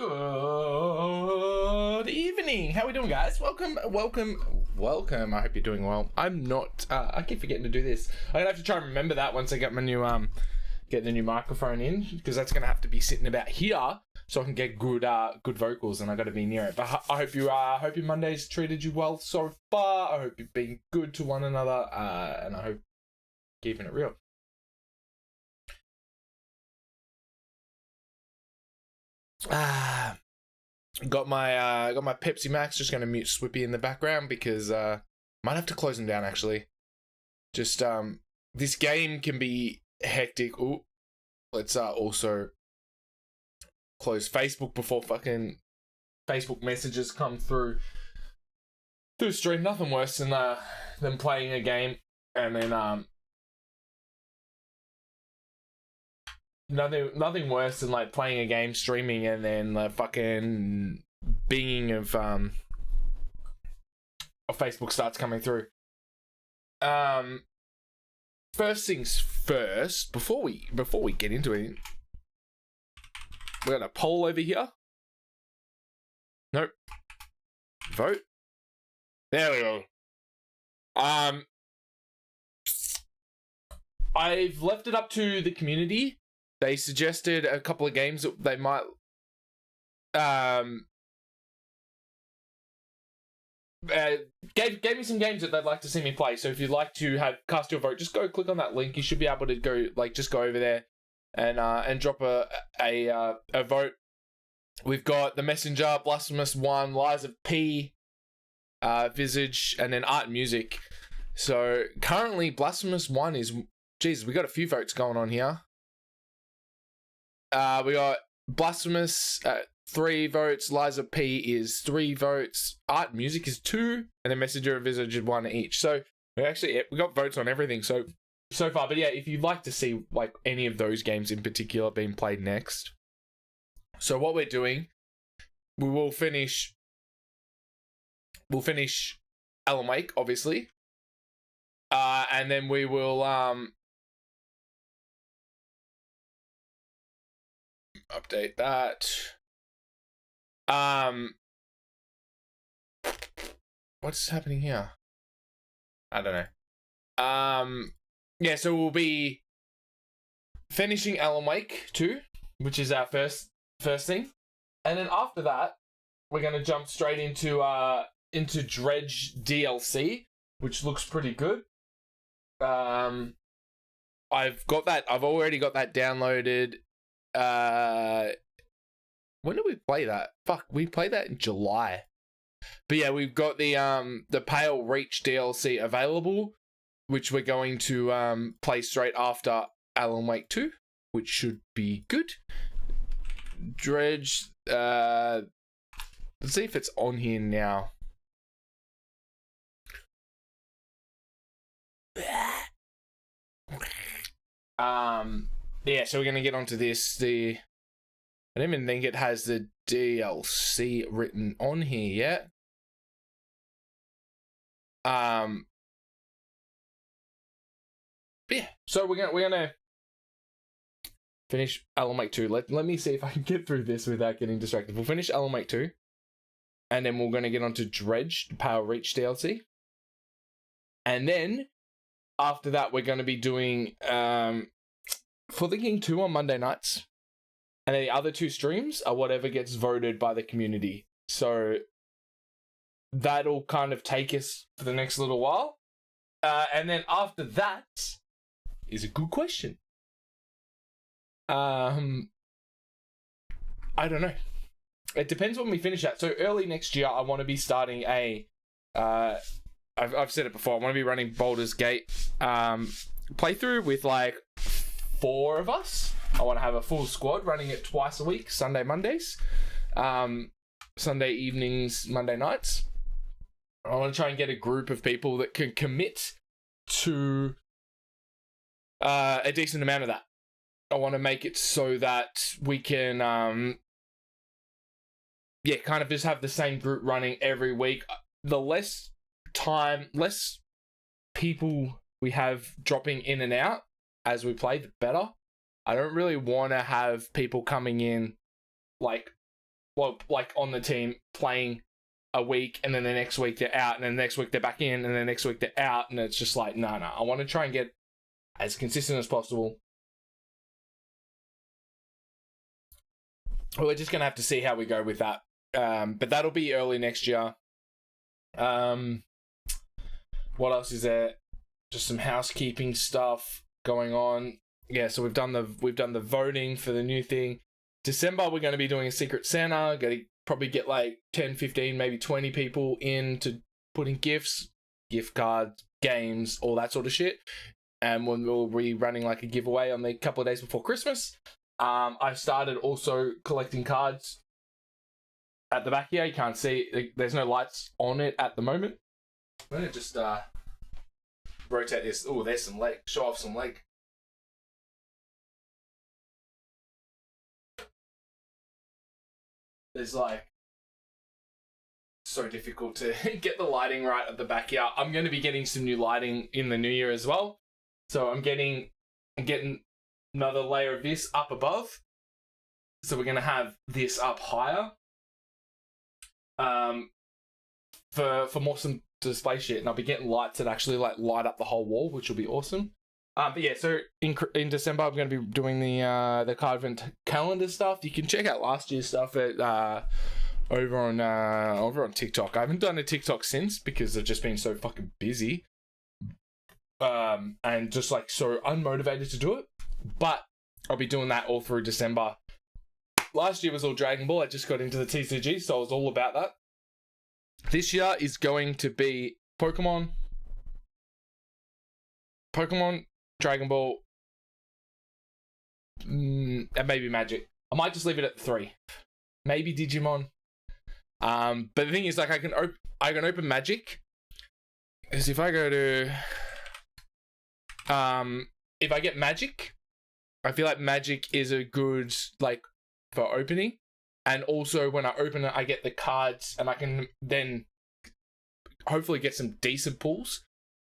Good evening. How we doing, guys? Welcome. I hope you're doing well. I'm not. I keep forgetting to do this. I'm gonna have to try and remember that once I get my new get the new microphone in, because that's gonna have to be sitting about here so I can get good vocals, and I got to be near it. But I hope your Monday's treated you well so far. I hope you've been good to one another, and I hope keeping it real. Got my Pepsi Max. Just gonna mute Swippy in the background because might have to close him down actually. Just this game can be hectic. Ooh, let's also close Facebook before fucking Facebook messages come through stream. Nothing worse than playing a game and then Nothing worse than like playing a game, streaming, and then the fucking binging of Facebook starts coming through. First things first, before we get into it, we got a poll over here. Nope. Vote. There we go. I've left it up to the community. They suggested a couple of games that they might gave me some games that they'd like to see me play. So if you'd like to cast your vote, just go click on that link. You should be able to go just go over there and drop a vote. We've got The Messenger, Blasphemous 1, Lies of P, Visage, and then Art and Music. So currently Blasphemous 1 is, Jesus, we got a few votes going on here. We got Blasphemous 3 votes, Lies of P is 3 votes, Art and Music is 2, and then Messenger and Visage is 1 each. So we got votes on everything so far. But yeah, if you'd like to see like any of those games in particular being played next, so what we're doing, we'll finish Alan Wake, obviously, and then we will update that. What's happening here? I don't know. Yeah, so we'll be finishing Alan Wake 2, which is our first thing. And then after that, we're gonna jump straight into Dredge DLC, which looks pretty good. I've already got that downloaded. When did we play that? Fuck, we played that in July. But yeah, we've got the Pale Reach DLC available, which we're going to play straight after Alan Wake 2, which should be good. Dredge, let's see if it's on here now. Yeah, so we're gonna get onto this. I don't even think it has the DLC written on here yet. Yeah, so we're gonna finish Alan Wake 2. Let me see if I can get through this without getting distracted. We'll finish Alan Wake 2, and then we're gonna get onto Dredge, the Power Reach DLC, and then after that we're gonna be doing For the King 2 on Monday nights. And then the other 2 streams are whatever gets voted by the community. So that'll kind of take us for the next little while. And then after that is a good question. I don't know. It depends when we finish that. So early next year, I want to be starting I've said it before, I want to be running Baldur's Gate playthrough with like 4 of us. I want to have a full squad running it twice a week, Sunday, Mondays, Sunday evenings, Monday nights. I want to try and get a group of people that can commit to a decent amount of that. I want to make it so that we can, kind of just have the same group running every week. The less people we have dropping in and out as we play, the better. I don't really want to have people coming in like well, like on the team playing a week, and then the next week they're out, and then the next week they're back in, and then the next week they're out, and it's just like, no. I want to try and get as consistent as possible. We're just gonna have to see how we go with that. But that'll be early next year. What else is there? Just some housekeeping stuff going on. Yeah, so we've done the voting for the new thing. December, we're going to be doing a Secret Santa. Going to probably get like 10, 15, maybe 20 people in to put in gifts, gift cards, games, all that sort of shit. And we'll be running like a giveaway on the couple of days before Christmas. I've started also collecting cards at the back here. You can't see. There's no lights on it at the moment. I'm going to just rotate this. Oh, there's some leg. Show off some leg. There's like so difficult to get the lighting right at the back here. I'm going to be getting some new lighting in the new year as well. So I'm getting another layer of this up above. So we're going to have this up higher. For more some display shit, and I'll be getting lights that actually like light up the whole wall, which will be awesome. But yeah, so in December I'm going to be doing the card event calendar stuff. You can check out last year's stuff at over on TikTok. I haven't done a TikTok since because I've just been so fucking busy, and just like so unmotivated to do it. But I'll be doing that all through December. Last year was all Dragon Ball. I just got into the TCG, so I was all about that. This year is going to be Pokemon, Dragon Ball, and maybe Magic. I might just leave it at 3. Maybe Digimon. But the thing is, like, I can open Magic. Is if I go to, if I get Magic, I feel like Magic is a good like for opening. And also, when I open it, I get the cards, and I can then hopefully get some decent pulls.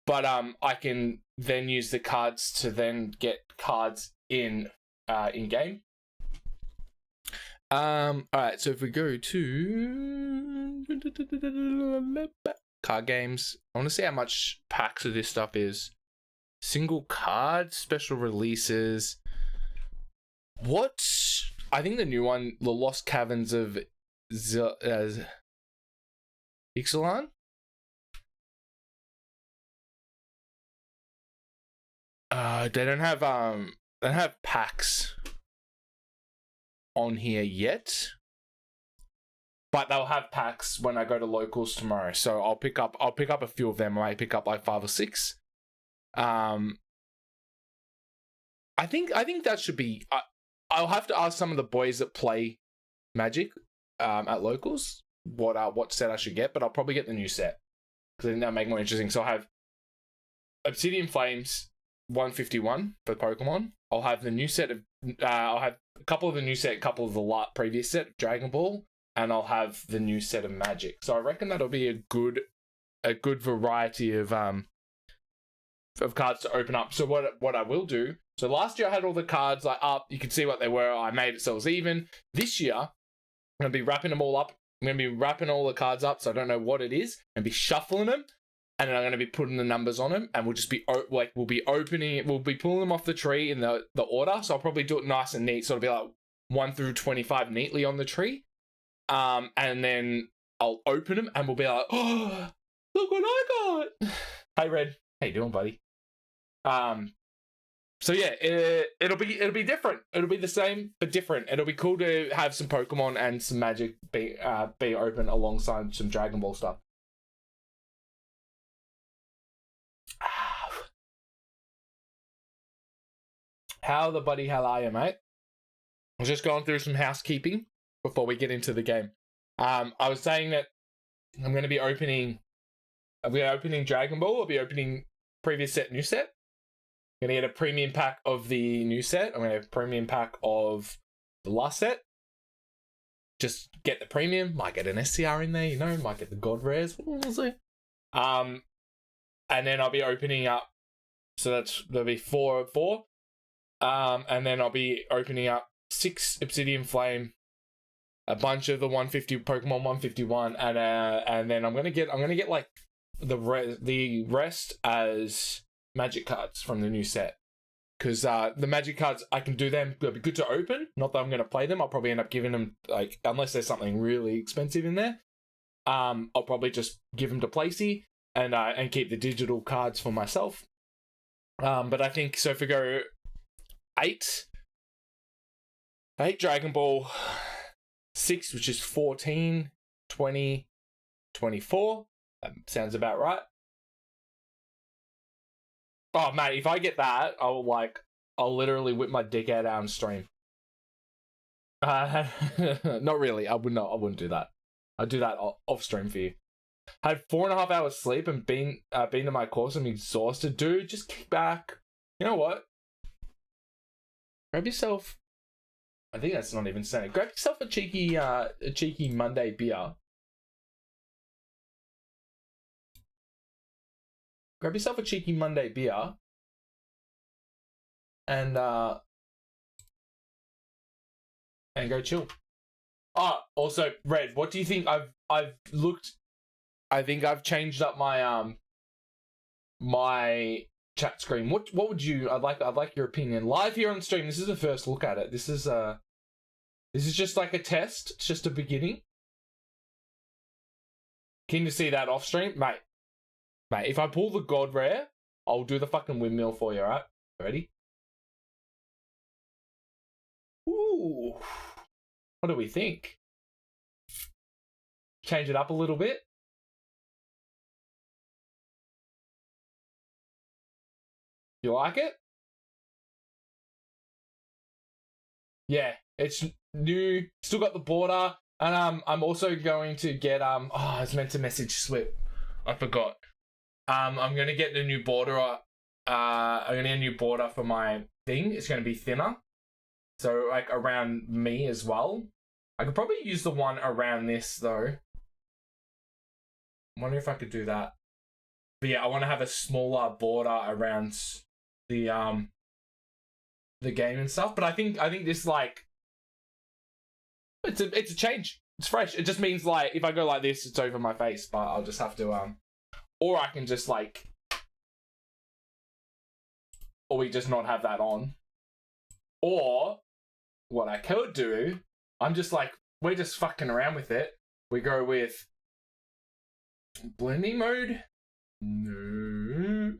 But I can then use the cards to then get cards in game. All right. So if we go to card games, I want to see how much packs of this stuff is. Single cards, special releases. What? I think the new one, The Lost Caverns of Ixalan. They don't have packs on here yet, but they'll have packs when I go to locals tomorrow. So I'll pick up a few of them. I might pick up like 5 or 6. I think that should be. I'll have to ask some of the boys that play Magic at locals what set I should get, but I'll probably get the new set because I think that'll make it more interesting. So I'll have Obsidian Flames 151 for Pokemon. I'll have the new set of I'll have a couple of the new set, a couple of the previous set of Dragon Ball, and I'll have the new set of Magic. So I reckon that'll be a good variety of cards to open up. So what I will do. So last year I had all the cards like up. You could see what they were. I made it so it was even. This year I'm gonna be wrapping them all up. I'm gonna be wrapping all the cards up, so I don't know what it is, and be shuffling them, and then I'm gonna be putting the numbers on them, and we'll just be we'll be pulling them off the tree in the order. So I'll probably do it nice and neat. So it'll be like 1 through 25 neatly on the tree, and then I'll open them, and we'll be like, oh, look what I got. Hey Red, how you doing, buddy? So yeah, it'll be different. It'll be the same but different. It'll be cool to have some Pokemon and some Magic be open alongside some Dragon Ball stuff. How the bloody hell are you, mate? I was just going through some housekeeping before we get into the game. I was saying that I'm going to be opening Dragon Ball. I'll be opening previous set, new set. I'm going to get a premium pack of the new set. I'm going to have a premium pack of the last set. Just get the premium. Might get an SCR in there, might get the God Rares. We'll see. And then I'll be opening up. So there'll be 4 of 4. And then I'll be opening up 6 Obsidian Flame a bunch of the 150 Pokemon 151, and then I'm gonna get like the rest as magic cards from the new set. Because the magic cards, I can do them. They'll be good to open. Not that I'm going to play them. I'll probably end up giving them, like, unless there's something really expensive in there. I'll probably just give them to Placey and keep the digital cards for myself. But I think, so if we go 8 Dragon Ball, 6, which is 14, 20, 24. That sounds about right. Oh, mate, if I get that, I'll literally whip my dick out on stream. Not really. I wouldn't do that. I'd do that off stream for you. Had 4.5 hours sleep and been to my course. I'm exhausted. Dude, just kick back. You know what? Grab yourself... I think that's not even saying it. Grab yourself a cheeky Monday beer. Grab yourself a cheeky Monday beer. And go chill. Oh, also, Red, what do you think? I've looked... I think I've changed up my my chat screen. What would you... I'd like your opinion. Live here on stream, this is the first look at it. This is just like a test. It's just a beginning. Keen to see that off stream? Mate, if I pull the God Rare, I'll do the fucking windmill for you, alright? Ready? Ooh. What do we think? Change it up a little bit. You like it? Yeah, it's new. Still got the border. And I'm also going to get I was meant to message Slip. I forgot. I'm gonna get the new border. I'm gonna get a new border for my thing. It's gonna be thinner. So like around me as well. I could probably use the one around this though. I wonder if I could do that. But yeah, I want to have a smaller border around the game and stuff. But I think this, like, it's a change. It's fresh. It just means, like, if I go like this, it's over my face. But I'll just have to or I can just like, or we just not have that on. Or what I could do, I'm just like, we're just fucking around with it. We go with blending mode. No.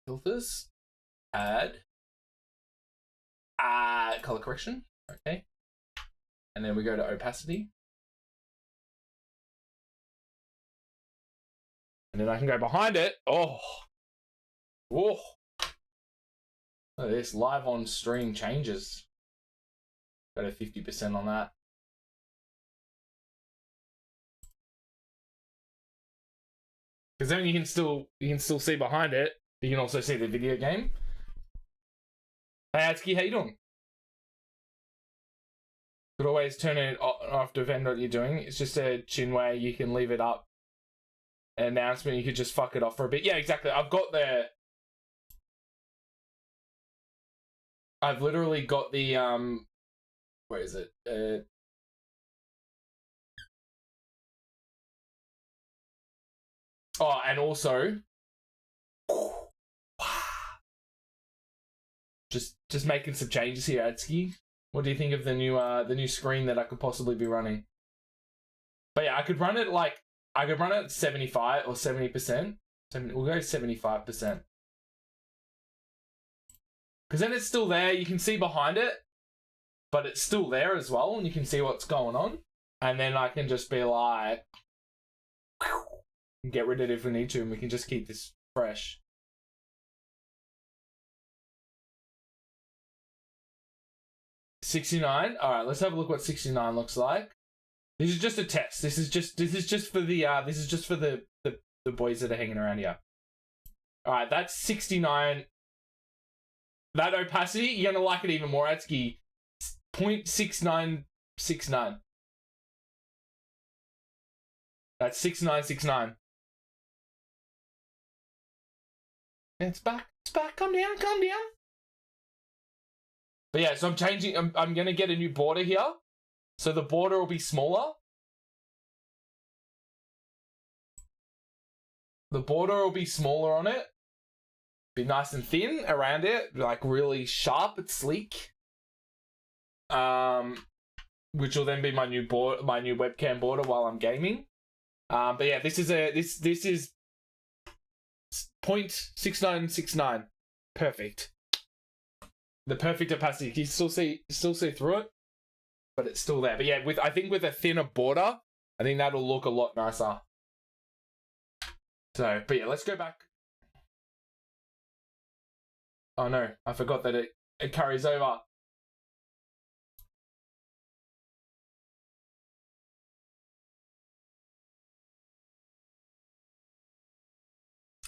Filters. Add. Color correction. Okay. And then we go to opacity. And then I can go behind it. Oh. Whoa. Look at this. Live on stream changes. Got a 50% on that. Because then you can still see behind it. You can also see the video game. Hey Atsuki, how you doing? Could always turn it off to depend on what you're doing. It's just a chin way. You can leave it up. An announcement, you could just fuck it off for a bit. Yeah, exactly. I've literally got the where is it? Oh, and also just making some changes here, Atsuki. What do you think of the new screen that I could possibly be running? But yeah, I could run it at 75 or 70%. We'll go 75%. Because then it's still there. You can see behind it, but it's still there as well, and you can see what's going on. And then I can just be like, get rid of it if we need to, and we can just keep this fresh. $69. All right, let's have a look what 69 looks like. This is just a test. This is just for the boys that are hanging around here. All right, that's 69. That opacity, you're gonna like it even more, Atsuki. 0.6969. That's 6969. It's back. It's back. Calm down. Calm down. But yeah, so I'm changing. I'm gonna get a new border here, so the border will be smaller. The border will be smaller on it. Be nice and thin around it, like really sharp and sleek. Which will then be my new webcam border while I'm gaming. But yeah, this is 0.6969. Perfect. The perfect opacity. You can still see through it, but it's still there. But yeah, I think with a thinner border, I think that'll look a lot nicer. So, but yeah, let's go back. Oh no, I forgot that it carries over.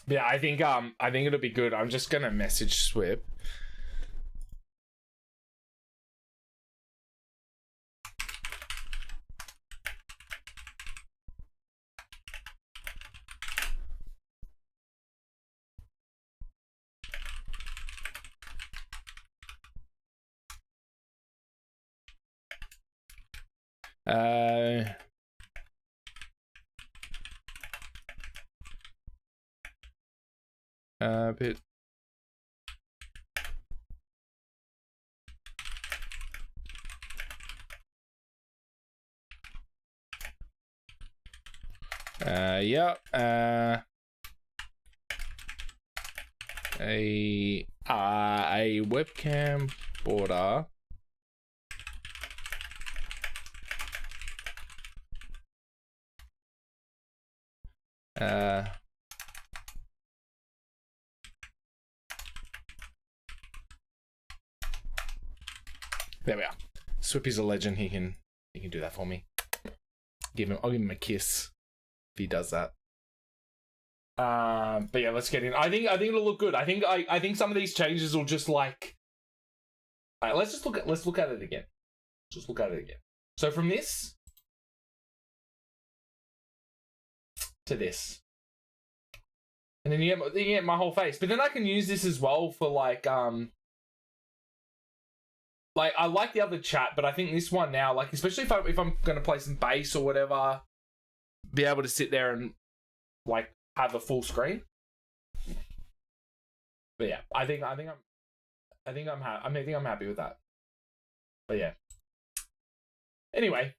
Yeah, I think it'll be good. I'm just gonna message Swip. Bit. Yeah. A webcam border. There we are. Swippy's a legend. He can do that for me. I'll give him a kiss if he does that. But yeah, let's get in. I think it'll look good. I think some of these changes will just like. Alright, let's look at it again. Just look at it again. So from this to this, and then you get my whole face. But then I can use this as well for like I like the other chat, but I think this one now, like especially if I'm gonna play some bass or whatever, be able to sit there and like have a full screen. But yeah, I think I'm happy with that. But yeah. Anyway,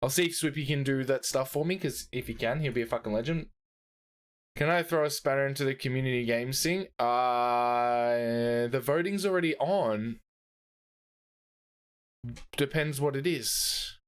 I'll see if Swippy can do that stuff for me, because if he can, he'll be a fucking legend. Can I throw a spanner into the community games thing? The voting's already on. Depends what it is.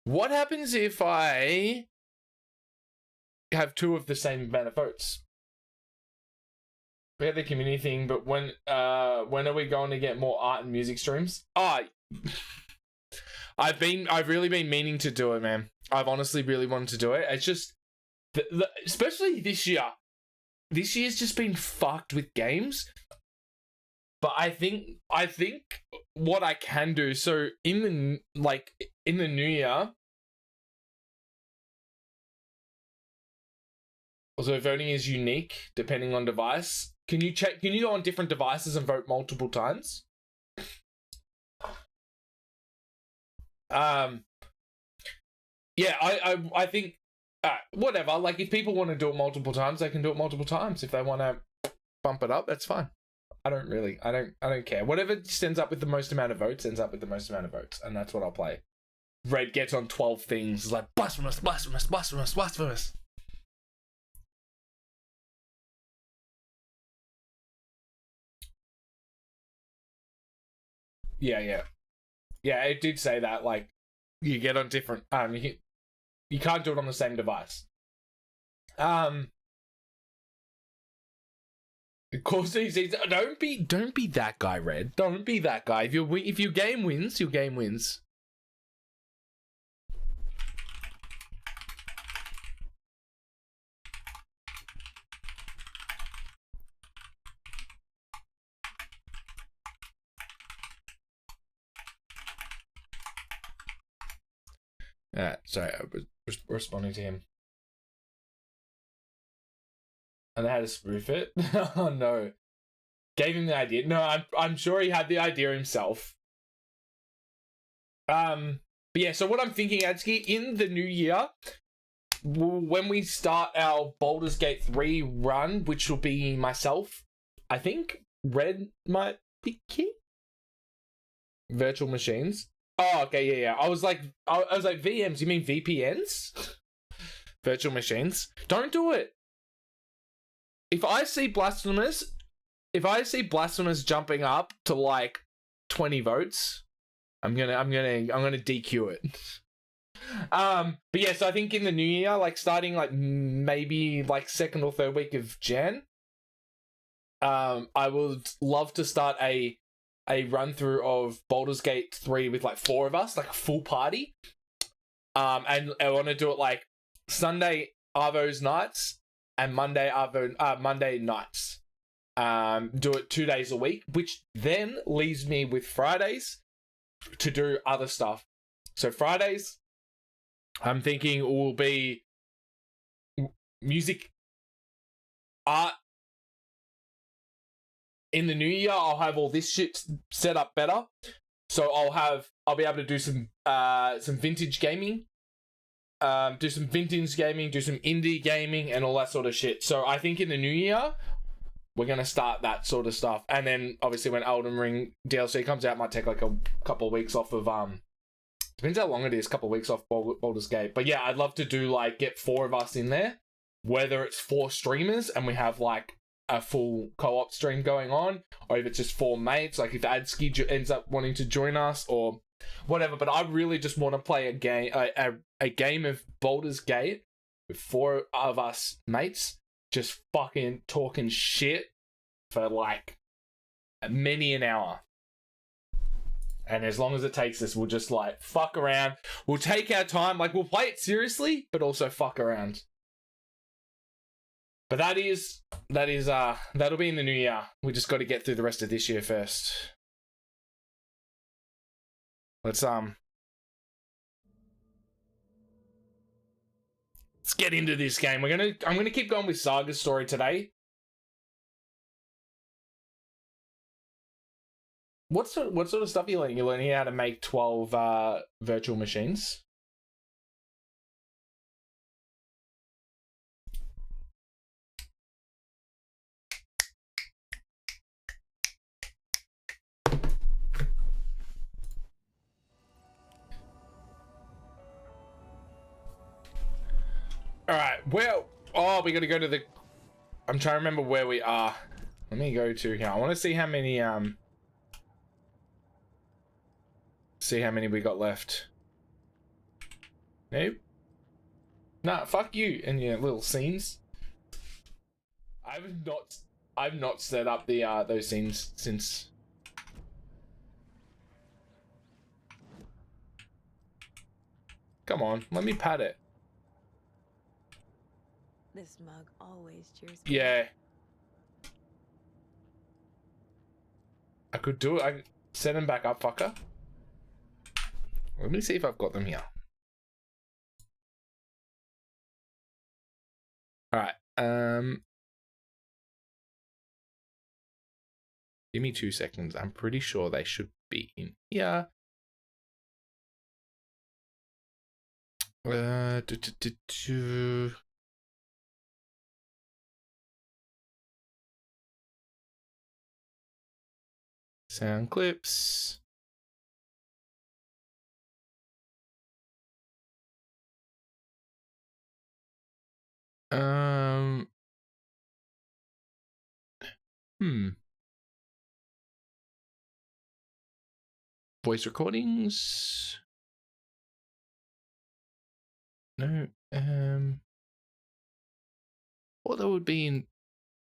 What happens if I have two of the same amount of votes? We had the community thing, but when are we going to get more art and music streams? I've really been meaning to do it, man. I've honestly really wanted to do it. It's just, especially this year. This year's just been fucked with games. But I think what I can do, so in the new year, also voting is unique depending on device. Can you go on different devices and vote multiple times? Yeah, I think whatever. Like if people want to do it multiple times, they can do it multiple times. If they want to bump it up, that's fine. I don't care. Whatever just ends up with the most amount of votes ends up with the most amount of votes, and that's what I'll play. Red gets on 12 things. It's like blasphemous. Yeah. It did say that like you get on different. You can't do it on the same device. Of course, don't be that guy, Red. Don't be that guy. If your game wins, your game wins. Sorry, I was responding to him. And I had to spoof it. Oh no. Gave him the idea. No, I'm sure he had the idea himself. But yeah, so what I'm thinking, Adski, in the new year, when we start our Baldur's Gate 3 run, which will be myself, I think Red might be key. Virtual machines. Oh, okay, yeah. I was like VMs. You mean VPNs? Virtual machines. Don't do it. If I see blasphemous jumping up to like 20 votes, I'm gonna DQ it. But yeah, so I think in the new year, like starting like maybe like second or third week of Jan, I would love to start a run through of Baldur's Gate 3 with like 4 of us, like a full party. And I want to do it like Sunday Arvo's nights and Monday nights. Do it 2 days a week, which then leaves me with Fridays to do other stuff. So Fridays, I'm thinking will be music, art. In the new year, I'll have all this shit set up better. So I'll be able to do some vintage gaming, do some indie gaming and all that sort of shit. So I think in the new year, we're going to start that sort of stuff. And then obviously when Elden Ring DLC comes out, might take like a couple of weeks off of, depends how long it is, couple of weeks off Baldur's Gate. But yeah, I'd love to do like, get 4 of us in there, whether it's 4 streamers and we have like a full co-op stream going on, or if it's just 4 mates, like if Adski ends up wanting to join us or whatever. But I really just want to play a game of Baldur's Gate with 4 of us mates, just fucking talking shit for like many an hour. And as long as it takes us, we'll just like fuck around. We'll take our time, like we'll play it seriously, but also fuck around. But that'll be in the new year. We just got to get through the rest of this year first. Let's get into this game. I'm gonna keep going with Saga's story today. What sort of stuff are you learning? You're learning how to make 12 virtual machines. Alright, well, we gotta go to the... I'm trying to remember where we are. Let me go to here. I want to see how many, we got left. Nope. Nah, fuck you and your little scenes. I've not set up the, those scenes since... Come on, let me pat it. This mug always cheers me. Yeah. I could do it. I could set them back up, fucker. Let me see if I've got them here. Alright. Give me 2 seconds. I'm pretty sure they should be in here. Sound clips. Voice recordings. No. What there would be in...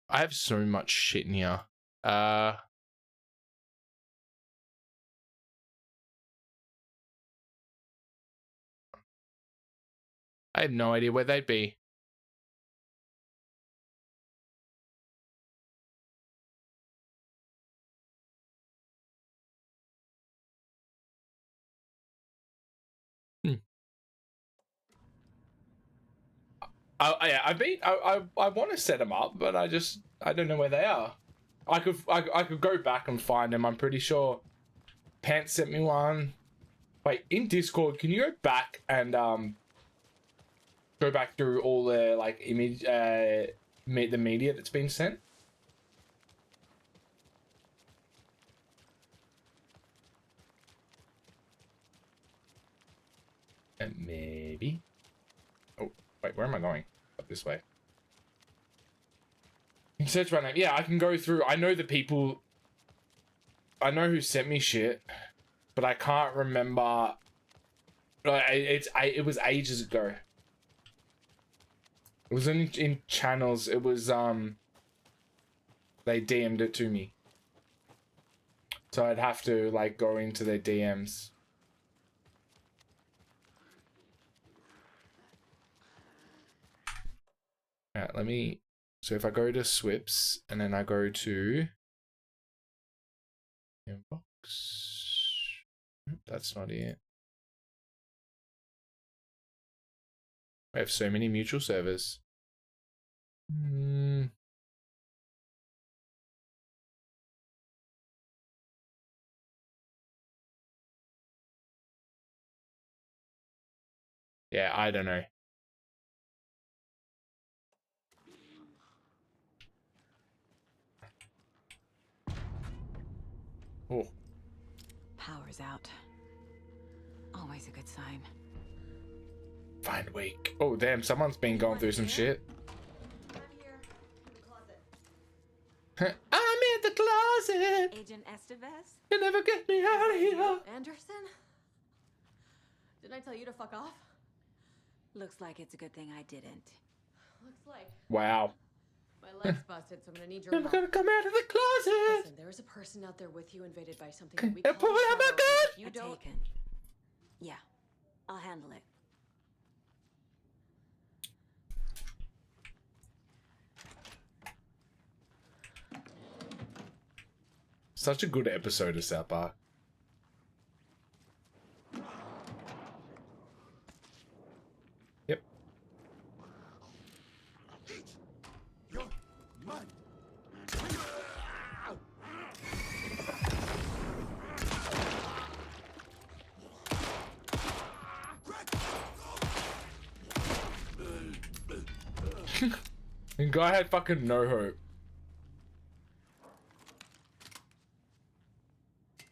I have so much shit in here. I have no idea where they'd be. Yeah, I want to set them up, but I don't know where they are. I could go back and find them. I'm pretty sure Pants sent me one. Wait, in Discord, can you go back and go back through all the like image the media that's been sent? And maybe. Oh, wait, where am I going? Up this way. You can search my name. Yeah, I can go through. I know the people. I know who sent me shit, but I can't remember. It was ages ago. It was in channels. It was they DM'd it to me, so I'd have to like go into their DMs. Alright, let me. So if I go to Swips and then I go to inbox, that's not it. I have so many mutual servers. Yeah, I don't know. Oh. Power's out. Always a good sign. Find Wake. Oh, damn, someone's been going through some shit. I'm here. In the closet. I'm in the closet. Agent Estevez? You never get me out of here. Anderson? Didn't I tell you to fuck off? Looks like it's a good thing I didn't. Looks like. Wow. My leg's busted, so I'm gonna need your I'm help. gonna come out of the closet. Listen, there is a person out there with you invaded by something Can that we I call pull out my Shadow. gun? If you don't. Taken. Yeah, I'll handle it. Such a good episode of South Park. Yep. You're mine. And guy had fucking no hope.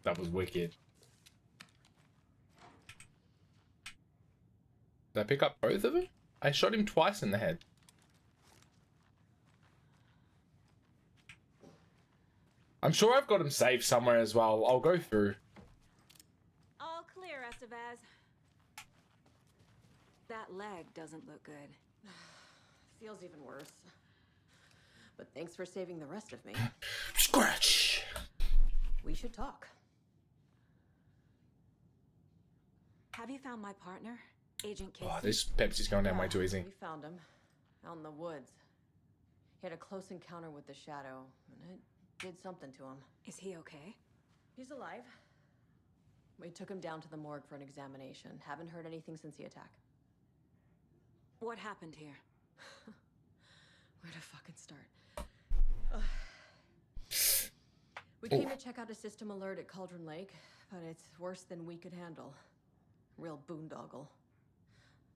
That was wicked. Did I pick up both of them? I shot him twice in the head. I'm sure I've got him saved somewhere as well. I'll go through. All clear, Estevez. That leg doesn't look good. Feels even worse. But thanks for saving the rest of me. Scratch! We should talk. Have you found my partner, Agent Casey? Oh, this Pepsi's going down way too easy. We found him. Out in the woods. He had a close encounter with the Shadow, and it did something to him. Is he okay? He's alive. We took him down to the morgue for an examination. Haven't heard anything since the attack. What happened here? Where to fucking start? We came to check out a system alert at Cauldron Lake, but it's worse than we could handle. Real boondoggle.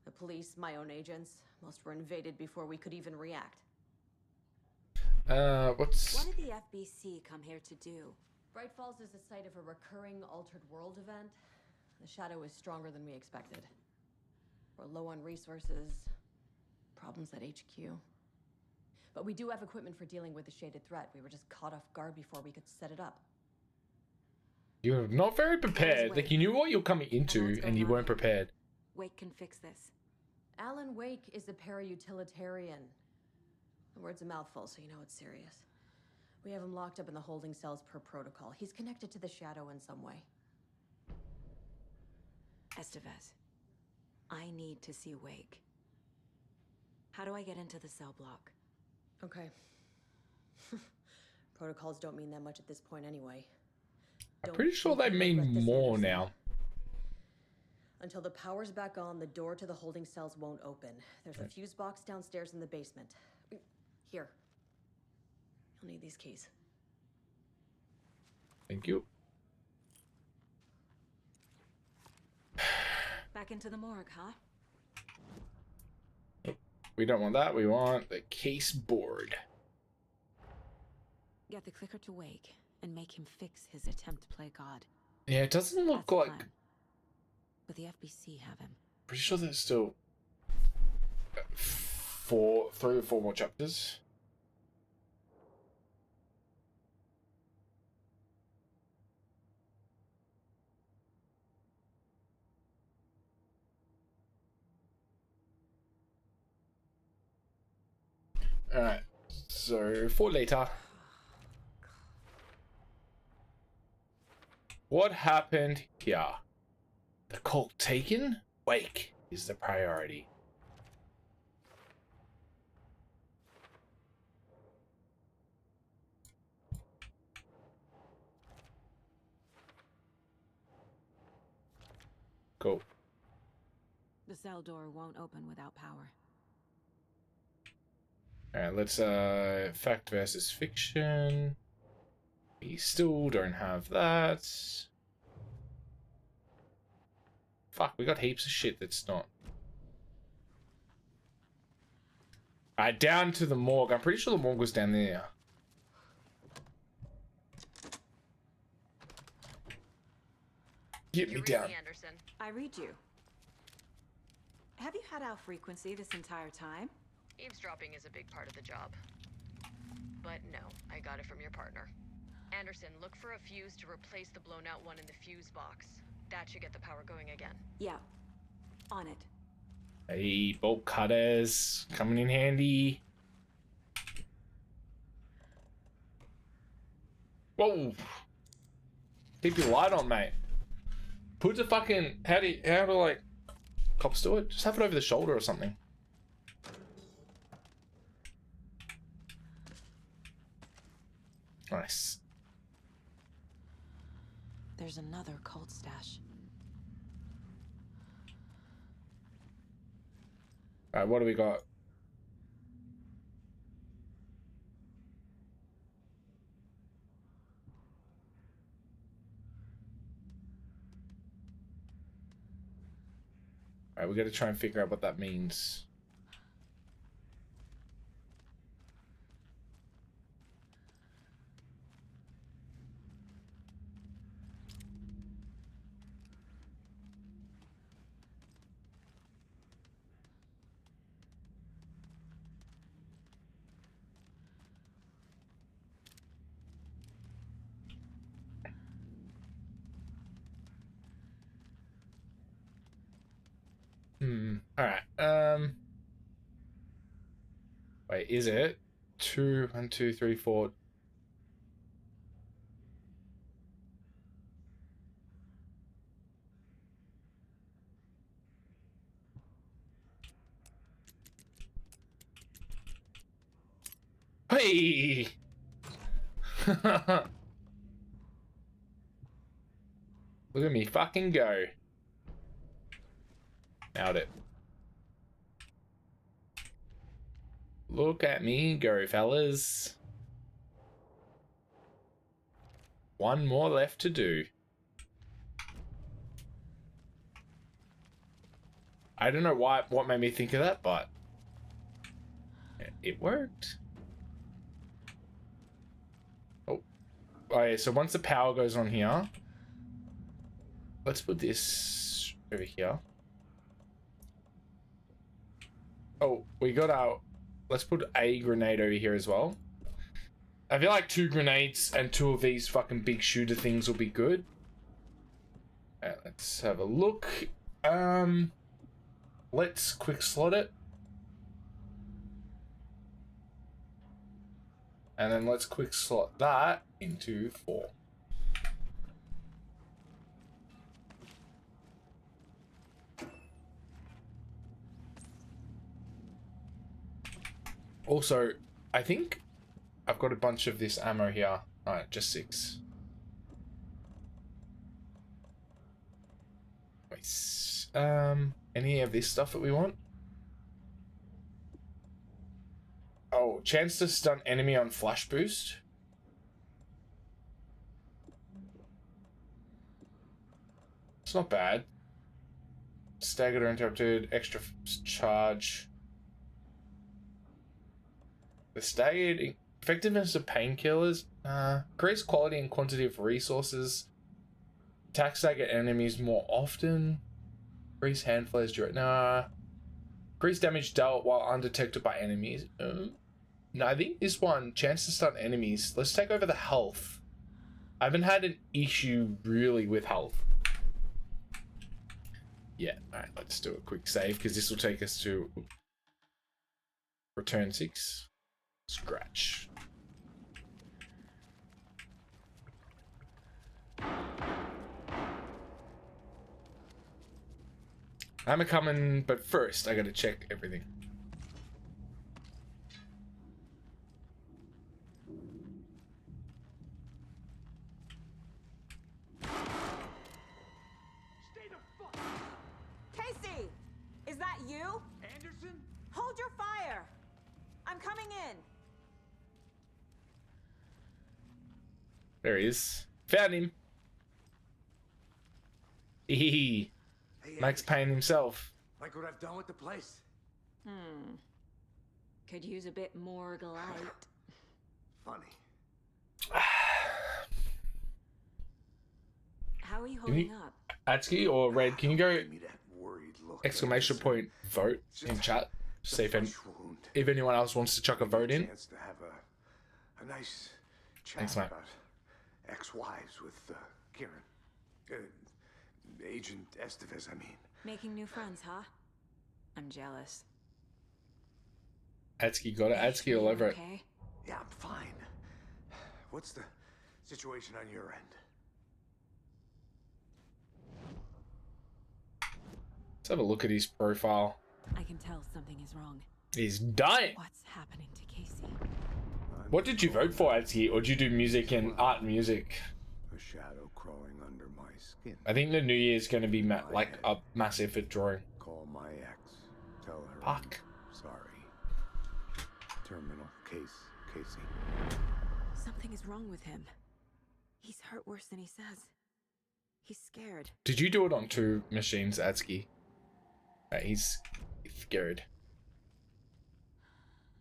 The police, my own agents, most were invaded before we could even react. What's... What did the FBC come here to do? Bright Falls is the site of a recurring Altered World event. The Shadow is stronger than we expected. We're low on resources, problems at HQ. But we do have equipment for dealing with the shaded threat. We were just caught off guard before we could set it up. You're not very prepared. Like, you knew what you're coming into, and you weren't prepared. Wake can fix this. Alan Wake is a para-utilitarian. The word's a mouthful, so you know it's serious. We have him locked up in the holding cells per protocol. He's connected to the Shadow in some way. Estevez, I need to see Wake. How do I get into the cell block? Okay. Protocols don't mean that much at this point anyway. I'm pretty sure they mean more now. Until the power's back on, the door to the holding cells won't open. There's a fuse box downstairs in the basement. Here. You'll need these keys. Thank you. Back into the morgue, huh? We don't want that. We want the case board. Get the clicker to Wake and make him fix his attempt to play God. Yeah, it doesn't look That's the like... plan. But the FBC have him. Pretty sure there's still 3 or 4 more chapters. Alright, so for later. What happened here? The cult taken? Wake is the priority. Cool. The cell door won't open without power. Alright, let's fact versus fiction. We still don't have that. Fuck, we got heaps of shit that's not. Alright, down to the morgue. I'm pretty sure the morgue was down there. Get me down. Anderson. I read you. Have you had our frequency this entire time? Eavesdropping is a big part of the job. But no, I got it from your partner. Anderson, look for a fuse to replace the blown out one in the fuse box. That should get the power going again. Yeah. On it. Hey, bolt cutters. Coming in handy. Whoa. Keep your light on, mate. Put the fucking... How do like... Cops do it? Just have it over the shoulder or something. Nice. There's another cult stash. Alright, what do we got? Alright, we gotta try and figure out what that means. Alright, wait, is it 2, 1, 2, 3, 4? Hey! Look at me fucking go. Nailed it. Look at me go, fellas. One more left to do. I don't know what made me think of that, but it worked. Oh, okay, so once the power goes on here, let's put this over here. Oh, we got our... Let's put a grenade over here as well. I feel like 2 grenades and 2 of these fucking big shooter things will be good. Alright, let's have a look. Let's quick slot it. And then let's quick slot that into 4. Also, I think I've got a bunch of this ammo here. Alright, just 6. Nice. any of this stuff that we want? Oh, chance to stun enemy on flash boost. It's not bad. Staggered or interrupted, extra charge. The staggered effectiveness of painkillers. Increase quality and quantity of resources. Attack stagger enemies more often. Increase hand flares during. Increase damage dealt while undetected by enemies. No, I think this one, chance to stun enemies. Let's take over the health. I haven't had an issue really with health. Yeah, alright, let's do a quick save because this will take us to return 6. Scratch. I'm a coming, but first I gotta check everything. Casey! Is that you? Anderson? Hold your fire! I'm coming in! There he is. Found him. Hehe. Hey, Max Payne himself. like what I've done with the place? Could use a bit more light. Funny. How are you holding up? Atsuki or Red, can you go Give me that worried look. exclamation point vote in chat? See if, Wound. if anyone else wants to chuck a vote in. Chance to have a nice chat Thanks, mate. about ex-wives with Kieran. Agent Estevez, I mean. Making new friends, huh? I'm jealous. Atsuki got it. Atsuki all over it. Okay? Yeah, I'm fine. What's the situation on your end? Let's have a look at his profile. I can tell something is wrong. He's dying. What's happening to Casey? What did you vote for, Atsuki? Or did you do music and art and music? A shadow crawling under my skin. I think the new year is going to be like a massive for drawing. Call my ex. Tell her. Fuck. Sorry. Terminal case, Casey. Something is wrong with him. He's hurt worse than he says. He's scared. Did you do it on 2 machines, Atsuki? He's scared.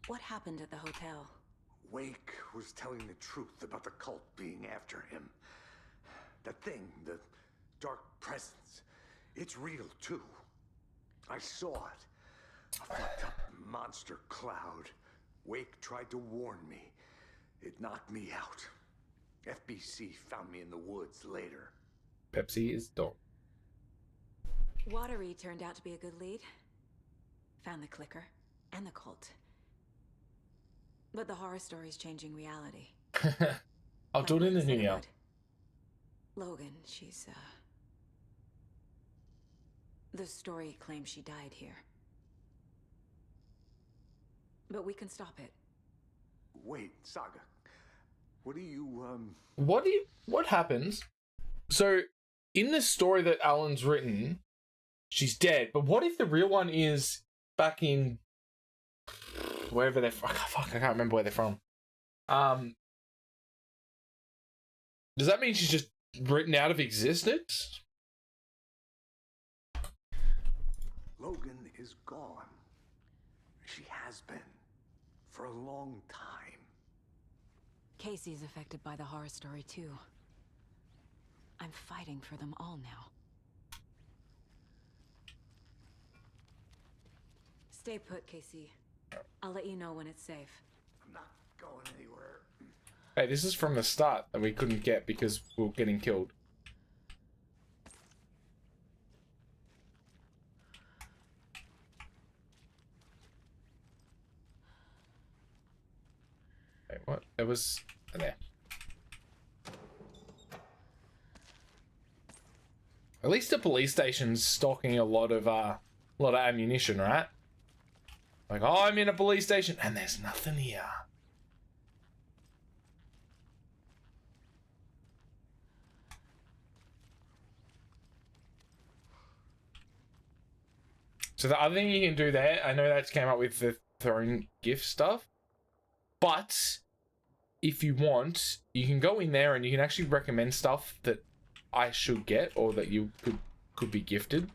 What happened at the hotel? Wake was telling the truth about the cult being after him. That thing, the dark presence, it's real too. I saw it. A fucked up monster cloud. Wake tried to warn me. It knocked me out. FBC found me in the woods later. Pepsi is dog. Watery turned out to be a good lead. Found the clicker and the cult. But the horror story's changing reality. I'll do it in the new year. Logan, she's, the story claims she died here. But we can stop it. Wait, Saga. What do you, What happens? So, in the story that Alan's written, she's dead. But what if the real one is back in wherever they're from? Fuck, I can't remember where they're from. Does that mean she's just written out of existence? Logan is gone. She has been. For a long time. Casey's affected by the horror story too. I'm fighting for them all now. Stay put, Casey. I'll let you know when it's safe. I'm not going anywhere. Hey, this is from the start that we couldn't get because we were getting killed. Wait, what? It was there. At least the police station's stocking a lot of ammunition, right? Like, oh, I'm in a police station and there's nothing here. So the other thing you can do there, I know that's came up with the throwing gift stuff, but if you want, you can go in there and you can actually recommend stuff that I should get or that you could be gifted.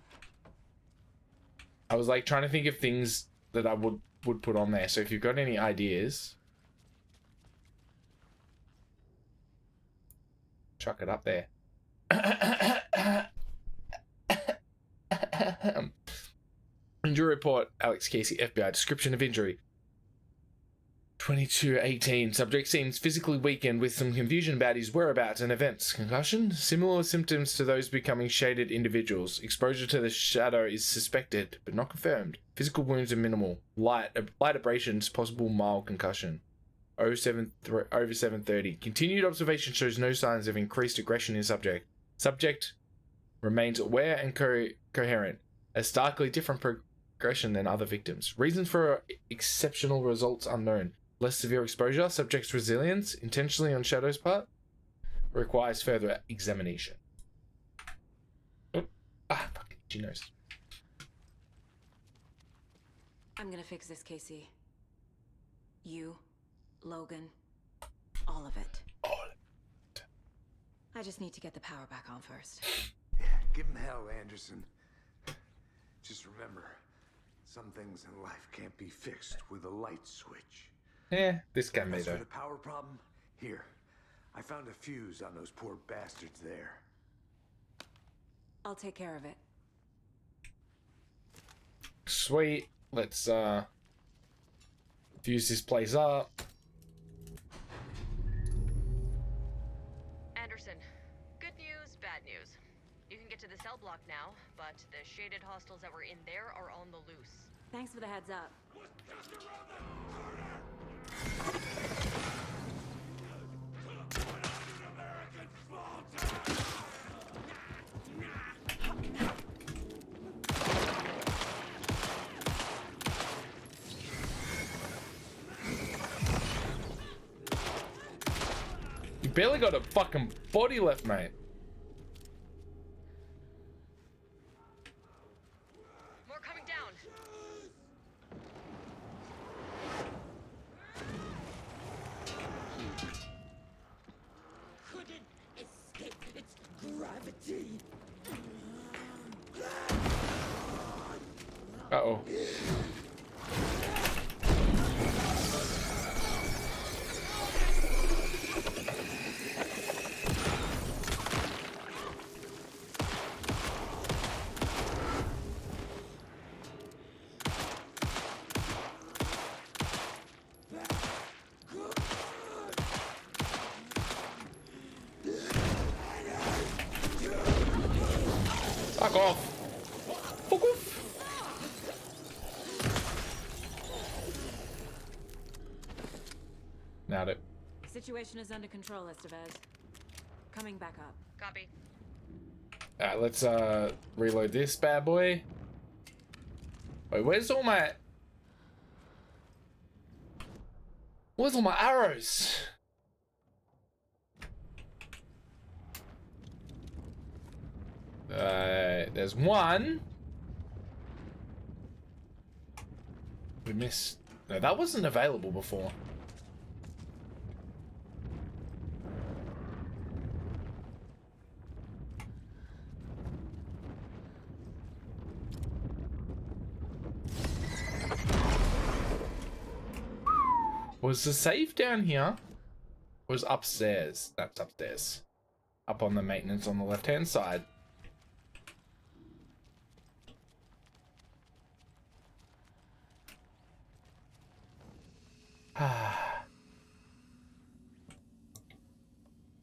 I was like trying to think of things that I would put on there. So if you've got any ideas, chuck it up there. Injury report, Alex Casey, FBI. Description of injury. 22:18. Subject seems physically weakened with some confusion about his whereabouts and events. Concussion? Similar symptoms to those becoming shaded individuals. Exposure to the shadow is suspected, but not confirmed. Physical wounds are minimal. Light abrasions, possible mild concussion. Over 7:30. Continued observation shows no signs of increased aggression in subject. Subject remains aware and coherent. A starkly different progression than other victims. Reasons for exceptional results unknown. Less severe exposure, subject's resilience, intentionally on Shadow's part, requires further examination. Oh, fucking she knows. I'm gonna fix this, Casey. You, Logan, all of it. All of it. I just need to get the power back on first. Yeah, give him hell, Anderson. Just remember, some things in life can't be fixed with a light switch. Yeah, this can be As though. for the power problem, here, I found a fuse on those poor bastards there. I'll take care of it. Sweet. Let's fuse this place up. Anderson, good news, bad news. You can get to the cell block now, but the shaded hostiles that were in there are on the loose. Thanks for the heads up. You barely got a fucking body left, mate. More coming down. Couldn't escape its gravity. Uh-oh. Fuck off. Fuck off. Nailed it. Situation is under control, Estevez. Coming back up. Copy. Alright, let's reload this bad boy. Wait, where's all my arrows? There's one. We missed. No, that wasn't available before. Was the safe down here? Or was upstairs? That's upstairs. Up on the maintenance on the left-hand side.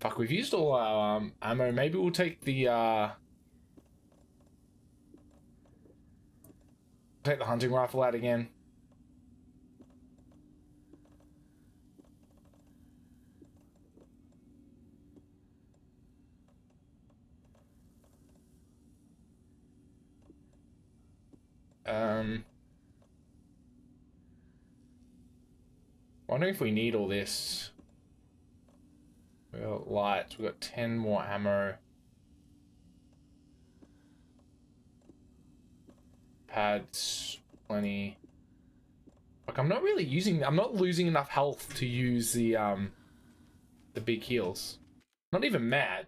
Fuck, we've used all our ammo. Maybe we'll take the hunting rifle out again. Wondering if we need all this. We got lights, we got 10 more ammo. Pads, plenty. Like I'm not losing enough health to use the big heals. Not even mad.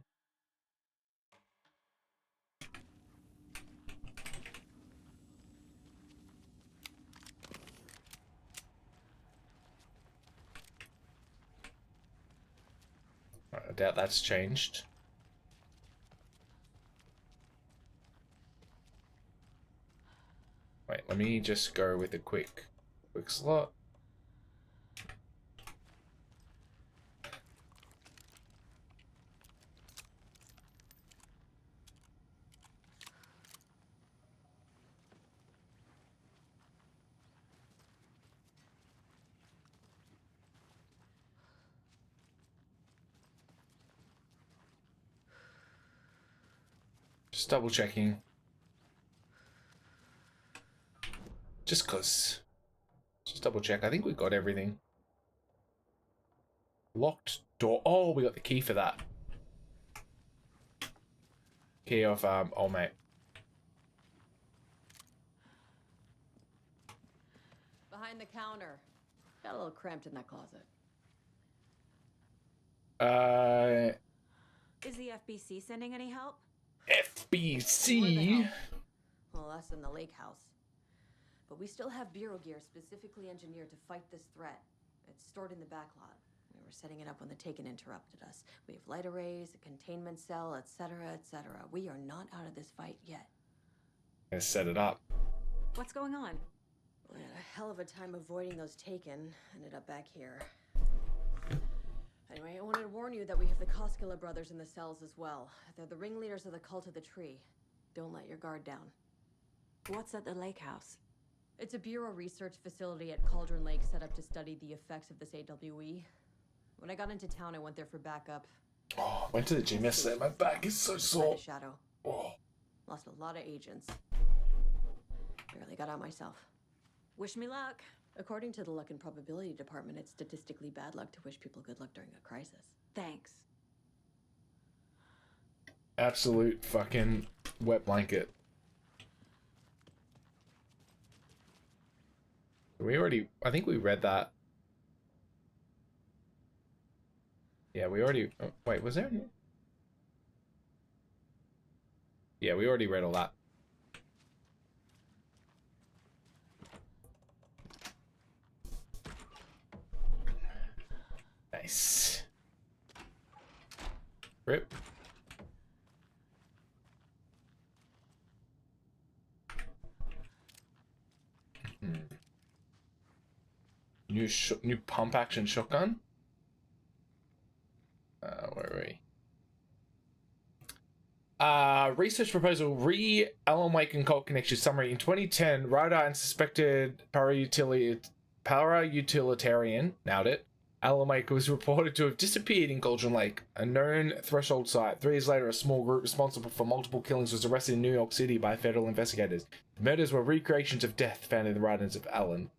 I doubt that's changed. Wait, let me just go with a quick slot. Just double checking. Just cause. Just double check. I think we got everything. Locked door. Oh, we got the key for that. Key of oh mate. Behind the counter. Got a little cramped in that closet. Is the FBC sending any help? FBC. Well, us in the lake house. But we still have bureau gear specifically engineered to fight this threat. It's stored in the back lot. We were setting it up when the Taken interrupted us. We have light arrays, a containment cell, etc., etc. We are not out of this fight yet. Let's set it up. What's going on? We had a hell of a time avoiding those Taken. Ended up back here. Anyway, I wanted to warn you that we have the Koskela brothers in the cells as well. They're the ringleaders of the Cult of the Tree. Don't let your guard down. What's at the lake house? It's a Bureau research facility at Cauldron Lake set up to study the effects of this AWE. When I got into town, I went there for backup. Oh, I went to the gym yesterday. My back is so sore. Shadow. Oh. Lost a lot of agents. Barely got out myself. Wish me luck. According to the luck and probability department, it's statistically bad luck to wish people good luck during a crisis. Thanks. Absolute fucking wet blanket. I think we read that. Yeah, we already, oh, wait, was there any? Yeah, we already read all that. Nice. Rip. New pump action shotgun. Where are we? Research proposal: Alan Wake and Cult Connection summary. In 2010, writer and suspected para-utilitarian, nailed it, Alan Wake was reported to have disappeared in Cauldron Lake, a known threshold site. 3 years later, a small group responsible for multiple killings was arrested in New York City by federal investigators. The murders were recreations of death found in the writings of Alan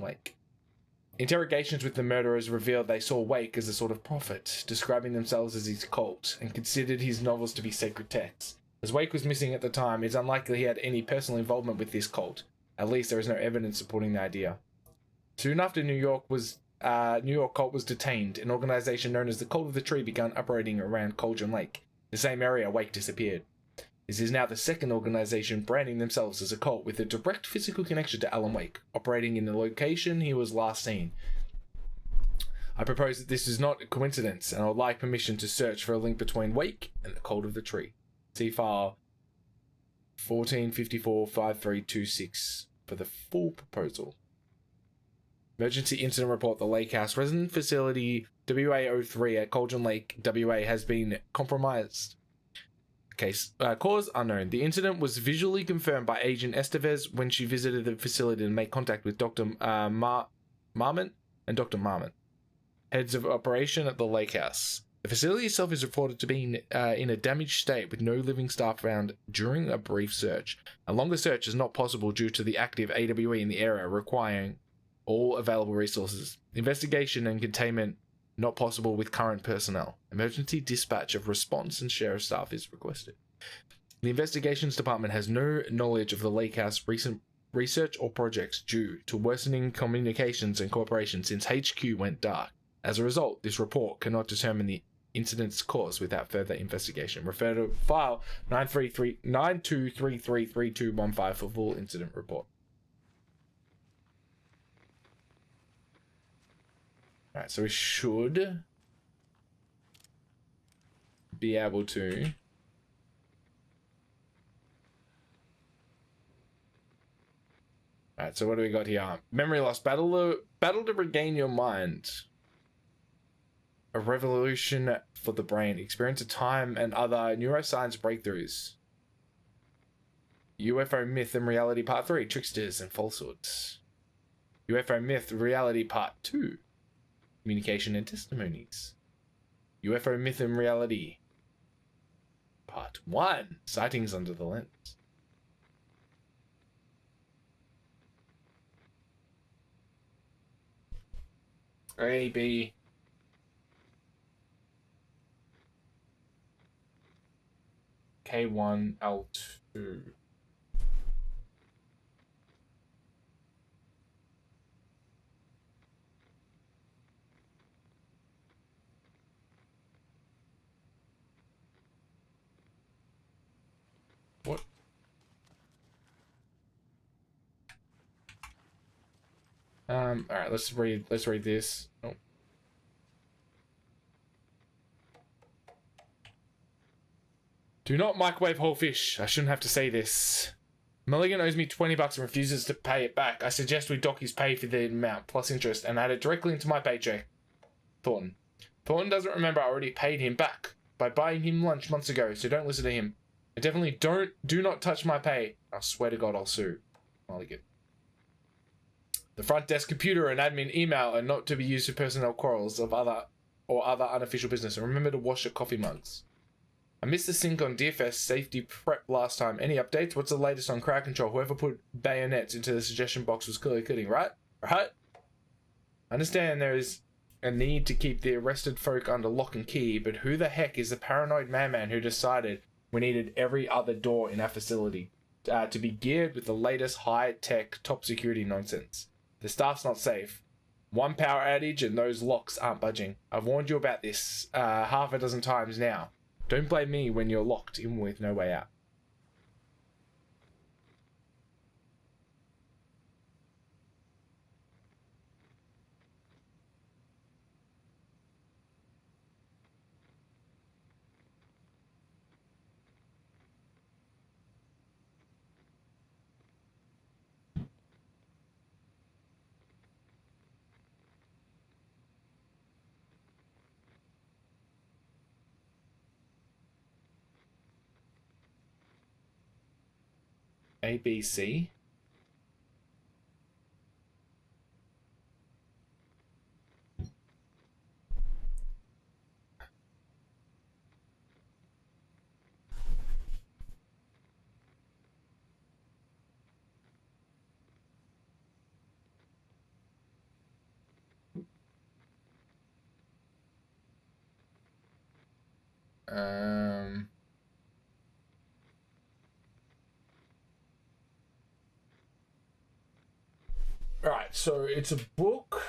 Wake. Interrogations with the murderers revealed they saw Wake as a sort of prophet, describing themselves as his cult, and considered his novels to be sacred texts. As Wake was missing at the time, it's unlikely he had any personal involvement with this cult. At least there is no evidence supporting the idea. Soon after New York cult was detained, an organization known as the Cult of the Tree began operating around Cauldron Lake, the same area Wake disappeared. This is now the second organization branding themselves as a cult with a direct physical connection to Alan Wake, operating in the location he was last seen. I propose that this is not a coincidence, and I would like permission to search for a link between Wake and the Cult of the Tree. See file 14545326 for the full proposal. Emergency incident report: the Lake House resident facility WA03 at Cauldron Lake, WA has been compromised. Case cause unknown. The incident was visually confirmed by Agent Estevez when she visited the facility and made contact with Dr. Marmont and Dr. Marmont, heads of operation at the Lake House. The facility itself is reported to be in a damaged state with no living staff found during a brief search. A longer search is not possible due to the active AWE in the area requiring all available resources. Investigation and containment not possible with current personnel. Emergency dispatch of response and sheriff staff is requested. The investigations department has no knowledge of the Lake House recent research or projects due to worsening communications and cooperation since HQ went dark. As a result, this report cannot determine the incident's cause without further investigation. Refer to file 92333215 for full incident report. Alright, so we should be able to Alright, so what do we got here? Memory loss. Battle to regain your mind. A revolution for the brain. Experience of time and other neuroscience breakthroughs. UFO myth and reality part 3. Tricksters and falsehoods. UFO myth reality part 2. Communication and testimonies. UFO myth and reality part 1. Sightings under the lens. A, B. K1, L2. What? Alright, let's read this. Oh. Do not microwave whole fish. I shouldn't have to say this. Mulligan owes me $20 and refuses to pay it back. I suggest we dock his pay for the amount plus interest and add it directly into my paycheck. Thornton. Thornton doesn't remember I already paid him back by buying him lunch months ago, so don't listen to him. And definitely do not touch my pay. I swear to God I'll sue. Mulligan. The front desk computer and admin email are not to be used for personnel quarrels of other unofficial business. And remember to wash your coffee mugs. I missed the sync on DFS safety prep last time. Any updates? What's the latest on crowd control? Whoever put bayonets into the suggestion box was clearly kidding, right? Right? I understand there is a need to keep the arrested folk under lock and key, but who the heck is the paranoid madman who decided we needed every other door in our facility to be geared with the latest high-tech, top-security nonsense? The staff's not safe. One power outage and those locks aren't budging. I've warned you about this half a dozen times now. Don't blame me when you're locked in with no way out. A, B, C. Right, so it's a book.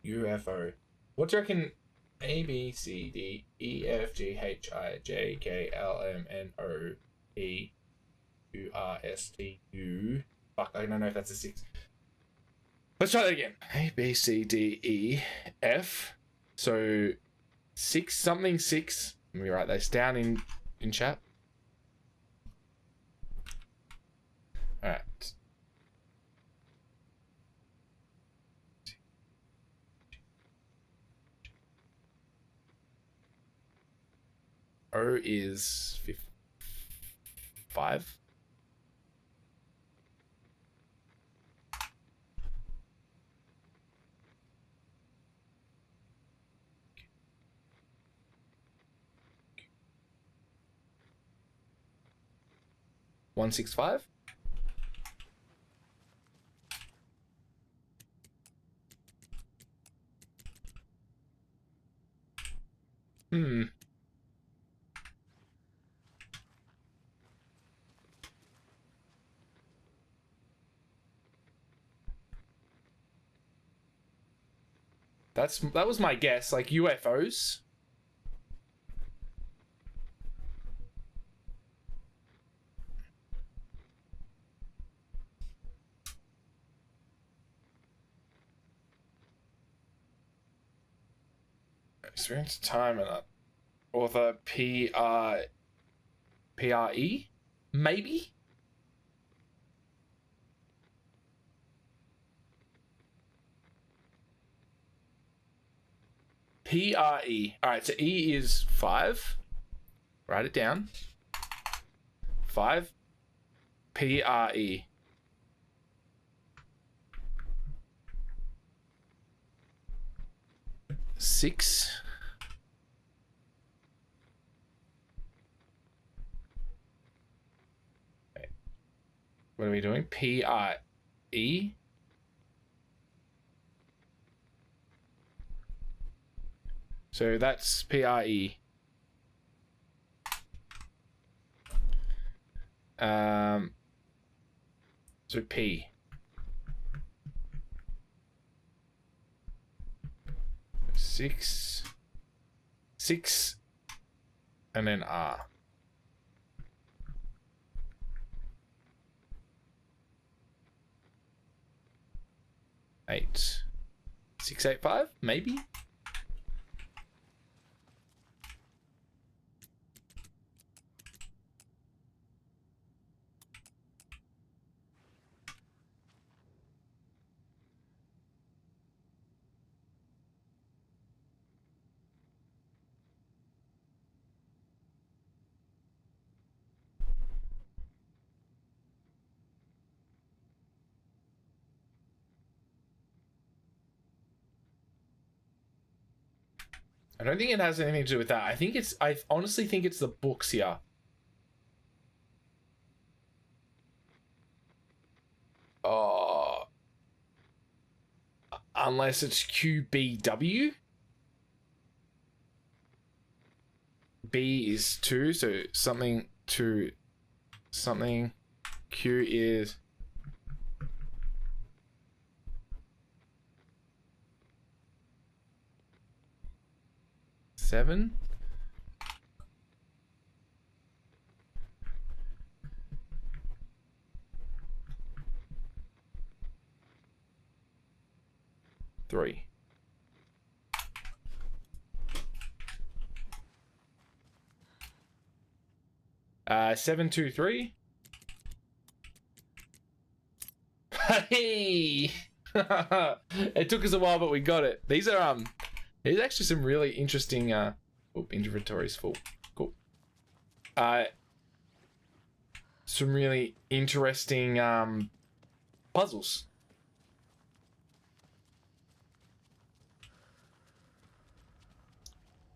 UFO. What do you reckon? A, B, C, D, E, F, G, H, I, J, K, L, M, N, O, P, Q, R, S, T, U. Fuck, I don't know if that's a 6. Let's try that again. A, B, C, D, E, F. So 6 something 6. Let me write this down in chat. Alright. O is 5. One 6 5. That was my guess, like UFOs. Experience time and author PRE? Maybe? PRE. Alright, so E is 5. Write it down. 5. PRE. Six. Okay. What are we doing? PRE. So that's PRE. So P. Six, and then R. Eight. 685, maybe. I don't think it has anything to do with that. I honestly think it's the books here. Oh. Unless it's QBW. B is 2, so something to something. Q is seven. Three. Seven, 2, 3. Hey! It took us a while, but we got it. These are there's actually some really interesting oh, inventory's full. Cool. Some really interesting puzzles.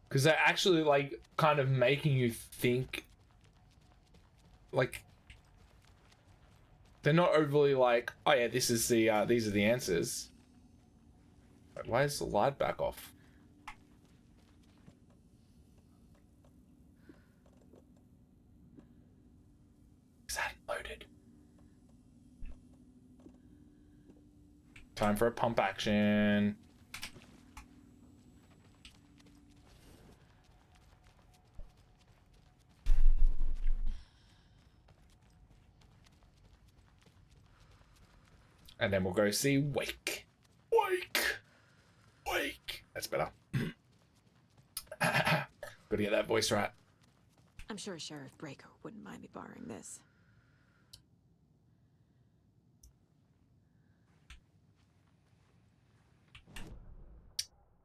Because they're actually like kind of making you think, like they're not overly like, oh yeah, this is the these are the answers. Wait, why is the light back off? Is that loaded? Time for a pump action. And then we'll go see Wake. Wake! Wake! That's better. Gotta get that voice right. I'm sure Sheriff Braco wouldn't mind me borrowing this.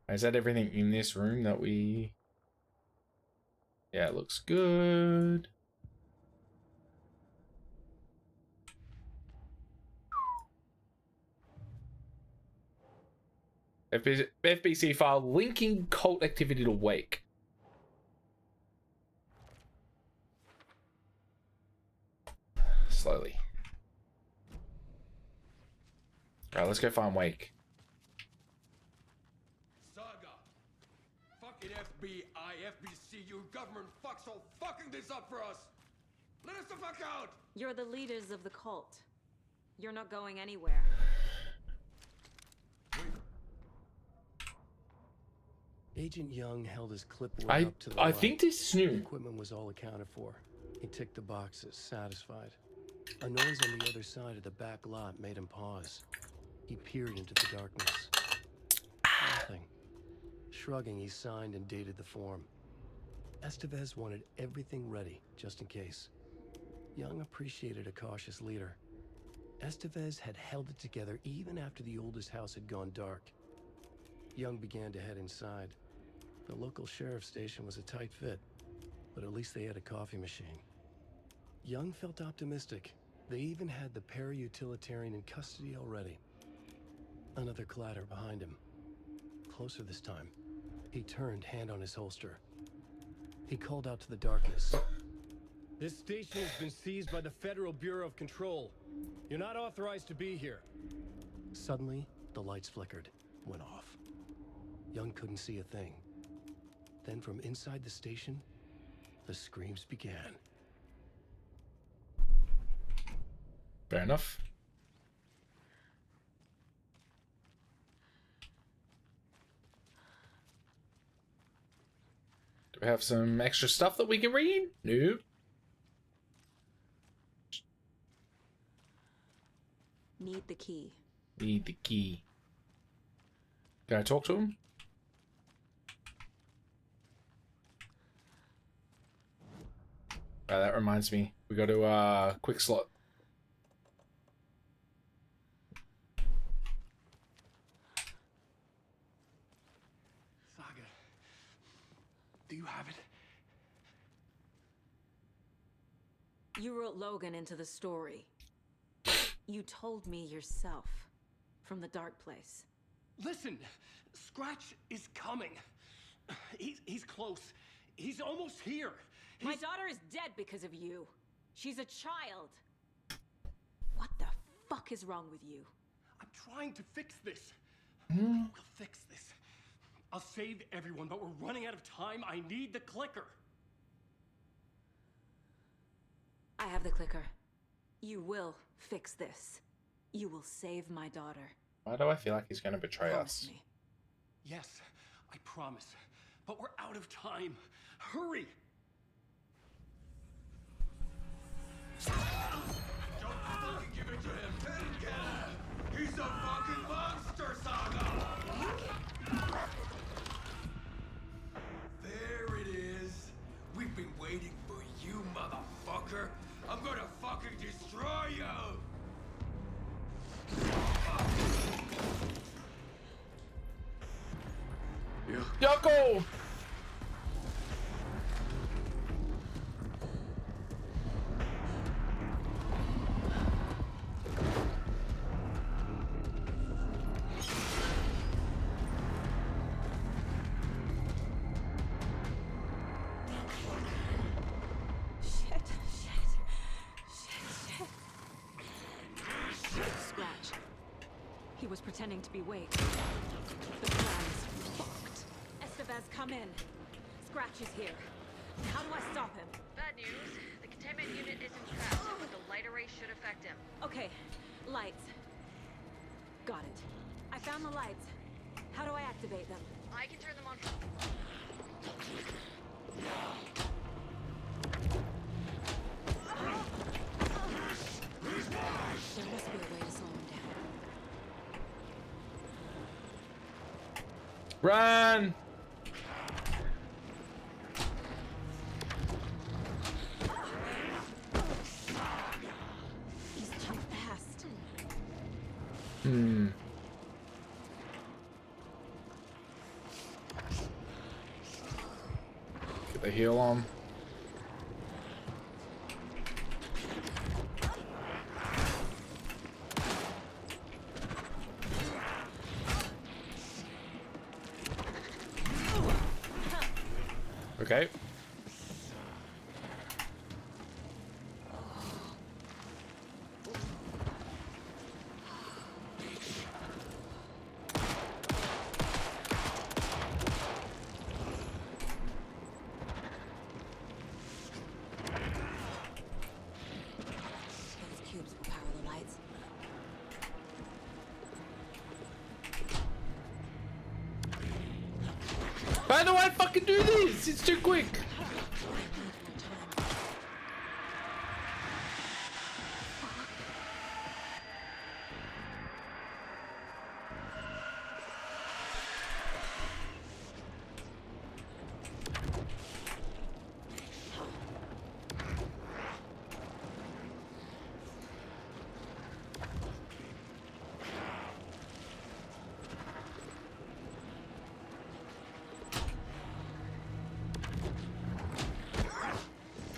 Is that everything in this room that we... Yeah, it looks good. FBC file linking cult activity to Wake. Slowly. Alright, let's go find Wake. Saga. Fucking FBI FBC, you government fucks all fucking this up for us! Let us the fuck out! You're the leaders of the cult. You're not going anywhere. Agent Young held his clipboard up to the I light. think this is new. Equipment was all accounted for. He ticked the boxes, satisfied. A noise on the other side of the back lot made him pause. He peered into the darkness. Nothing. Shrugging, he signed and dated the form. Estevez wanted everything ready, just in case. Young appreciated a cautious leader. Estevez had held it together even after the oldest house had gone dark. Young began to head inside. The local sheriff's station was a tight fit, but at least they had a coffee machine. Young felt optimistic. They even had the para-utilitarian in custody already. Another clatter behind him. Closer this time. He turned, hand on his holster. He called out to the darkness. This station has been seized by the Federal Bureau of Control. You're not authorized to be here. Suddenly, the lights flickered, went off. Young couldn't see a thing. Then from inside the station, the screams began. Fair enough. Do we have some extra stuff that we can read? No. Need the key. Need the key. Can I talk to him? That reminds me. We go to quick slot. Saga, do you have it? You wrote Logan into the story. You told me yourself. From the dark place. Listen, Scratch is coming. He's close. He's almost here. My daughter is dead because of you. She's a child. What the fuck is wrong with you? I'm trying to fix this. We'll fix this. I'll save everyone, but we're running out of time. I need the clicker. I have the clicker. You will fix this. You will save my daughter. Why do I feel like he's going to betray Promise us? me. Yes, I promise. But we're out of time. Hurry! Don't fucking give it to him! Didn't get it! He's a fucking monster, Saga! There it is! We've been waiting for you, motherfucker! I'm gonna fucking destroy you! Yoko! Scratch. He was pretending to be Wade. The plan's fucked. Estevez, come in. Scratch is here. How do I stop him? Bad news. The containment unit isn't trapped, but the light array should affect him. Okay, lights. Got it. I found the lights. How do I activate them? I can turn them on. There must be a way to slow him down. Run! He's too fast. Get the heal on. Okay. How do I fucking do this? It's too quick.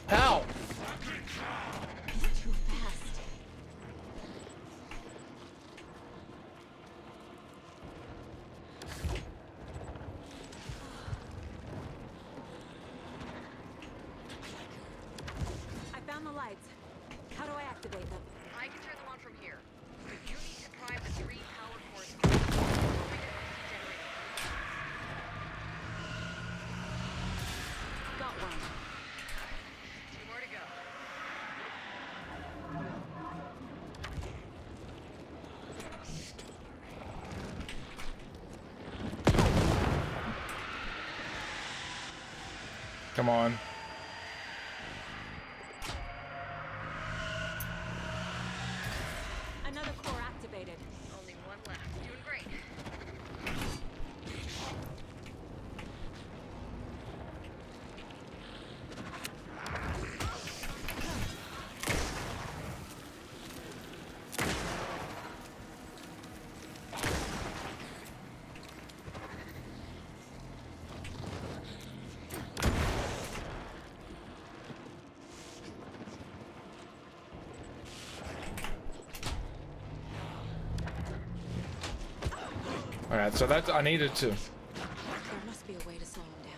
How? Too fast. I found the lights. How do I activate them? I can turn them on from here. But you need to pry the 3 power cords off before we get the generator. Got one. 2 more to go. Come on. Another core activated. Only one left. Doing great. Alright, so that's I needed to. There must be a way to slow him down.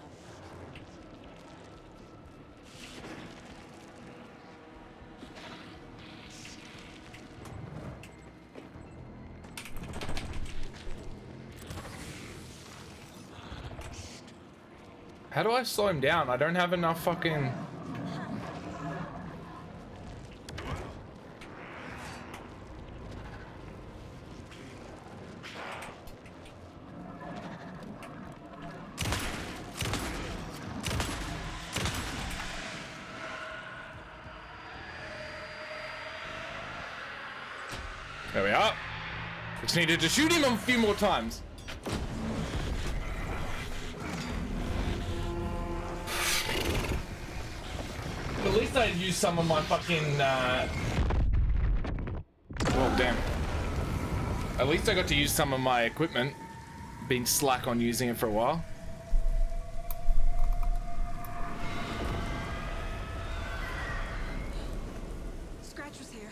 How do I slow him down? I don't have enough fucking. There we are. Just needed to shoot him a few more times. At least I used some of my fucking, Oh, damn. At least I got to use some of my equipment. Been slack on using it for a while. Scratch was here.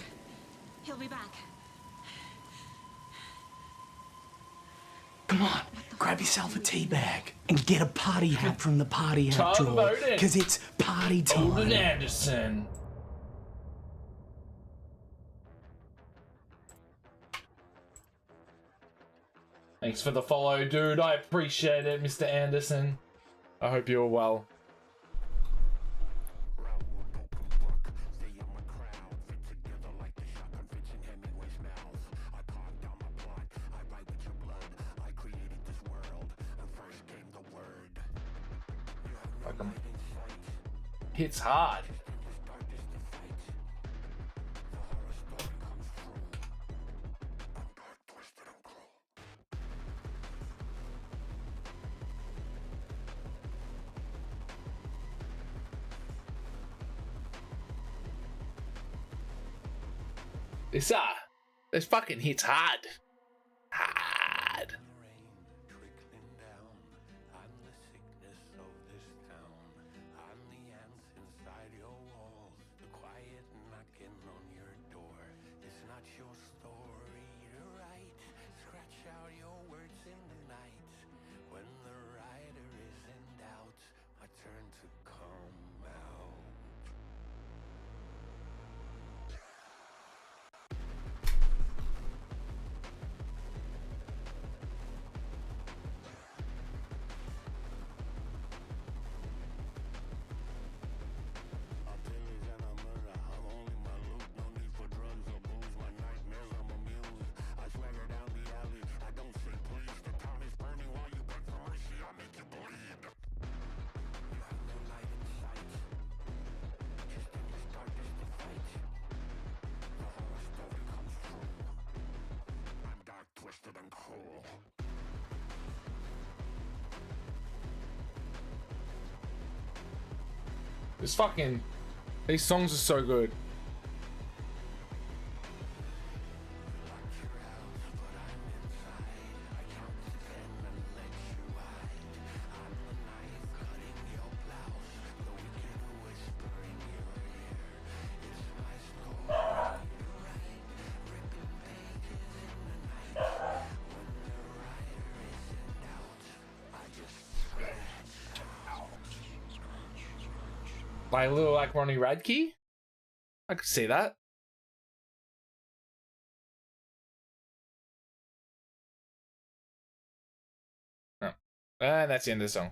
He'll be back. Come on, grab yourself a tea bag and get a party hat from the party hat Tom drawer. Bowden. Because it's party time. Olden Anderson. Thanks for the follow, dude. I appreciate it, Mr. Anderson. I hope you're well. Hits hard. This fucking hits hard. Hard. This fucking... These songs are so good. Like a little like Ronnie Radke. I could see that. Oh. And that's the end of the song.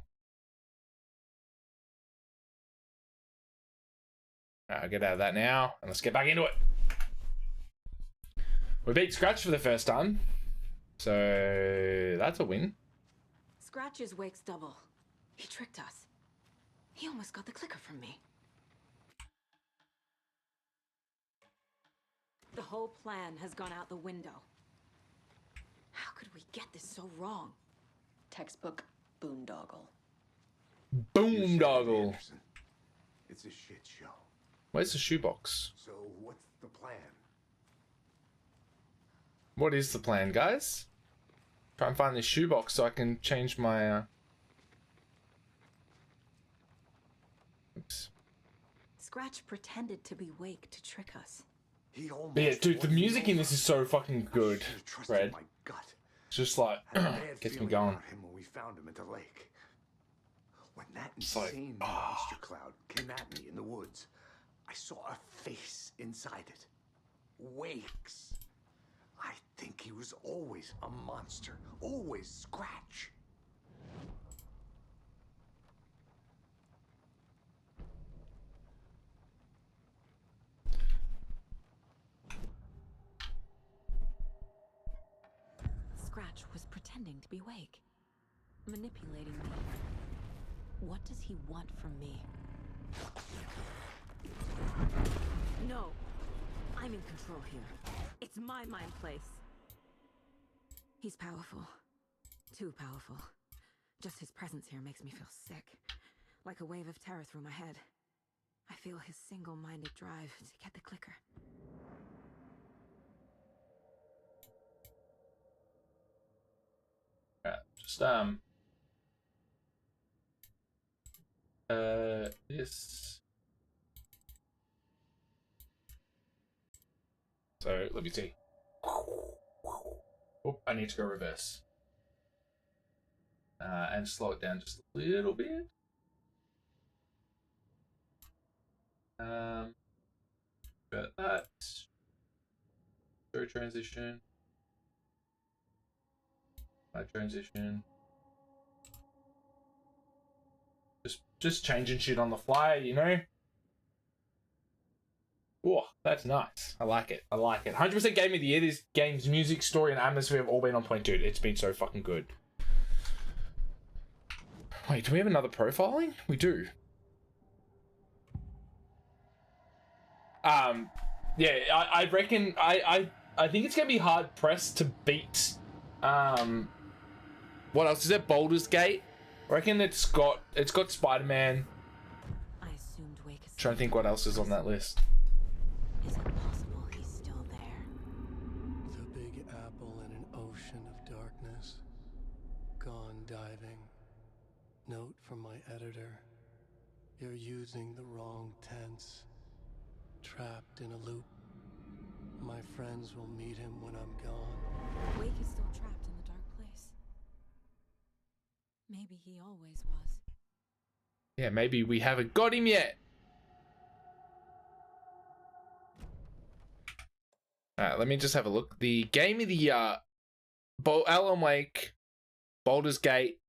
I'll get out of that now, and let's get back into it. We beat Scratch for the first time, so that's a win. Scratch's Wake's double. He tricked us. He almost got the clicker from me. The whole plan has gone out the window. How could we get this so wrong? Textbook boondoggle. Boondoggle. Anderson, it's a shit show. Where's the shoebox? So what's the plan? What is the plan, guys? Try and find this shoebox so I can change my... Oops. Scratch pretended to be Wake to trick us. He almost But yeah, dude, the won music in over. this is so fucking good, I should've trusted Fred. my gut. It's just like, Had a bad gets me feeling going. about him when we found him at the lake. When that It's like, insane monster cloud came at me in the woods, I saw a face inside it. Wake's. I think he was always a monster. Always Scratch. Scratch was pretending to be Wake. Manipulating me. What does he want from me? No. I'm in control here. It's my mind place. He's powerful. Too powerful. Just his presence here makes me feel sick. Like a wave of terror through my head. I feel his single-minded drive to get the clicker. Alright, just, this. So, let me see. Oh, I need to go reverse. And slow it down just a little bit. About that. Show transition. My transition. Just changing shit on the fly, you know? Oh, that's nice. I like it. I like it. 100% Game of the Year. This game's music, story, and atmosphere have all been on point, dude. It's been so fucking good. Wait, do we have another profiling? We do. Yeah, I reckon I think it's gonna be hard pressed to beat. What else is there? Baldur's Gate. I reckon it's got Spider-Man. I assumed Wake is... Trying to think what else is on that list. Is it possible he's still there? The Big Apple in an ocean of darkness. Gone diving. Note from my editor. You're using the wrong tense. Trapped in a loop. My friends will meet him when I'm gone. Wake is still trapped in the dark place. Maybe he always was. Yeah, maybe we haven't got him yet. Alright, let me just have a look. The game of the year: Alan Wake, Baldur's Gate,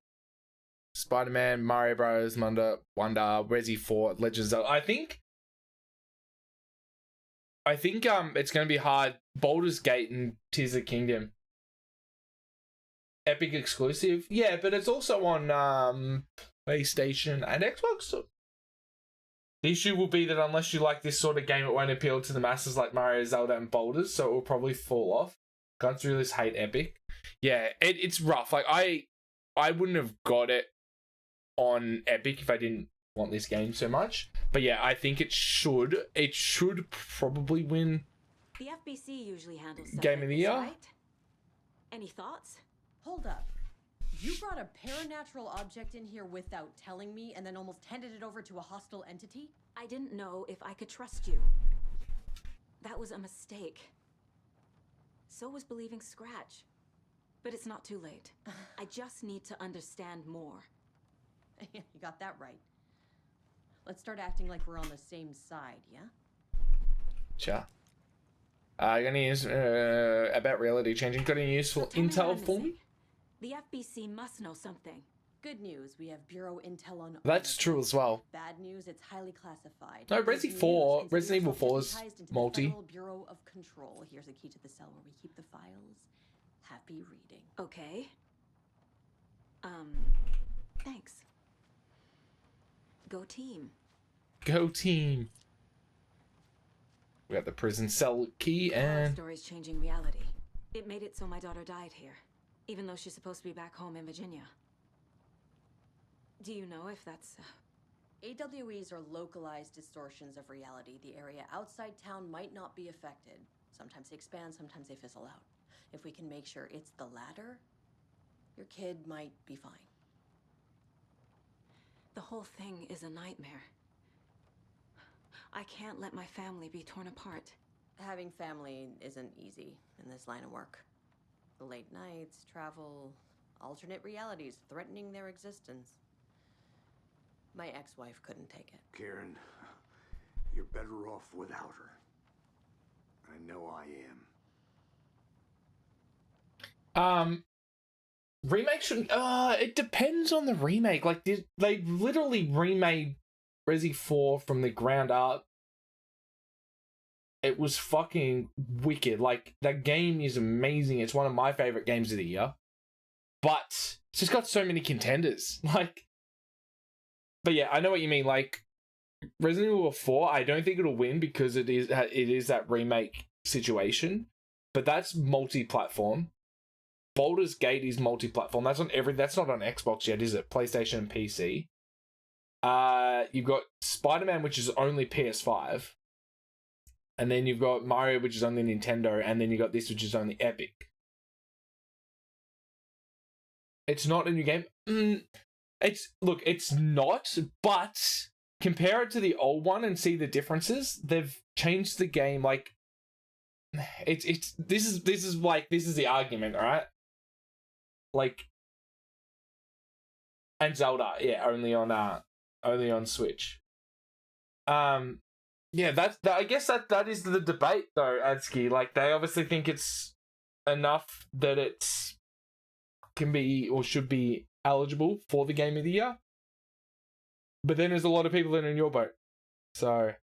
Spider-Man, Mario Bros. Wonder, Resi 4, Legends of Zelda. I think it's gonna be hard. Baldur's Gate and Tears of the Kingdom. Epic exclusive. Yeah, but it's also on PlayStation and Xbox. So the issue will be that unless you like this sort of game, it won't appeal to the masses like Mario, Zelda, and Baldur's, so it will probably fall off. Can't really hate Epic. Yeah, it's rough. Like I wouldn't have got it on Epic if I didn't want this game so much. But yeah, I think it should probably win The FBC usually handles stuff Game like of the this, Year. right? Any thoughts? Hold up. You brought a paranatural object in here without telling me and then almost handed it over to a hostile entity? I didn't know if I could trust you. That was a mistake. So was believing Scratch. But it's not too late. I just need to understand more. You got that right. Let's start acting like we're on the same side, yeah? Sure. Got any news about reality changing? Got any useful Tell me what intel I'm for me? missing. The FBC must know something. Good news, we have Bureau intel on. That's true as well. Bad news, it's highly classified. No, Good Resi news, 4, it's Resident Evil 4 is deputized into the multi. Federal Bureau of Control. Here's a key to the cell where we keep the files. Happy reading. Okay. Thanks. Go team. Go team. We got the prison cell key Horror and stories changing reality. It made it so my daughter died here, even though she's supposed to be back home in Virginia. Do you know if that's... AWEs are localized distortions of reality. The area outside town might not be affected. Sometimes they expand, sometimes they fizzle out. If we can make sure it's the latter, your kid might be fine. The whole thing is a nightmare. I can't let my family be torn apart. Having family isn't easy in this line of work. The late nights, travel, alternate realities threatening their existence. My ex-wife couldn't take it. Karen, you're better off without her. I know I am. remake shouldn't. It depends on the remake. Like they literally remade Resi 4 from the ground up. It was fucking wicked. Like, that game is amazing. It's one of my favorite games of the year. But it's just got so many contenders. Like, but yeah, I know what you mean. Like, Resident Evil 4, I don't think it'll win because it is that remake situation. But that's multi-platform. Baldur's Gate is multi-platform. That's not on Xbox yet, is it? PlayStation and PC. You've got Spider-Man, which is only PS5. And then you've got Mario, which is only Nintendo, and then you got this, which is only Epic. It's not a new game. It's not, but compare it to the old one and see the differences. They've changed the game. Like, this is the argument, right? Like, and Zelda, yeah, only on Switch. Yeah, I guess that is the debate, though, Adsky. Like, they obviously think it's enough that it's can be or should be eligible for the Game of the Year. But then there's a lot of people that are in your boat. So,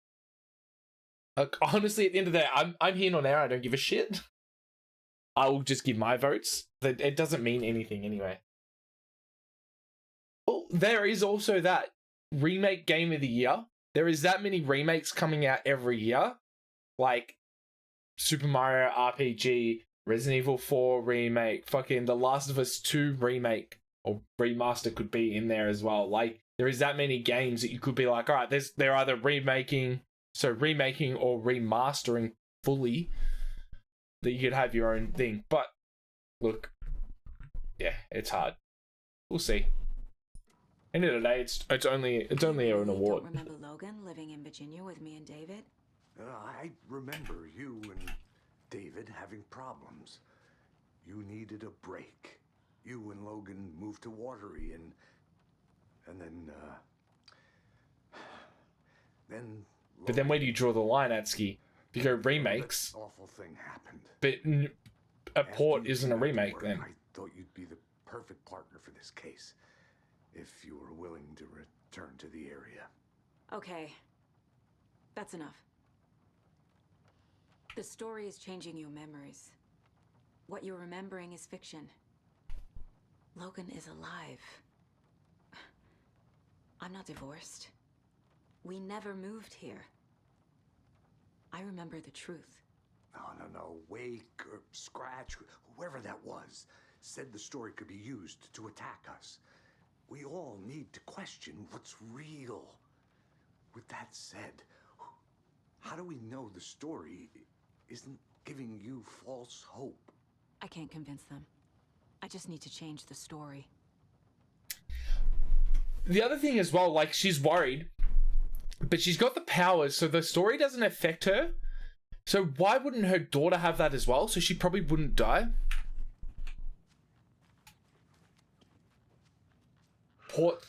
like, honestly, at the end of the day, I'm here nor there. I don't give a shit. I will just give my votes. It doesn't mean anything anyway. Well, there is also that remake Game of the Year. There is that many remakes coming out every year. Like Super Mario RPG, Resident Evil 4 remake, fucking The Last of Us 2 remake or remaster could be in there as well. Like, there is that many games that you could be like, all right, they're either remaking or remastering fully that you could have your own thing. But look, yeah, it's hard. We'll see. End of the day, it's only an award. Don't remember Logan living in Virginia with me and David? I remember you and David having problems. You needed a break. You and Logan moved to Watery and then But then where do you draw the line, Atsuki? If you go remakes, that awful thing happened. but a port After you isn't a came back to remake work, then. I thought you'd be the perfect partner for this case, if you were willing to return to the area. Okay. That's enough. The story is changing your memories. What you're remembering is fiction. Logan is alive. I'm not divorced. We never moved here. I remember the truth. No. Wake or Scratch, whoever that was, said the story could be used to attack us. We all need to question what's real. with that said, how do we know the story isn't giving you false hope? I can't convince them. I just need to change the story. The other thing as well, like, she's worried, but she's got the powers, so the story doesn't affect her. So why wouldn't her daughter have that as well? So she probably wouldn't die. Port.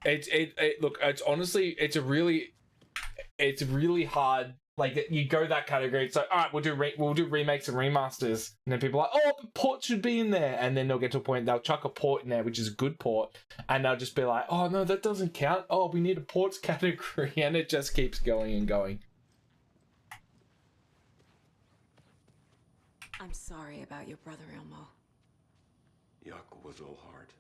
Look, it's honestly, it's really hard. Like, you go that category. It's like, all right, we'll do remakes and remasters, and then people are like, oh, but port should be in there, and then they'll get to a point they'll chuck a port in there, which is a good port, and they'll just be like, oh no, that doesn't count. Oh, we need a ports category, and it just keeps going and going. I'm sorry about your brother, Elmo. Yuck was all hard.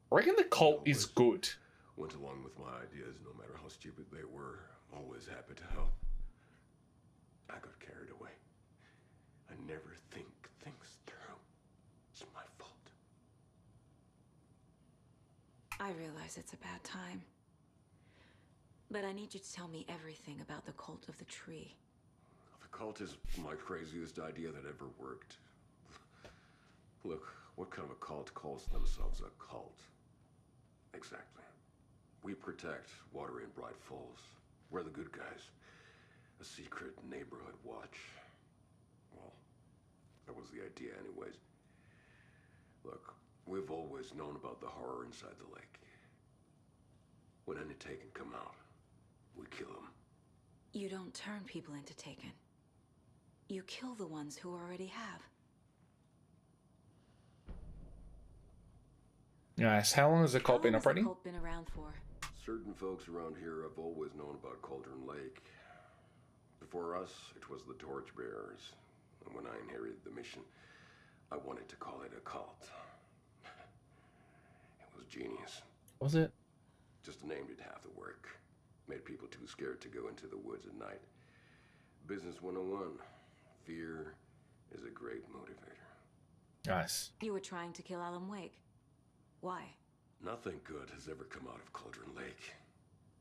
I reckon the cult is good. Went along with my ideas, no matter how stupid they were. Always happy to help. I got carried away. I never think things through. It's my fault. I realize it's a bad time. But I need you to tell me everything about the cult of the tree. The cult is my craziest idea that ever worked. Look, what kind of a cult calls themselves a cult? Exactly. We protect water in Bright Falls. We're the good guys. A secret neighborhood watch. Well, that was the idea anyways. Look, we've always known about the horror inside the lake. When any Taken come out, we kill them. You don't turn people into Taken. You kill the ones who already have. Nice. How long has the cult been operating? How long has the cult been around for? Certain folks around here have always known about Cauldron Lake. Before us, it was the Torchbearers. And when I inherited the mission, I wanted to call it a cult. It was genius. Was it? Just a name did half the work. Made people too scared to go into the woods at night. Business 101. Fear is a great motivator. Nice. You were trying to kill Alan Wake. Why? Nothing good has ever come out of Cauldron Lake.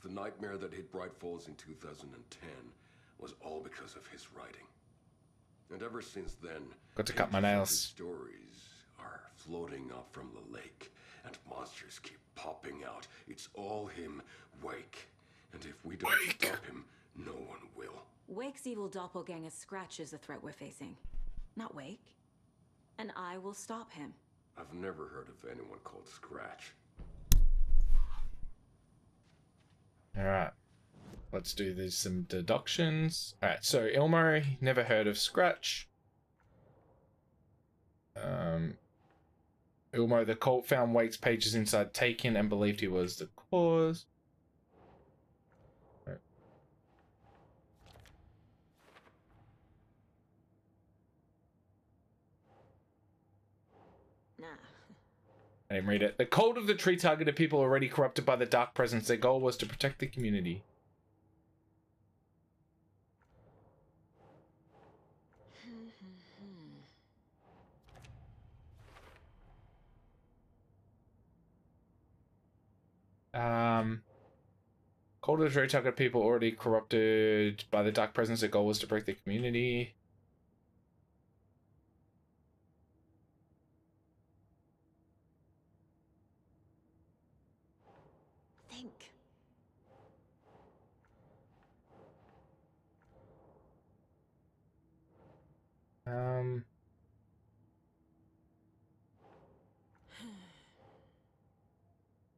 The nightmare that hit Bright Falls in 2010 was all because of his writing. And ever since then, got to cut my pages of nails. his stories are floating up from the lake, and monsters keep popping out. It's all him, Wake. And if we don't stop him, no one will. Wake's evil doppelganger Scratch is the threat we're facing, not Wake. And I will stop him. I've never heard of anyone called Scratch. Alright. Let's do these some deductions. Alright, so Elmo, never heard of Scratch. Elmo, the cult found Wake's pages inside Taken and believed he was the cause. Right. Nah. I didn't read it. The cult of the tree targeted people already corrupted by the dark presence. Their goal was to protect the community. Cult of the tree targeted people already corrupted by the dark presence. Their goal was to protect the community. Think.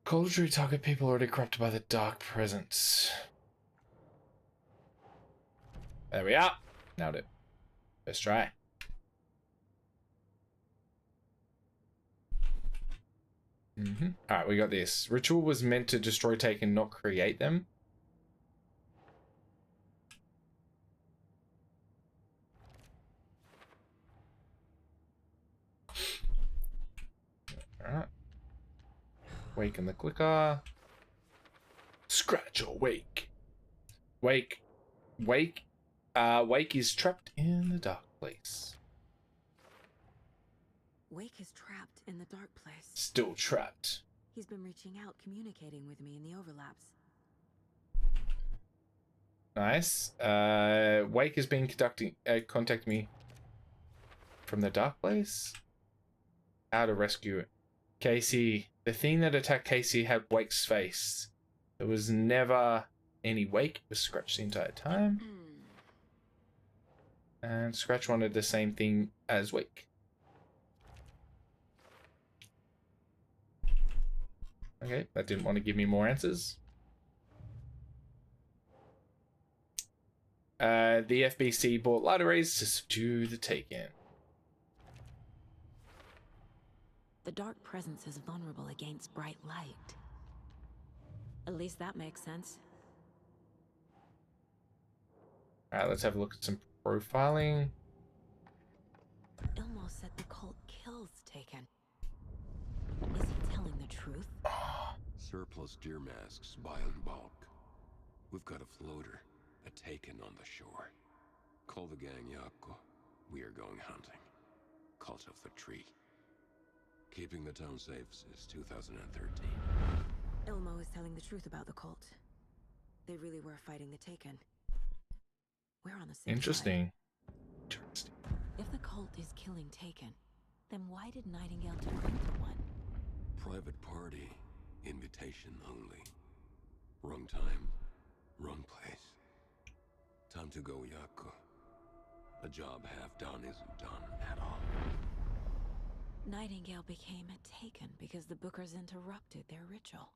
Cult of the tree target people already corrupted by the dark presence. There we are. Nailed it. First try. Alright, we got this. Ritual was meant to destroy Taken, not create them. Alright. Waken the clicker. Scratch or Wake. Wake is trapped in the dark place. Wake is trapped in the dark place. Still trapped. He's been reaching out, communicating with me in the overlaps. Nice. Wake has been contacting me from the dark place. How to rescue it. Casey. The thing that attacked Casey had Wake's face. There was never any Wake. It was Scratch the entire time. And Scratch wanted the same thing as Wake. Okay, that didn't want to give me more answers. The FBC bought lotteries to subdue the Taken. The dark presence is vulnerable against bright light. At least that makes sense. Alright, let's have a look at some profiling. Ilmo said the cult kills Taken. Is he telling the truth? Surplus deer masks buy in bulk. We've got a floater, a Taken on the shore. Call the gang Yako. We are going hunting. Cult of the Tree. Keeping the town safe since 2013. Ilmo is telling the truth about the cult. They really were fighting the Taken. We're on the same Interesting. side. Interesting. If the cult is killing Taken, then why did Nightingale turn into one? Private party. Invitation only. Wrong time. Wrong place. Time to go, Yako. A job half done isn't done at all. Nightingale became a Taken because the Bookers interrupted their ritual.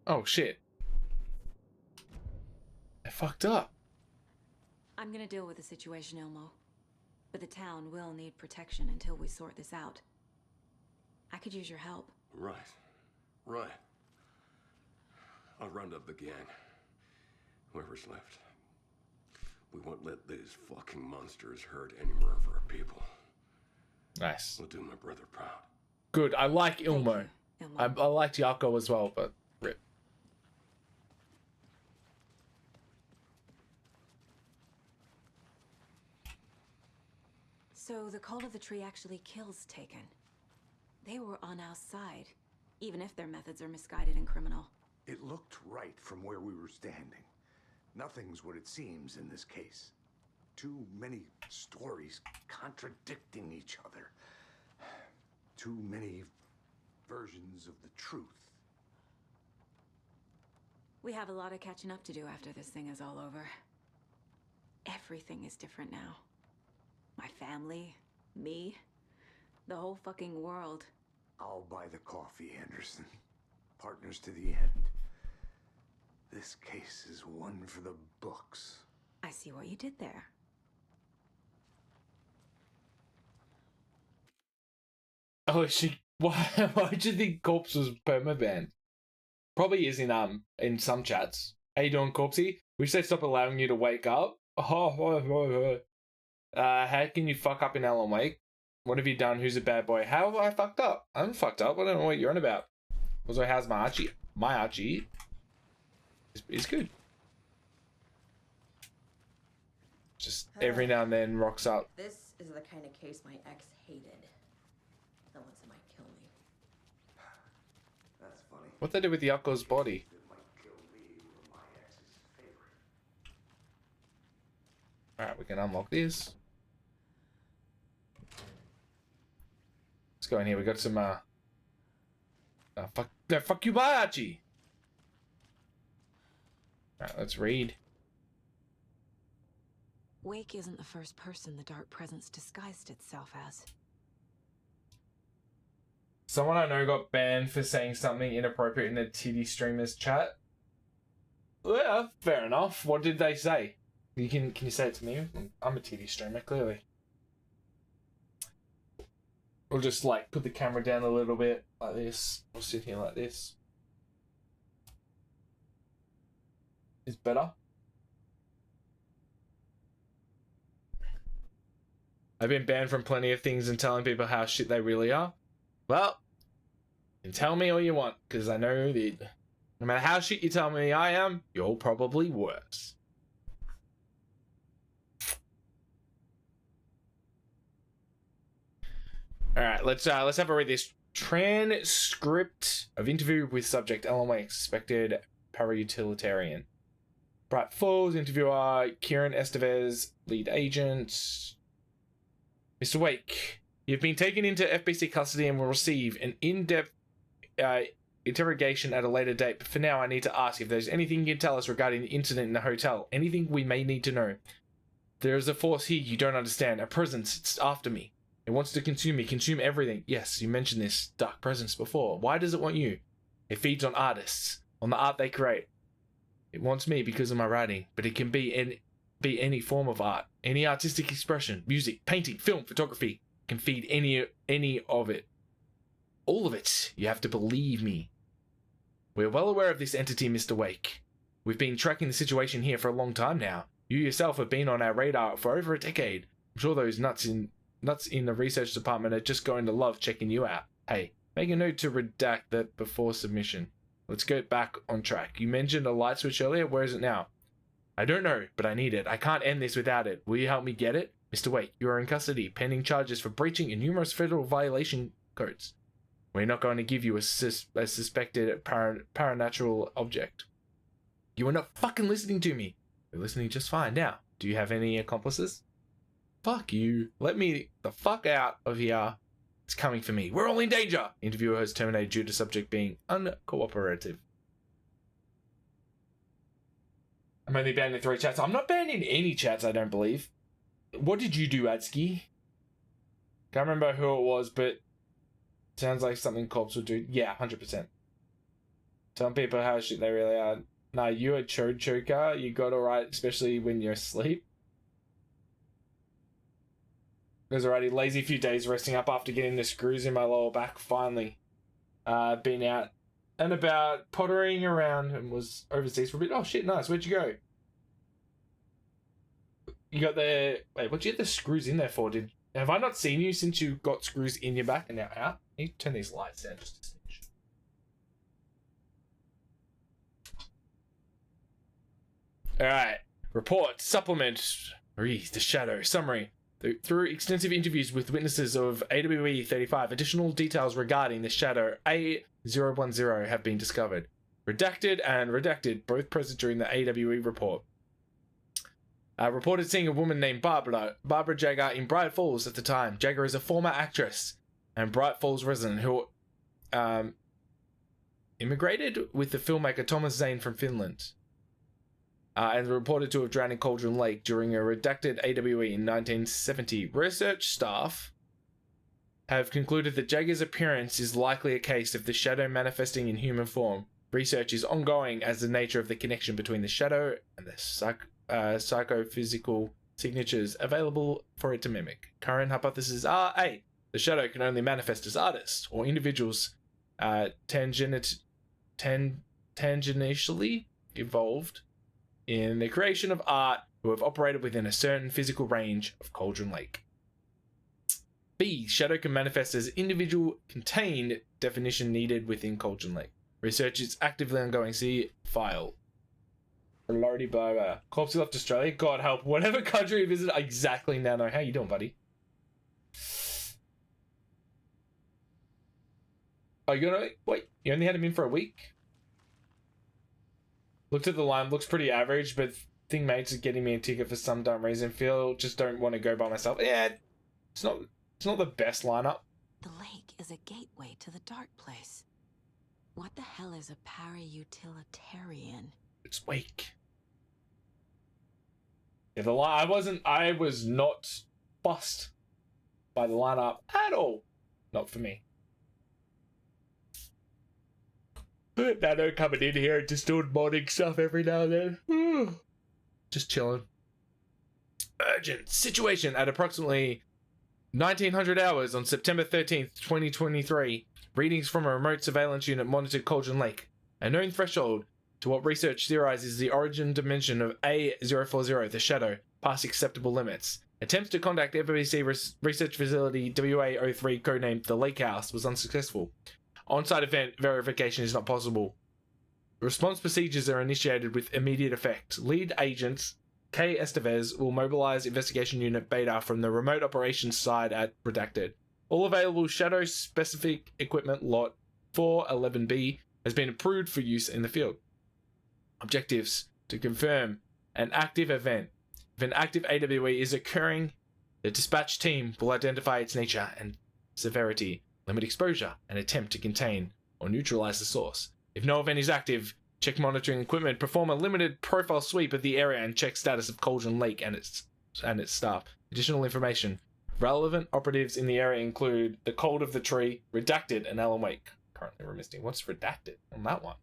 Oh shit. I fucked up. I'm gonna deal with the situation, Ilmo. But the town will need protection until we sort this out. I could use your help. Right. Right. I'll round up the gang. Whoever's left. We won't let these fucking monsters hurt any more of our people. Nice. We'll do my brother proud. Good. I like Ilmo. You, Ilmo. I liked Yako as well, but rip. So the Cult of the Tree actually kills Taken. They were on our side, even if their methods are misguided and criminal. It looked right from where we were standing. Nothing's what it seems in this case. Too many stories contradicting each other. Too many versions of the truth. We have a lot of catching up to do after this thing is all over. Everything is different now. My family, me, the whole fucking world. I'll buy the coffee, Anderson. Partners to the end. This case is one for the books. I see what you did there. Oh, why'd you think Corpse was permabanned? Probably is in some chats. How you doing, Corpsey? Wish they'd stop allowing you to wake up. How can you fuck up in Alan Wake? What have you done? Who's a bad boy? How have I fucked up? I haven't fucked up. I don't know what you're on about. Also, how's my Archie? My Archie is good. Just every now and then rocks up. This is the kind of case my ex hated. That once it might kill me. That's funny. What they do with Yako's body? It might kill me or my ex's favorite. Alright, we can unlock this. Let's go in here. We got some fuck you, bye, Archie. Alright, let's read. Wake isn't the first person the Dark Presence disguised itself as. Someone I know got banned for saying something inappropriate in the titty streamers chat. Yeah, fair enough. What did they say? Can you say it to me? I'm a titty streamer, clearly. We'll just like put the camera down a little bit like this. We'll sit here like this. It's better. I've been banned from plenty of things and telling people how shit they really are. Well, you can tell me all you want, because I know that no matter how shit you tell me I am, you're probably worse. All right, let's have a read this transcript of interview with subject Alan Wake, suspected para-utilitarian. Bright Falls, interviewer Kieran Estevez, lead agent. Mr. Wake, you've been taken into FBC custody and will receive an in-depth interrogation at a later date. But for now, I need to ask if there's anything you can tell us regarding the incident in the hotel. Anything we may need to know. There is a force here you don't understand. A presence. It's after me. It wants to consume me. Consume everything. Yes, you mentioned this dark presence before. Why does it want you? It feeds on artists. On the art they create. It wants me because of my writing. But it can be any form of art. Any artistic expression. Music. Painting. Film. Photography. It can feed any of it. All of it. You have to believe me. We're well aware of this entity, Mr. Wake. We've been tracking the situation here for a long time now. You yourself have been on our radar for over a decade. I'm sure those nuts in the research department are just going to love checking you out. Hey, make a note to redact that before submission. Let's get back on track. You mentioned a light switch earlier. Where is it now? I don't know, but I need it. I can't end this without it. Will you help me get it? Mr. Wake, you are in custody, pending charges for breaching in numerous federal violation codes. We're not going to give you a suspected paranatural object. You are not fucking listening to me. You're listening just fine. Now, do you have any accomplices? Fuck you. Let me the fuck out of here. It's coming for me. We're all in danger. Interviewer has terminated due to subject being uncooperative. I'm only banned in 3 chats. I'm not banned in any chats, I don't believe. What did you do, Adski? Can't remember who it was, but sounds like something cops would do. Yeah, 100%. Some people how shit they really are. Nah, you a choker. You got alright, especially when you're asleep. It was already lazy few days resting up after getting the screws in my lower back. Finally, been out and about pottering around and was overseas for a bit. Oh shit, nice. Where'd you go? You got the wait. What'd you get the screws in there for? Have I not seen you since you got screws in your back and now out? You turn these lights down just a smidge. All right. Report supplement. Read the shadow summary. Through extensive interviews with witnesses of AWE 35, additional details regarding the Shadow A010 have been discovered. Redacted and redacted, both present during the AWE report. Reported seeing a woman named Barbara Jagger in Bright Falls at the time. Jagger is a former actress and Bright Falls resident who immigrated with the filmmaker Thomas Zane from Finland. And reported to have drowned in Cauldron Lake during a redacted AWE in 1970. Research staff have concluded that Jagger's appearance is likely a case of the shadow manifesting in human form. Research is ongoing as the nature of the connection between the shadow and the psychophysical signatures available for it to mimic. Current hypotheses are A. The shadow can only manifest as artists or individuals tangentially evolved in the creation of art who have operated within a certain physical range of Cauldron Lake. B. Shadow can manifest as individual contained definition needed within Cauldron Lake. Research is actively ongoing. See file. Lordy Boba. Corpse left Australia. God help. Whatever country you visit, exactly now know. How you doing, buddy? Oh, you gonna wait? You only had him in for a week? Looked at the line, looks pretty average, but thing mates is getting me a ticket for some dumb reason. Feel just don't want to go by myself. Yeah, it's not the best lineup. The lake is a gateway to the dark place. What the hell is a para-utilitarian? It's Wake. Yeah, the line I was not fussed by the lineup at all. Not for me. Nano coming in here and just doing modding stuff every now and then. Just chilling. Urgent situation at approximately 1900 hours on September 13th, 2023. Readings from a remote surveillance unit monitored Cauldron Lake. A known threshold to what research theorizes the origin dimension of A040, the Shadow, past acceptable limits. Attempts to contact FBC research facility WA03, codenamed the Lake House, was unsuccessful. On-site event verification is not possible. Response procedures are initiated with immediate effect. Lead agent K. Estevez will mobilize investigation unit Beta from the remote operations side at Redacted. All available Shadow specific equipment lot 411B has been approved for use in the field. Objectives: to confirm an active event. If an active AWE is occurring, the dispatch team will identify its nature and severity, limit exposure, and attempt to contain or neutralize the source. If no event is active, check monitoring equipment, perform a limited profile sweep of the area, and check status of Cauldron Lake and its staff. Additional information. Relevant operatives in the area include the Cold of the Tree, Redacted, and Alan Wake. Currently remisting. What's Redacted on that one?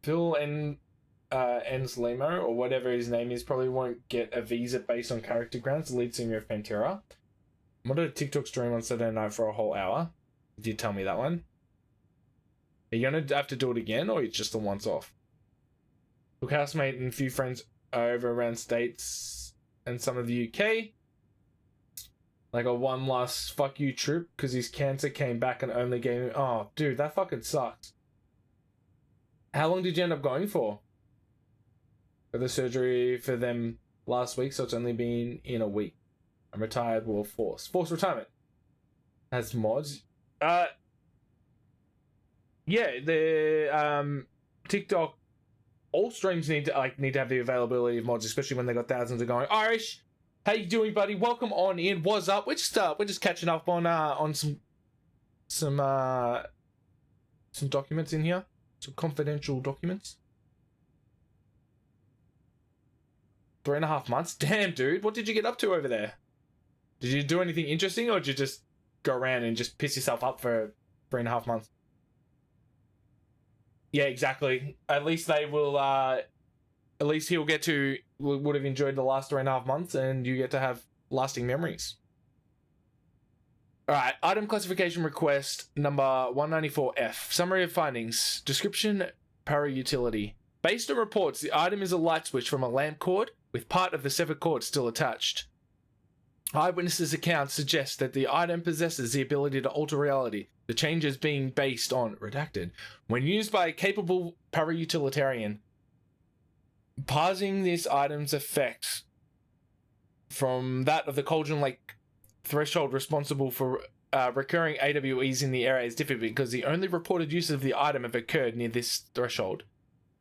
Phil and Enslemo, or whatever his name is, probably won't get a visa based on character grounds, the lead singer of Pantera. I'm on a TikTok stream on Saturday night for a whole hour. You did tell me that one. Are you going to have to do it again, or it's just the once off? Took housemate and a few friends over around States and some of the UK. Like a one last fuck you trip, because his cancer came back and only gave him... Oh, dude, that fucking sucks. How long did you end up going for? For the surgery for them last week, so it's only been in a week. I'm retired, well, forced retirement. Has mods. Yeah, the TikTok, all streams need to have the availability of mods, especially when they got thousands of going. Irish, how you doing, buddy? Welcome on in. What's up? We're just catching up on some documents in here, some confidential documents. 3.5 months. Damn, dude. What did you get up to over there? Did you do anything interesting, or did you just go around and just piss yourself up for 3.5 months? Yeah, exactly. At least they will, at least he'll get to, would have enjoyed the last 3.5 months, and you get to have lasting memories. Alright, item classification request number 194F. Summary of findings. Description, para utility. Based on reports, the item is a light switch from a lamp cord, with part of the severed cord still attached. Eyewitnesses' accounts suggest that the item possesses the ability to alter reality, the changes being based on redacted. When used by a capable para-utilitarian, parsing this item's effect from that of the Cauldron Lake threshold responsible for recurring AWEs in the area is difficult because the only reported uses of the item have occurred near this threshold.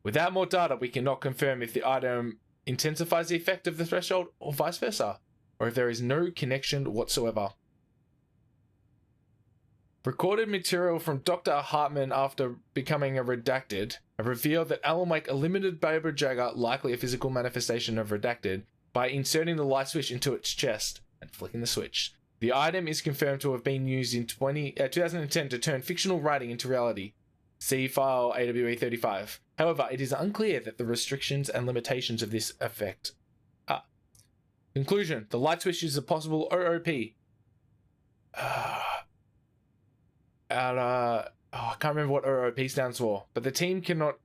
Without more data, we cannot confirm if the item intensifies the effect of the threshold or vice versa, or if there is no connection whatsoever. Recorded material from Dr. Hartman after becoming a redacted have revealed that Alan Wake eliminated Barbara Jagger, likely a physical manifestation of redacted, by inserting the light switch into its chest and flicking the switch. The item is confirmed to have been used in 2010 to turn fictional writing into reality. See file AWE 35. However, it is unclear that the restrictions and limitations of this effect are. Conclusion. The light switch is a possible OOP. I can't remember what OOP stands for, but the team cannot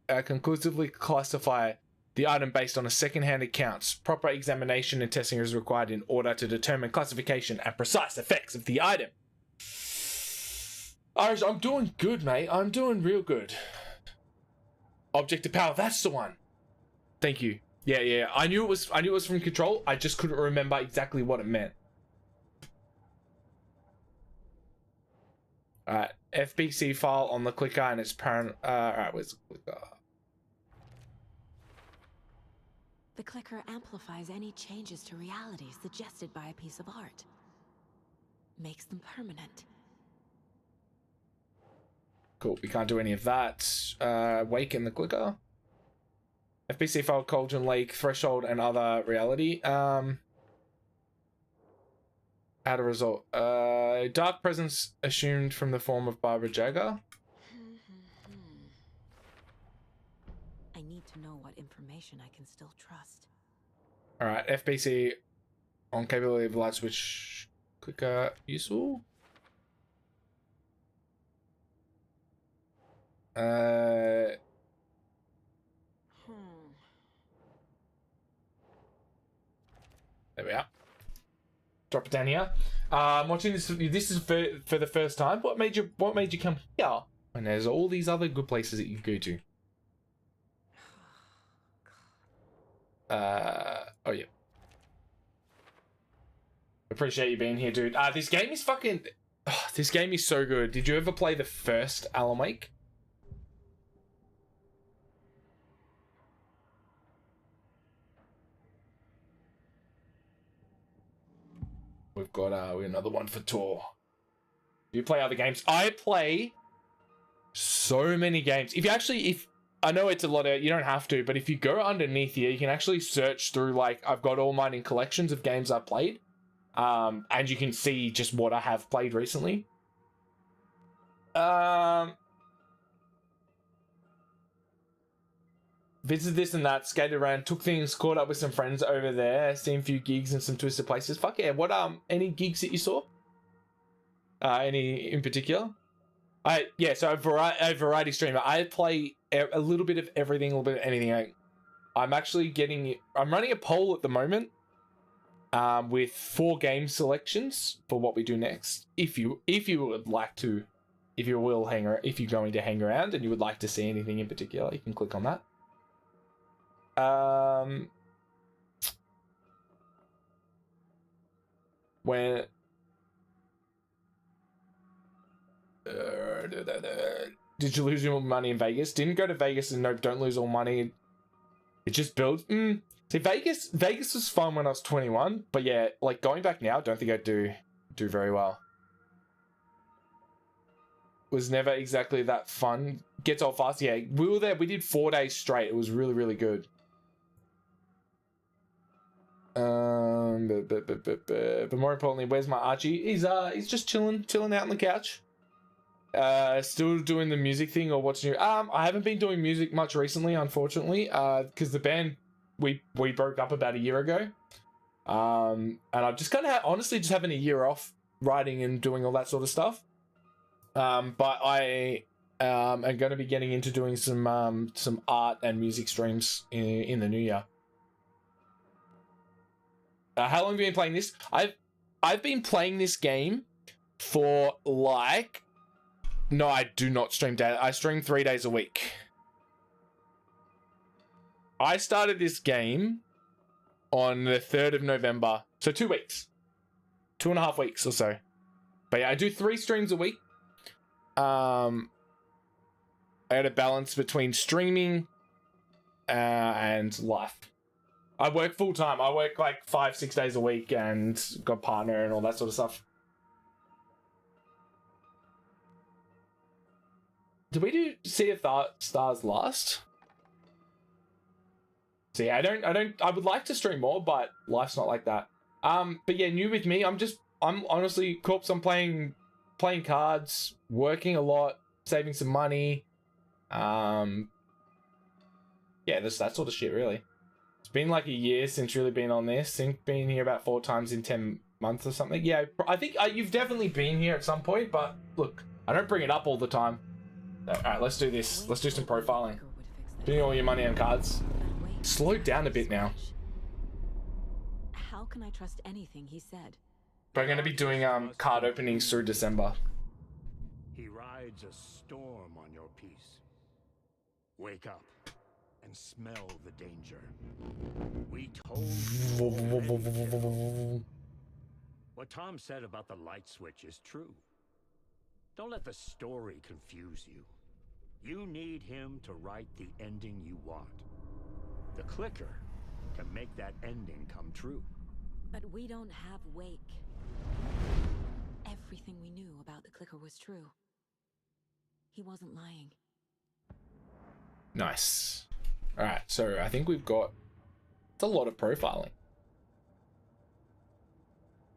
conclusively classify the item based on a second-hand accounts. Proper examination and testing is required in order to determine classification and precise effects of the item. Irish, I'm doing good, mate. I'm doing real good. Object of power, that's the one. Thank you. Yeah. I knew it was from Control. I just couldn't remember exactly what it meant. Alright, FBC file on the clicker and its parent. Alright, where's the clicker? The clicker amplifies any changes to reality suggested by a piece of art. Makes them permanent. Cool, we can't do any of that. Wake in the clicker. FBC file, Cauldron Lake, Threshold, and other reality. Add a result. Dark presence assumed from the form of Barbara Jagger. I need to know what information I can still trust. Alright, FBC on capability of light switch clicker useful. There we are. Drop it down here. I'm watching this. This is for the first time. What made you come here? And there's all these other good places that you can go to. Oh yeah. Appreciate you being here, dude. This game is fucking... this game is so good. Did you ever play the first Alan Wake? We've got another one for Tor. Do you play other games? I play so many games. If you actually... I know it's a lot of... You don't have to, but if you go underneath here, you can actually search through, like, I've got all mine in collections of games I've played. And you can see just what I have played recently. Visited this and that, skated around, took things, caught up with some friends over there, seen a few gigs and some twisted places. Fuck yeah. What, any gigs that you saw? Any in particular? So a variety streamer. I play a little bit of everything, a little bit of anything. I'm running a poll at the moment with 4 game selections for what we do next. If you would like to, if you're going to hang around and you would like to see anything in particular, you can click on that. When did you lose your money in Vegas? Didn't go to Vegas, and no, don't lose all money. It just builds. See, Vegas was fun when I was 21, but yeah, like going back now, I don't think I'd do very well. Was never exactly that fun. Gets old fast. Yeah, we were there. We did 4 days straight. It was really, really good. But more importantly, where's my Archie? He's just chilling out on the couch. Still doing the music thing or what's new? I haven't been doing music much recently, unfortunately, because the band we broke up about a year ago. And I've just kind of honestly just having a year off writing and doing all that sort of stuff. But I am going to be getting into doing some art and music streams in the new year. How long have you been playing this? I've been playing this game for like... No, I do not stream daily. I stream 3 days a week. I started this game on the 3rd of November. So 2 weeks. 2.5 weeks or so. But yeah, I do 3 streams a week. I had a balance between streaming and life. I work full time. I work like 5-6 days a week and got a partner and all that sort of stuff. Did we do Sea of Stars last? See, I would like to stream more, but life's not like that. But yeah, new with me, I'm honestly, Corpse, I'm playing cards, working a lot, saving some money. Yeah, that sort of shit, really. It's been like a year since really been on this. I think been here about 4 times in 10 months or something. Yeah, I think you've definitely been here at some point, but look, I don't bring it up all the time. Alright, let's do this. Let's do some profiling. Doing all your money on cards. Slow down a bit now. How can I trust anything he said? But I'm going to be doing card openings through December. He rides a storm on your peace. Wake up and smell the danger. We told you. What Tom said about the light switch is true. Don't let the story confuse you. You need him to write the ending you want. The clicker can make that ending come true. But we don't have Wake. Everything we knew about the clicker was true. He wasn't lying. Nice. Alright, so I think we've got... It's a lot of profiling.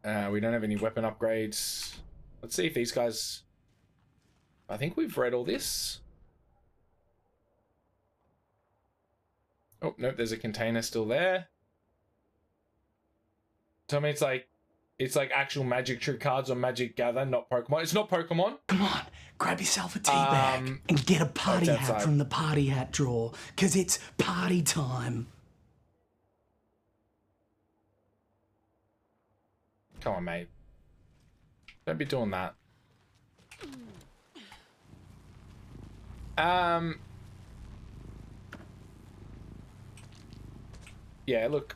We don't have any weapon upgrades. Let's see if these guys... I think we've read all this. Oh, nope, there's a container still there. Tell me it's like actual Magic Tree cards or Magic Gather, not Pokemon. It's not Pokemon. Come on, grab yourself a tea bag and get a party hat from the party hat drawer, because it's party time. Come on, mate. Don't be doing that. Yeah, look.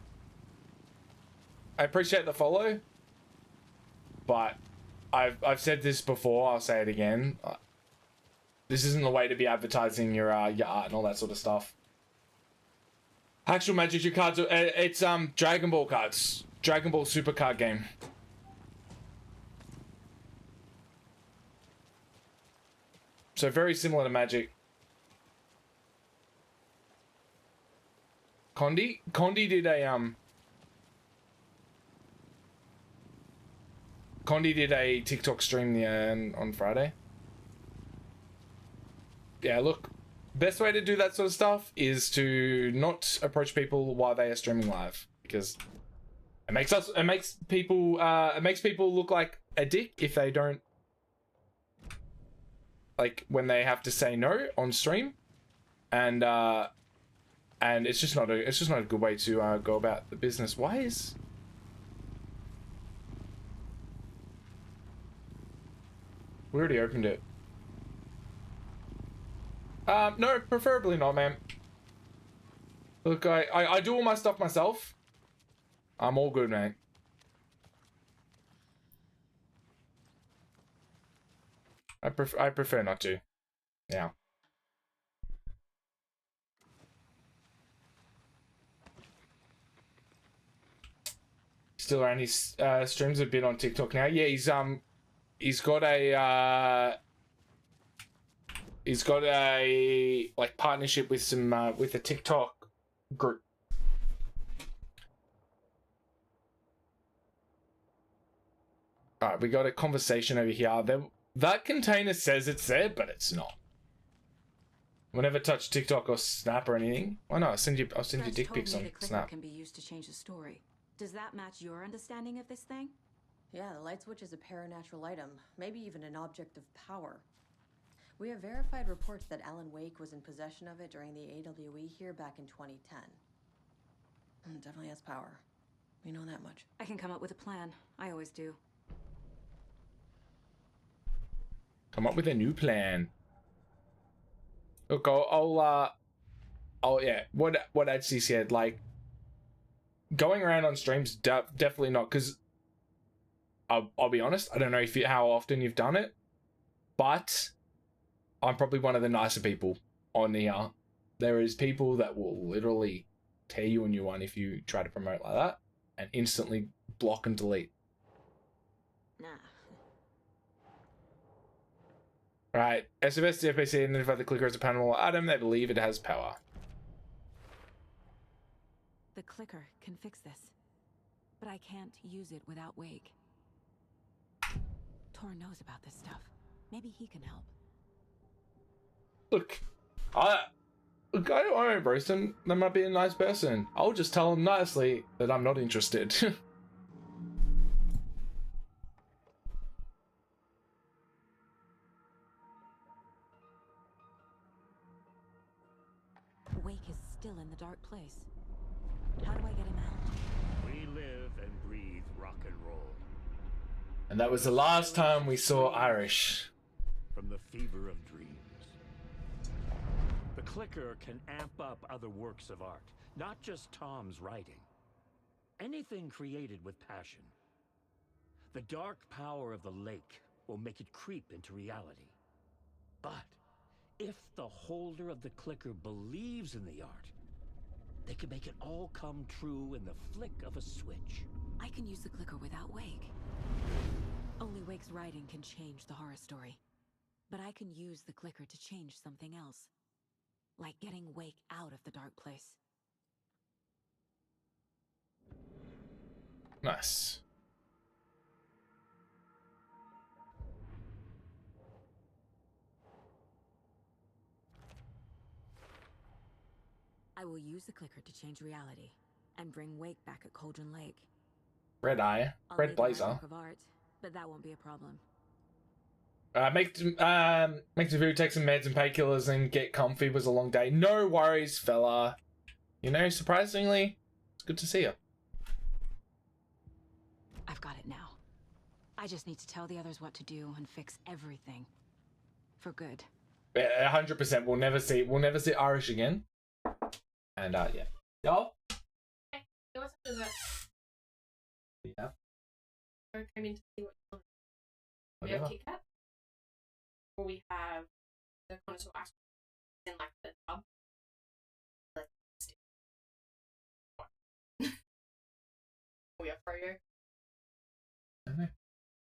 I appreciate the follow. but I've said this before. I'll say it again. This isn't the way to be advertising your art and all that sort of stuff. Actual Magic, your cards are, it's Dragon Ball cards. Dragon Ball Super card game. So very similar to Magic. Condi did a Condi did a TikTok stream on Friday. Yeah, look, best way to do that sort of stuff is to not approach people while they are streaming live, because it makes people look like a dick if they don't, like, when they have to say no on stream, and it's just not a good way to go about the business. Why is we already opened it? No, preferably not, man. Look, I do all my stuff myself. I'm all good, man. I prefer not to. Yeah. Still around. His streams a bit on TikTok now. Yeah, he's got a like partnership with some with a TikTok group. All right, we got a conversation over here. That container says it's there, but it's not. Whenever touch TikTok or Snap or anything. Oh no, I'll send you dick pics on Snap. Can be used to change the story. Does that match your understanding of this thing? Yeah, the light switch is a paranatural item, maybe even an object of power. We have verified reports that Alan Wake was in possession of it during the AWE here back in 2010. It definitely has power. We know that much. I can come up with a plan. I always do. Come up with a new plan. Look, I'll yeah. What actually said, like, going around on streams, definitely not, because I'll be honest, I don't know how often you've done it, but I'm probably one of the nicer people on here. There is people that will literally tear you a new one if you try to promote like that, and instantly block and delete. Nah. Right, SMS to FPC identify the clicker as a paranormal item. They believe it has power. The clicker can fix this, but I can't use it without Wake. Tor knows about this stuff. Maybe he can help. Look, I won't roast him. That might be a nice person. I'll just tell him nicely that I'm not interested. Wake is still in the dark place. How do I get him out? We live and breathe rock and roll. And that was the last time we saw Irish. From the fever of dreams. The clicker can amp up other works of art, not just Tom's writing. Anything created with passion. The dark power of the lake will make it creep into reality. But if the holder of the clicker believes in the art, they can make it all come true in the flick of a switch. I can use the clicker without Wake. Only Wake's writing can change the horror story. But I can use the clicker to change something else. Like getting Wake out of the dark place. Nice. I will use the clicker to change reality and bring Wake back at Cauldron Lake. Red Eye, I'll Red leave my Blazer. work of art, but that won't be a problem. Make the food, take some meds and painkillers and get comfy. It was a long day. No worries, fella. You know, surprisingly, it's good to see you. I've got it now. I just need to tell the others what to do and fix everything. For good. 100%. We'll never see Irish again. And yeah. Y'all? Hey, what's up with that? Yeah. came in to see what you wanted. We have Kit Kat, or we have the connoisseur ice cream in like the tub. We have Froyo. I don't know.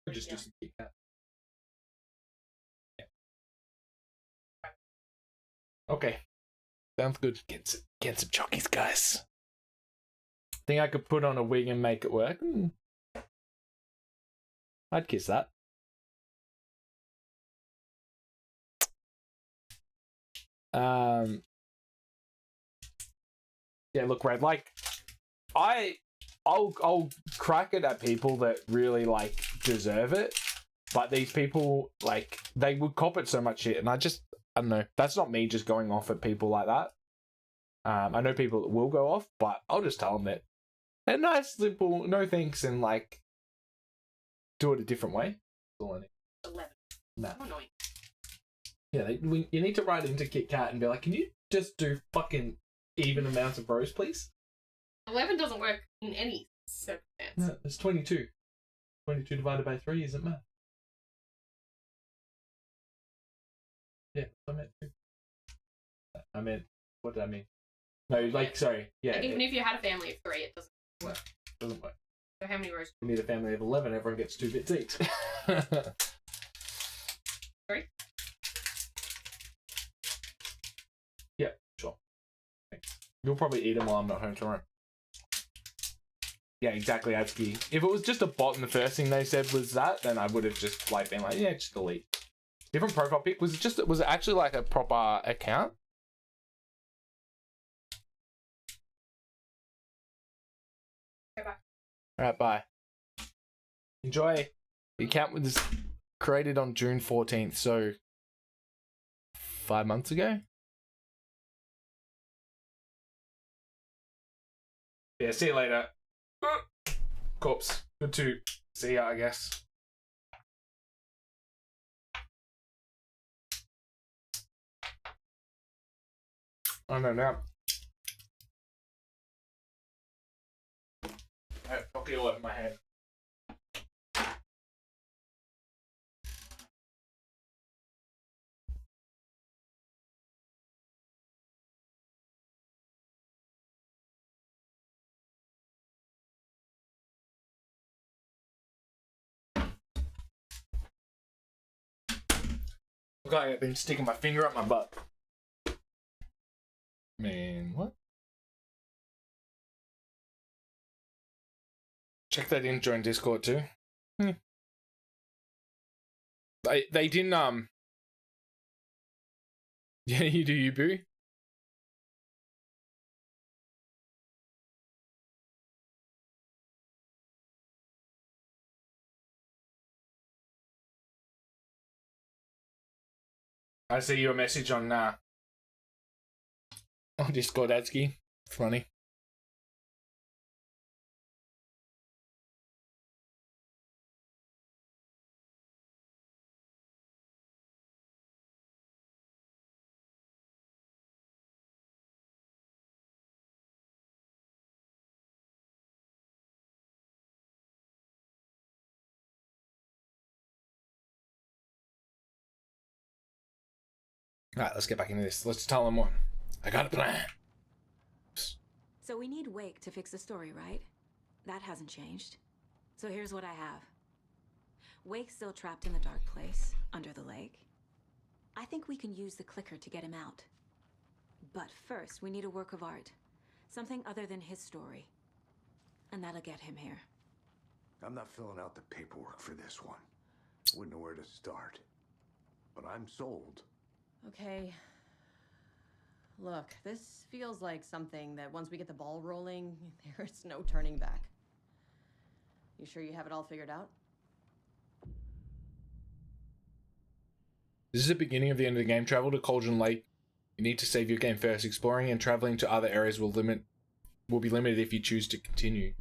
We'll just do some Kit Kat. Yeah. Okay. Sounds good. Get some chockies, guys. Think I could put on a wig and make it work? I'd kiss that. Yeah, look, Red, like, I'll crack it at people that really, like, deserve it, but these people, like, they would cop it so much shit, and I don't know. That's not me just going off at people like that. I know people that will go off, but I'll just tell them that a nice, simple, no thanks, and, like, do it a different way. That's all I need. 11. Nah. So annoying. Yeah, you need to write into Kit Kat and be like, can you just do fucking even amounts of rows, please? 11 doesn't work in any circumstance. No, it's 22. 22 divided by 3 isn't math. Yeah, I meant, what did I mean? No, like, sorry. Yeah. Like even if you had a family of 3, it doesn't work. Doesn't work. So how many rows? You need a family of 11, everyone gets 2 bits each. 3? Yeah, sure. Thanks. You'll probably eat them while I'm not home tomorrow. Yeah, exactly, Abski. If it was just a bot and the first thing they said was that, then I would have just like been like, yeah, just delete. Different profile pic. Was it actually like a proper account? Go back. Alright, bye. Enjoy. The account was created on June 14th, so 5 months ago? Yeah, see you later. Corpse. Good to see ya, I guess. I don't know now. I have coffee all over my head. Look like I've been sticking my finger up my butt. Man, what? Check that in, join Discord too. They didn't yeah, you do you, boo. I see your message on Discord, Adsky. Funny. Alright, let's get back into this. Let's tell them what. I got a plan. So we need Wake to fix the story, right? That hasn't changed. So here's what I have. Wake's still trapped in the dark place, under the lake. I think we can use the clicker to get him out. But first, we need a work of art. Something other than his story. And that'll get him here. I'm not filling out the paperwork for this one. Wouldn't know where to start. But I'm sold. Okay. Look, this feels like something that once we get the ball rolling, there's no turning back. You sure you have it all figured out? This is the beginning of the end of the game. Travel to Cauldron Lake. You need to save your game first. Exploring and traveling to other areas will be limited if you choose to continue.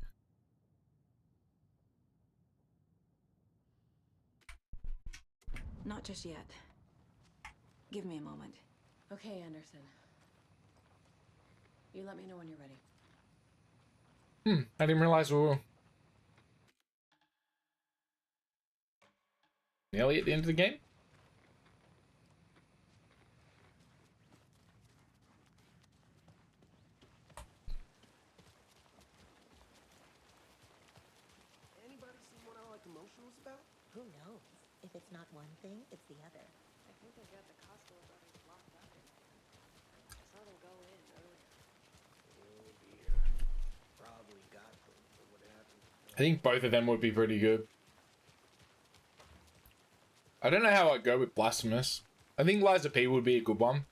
Not just yet. Give me a moment. Okay, Anderson. You let me know when you're ready. I didn't realize we were... nearly at the end of the game. Anybody see what I like emotionals about? Who knows? If it's not one thing, it's the other. I think they've got the Costco brothers locked up in there. I saw them go in earlier. Oh dear. Probably got them for what happened. I think both of them would be pretty good. I don't know how I'd go with Blasphemous. I think Liza P would be a good one.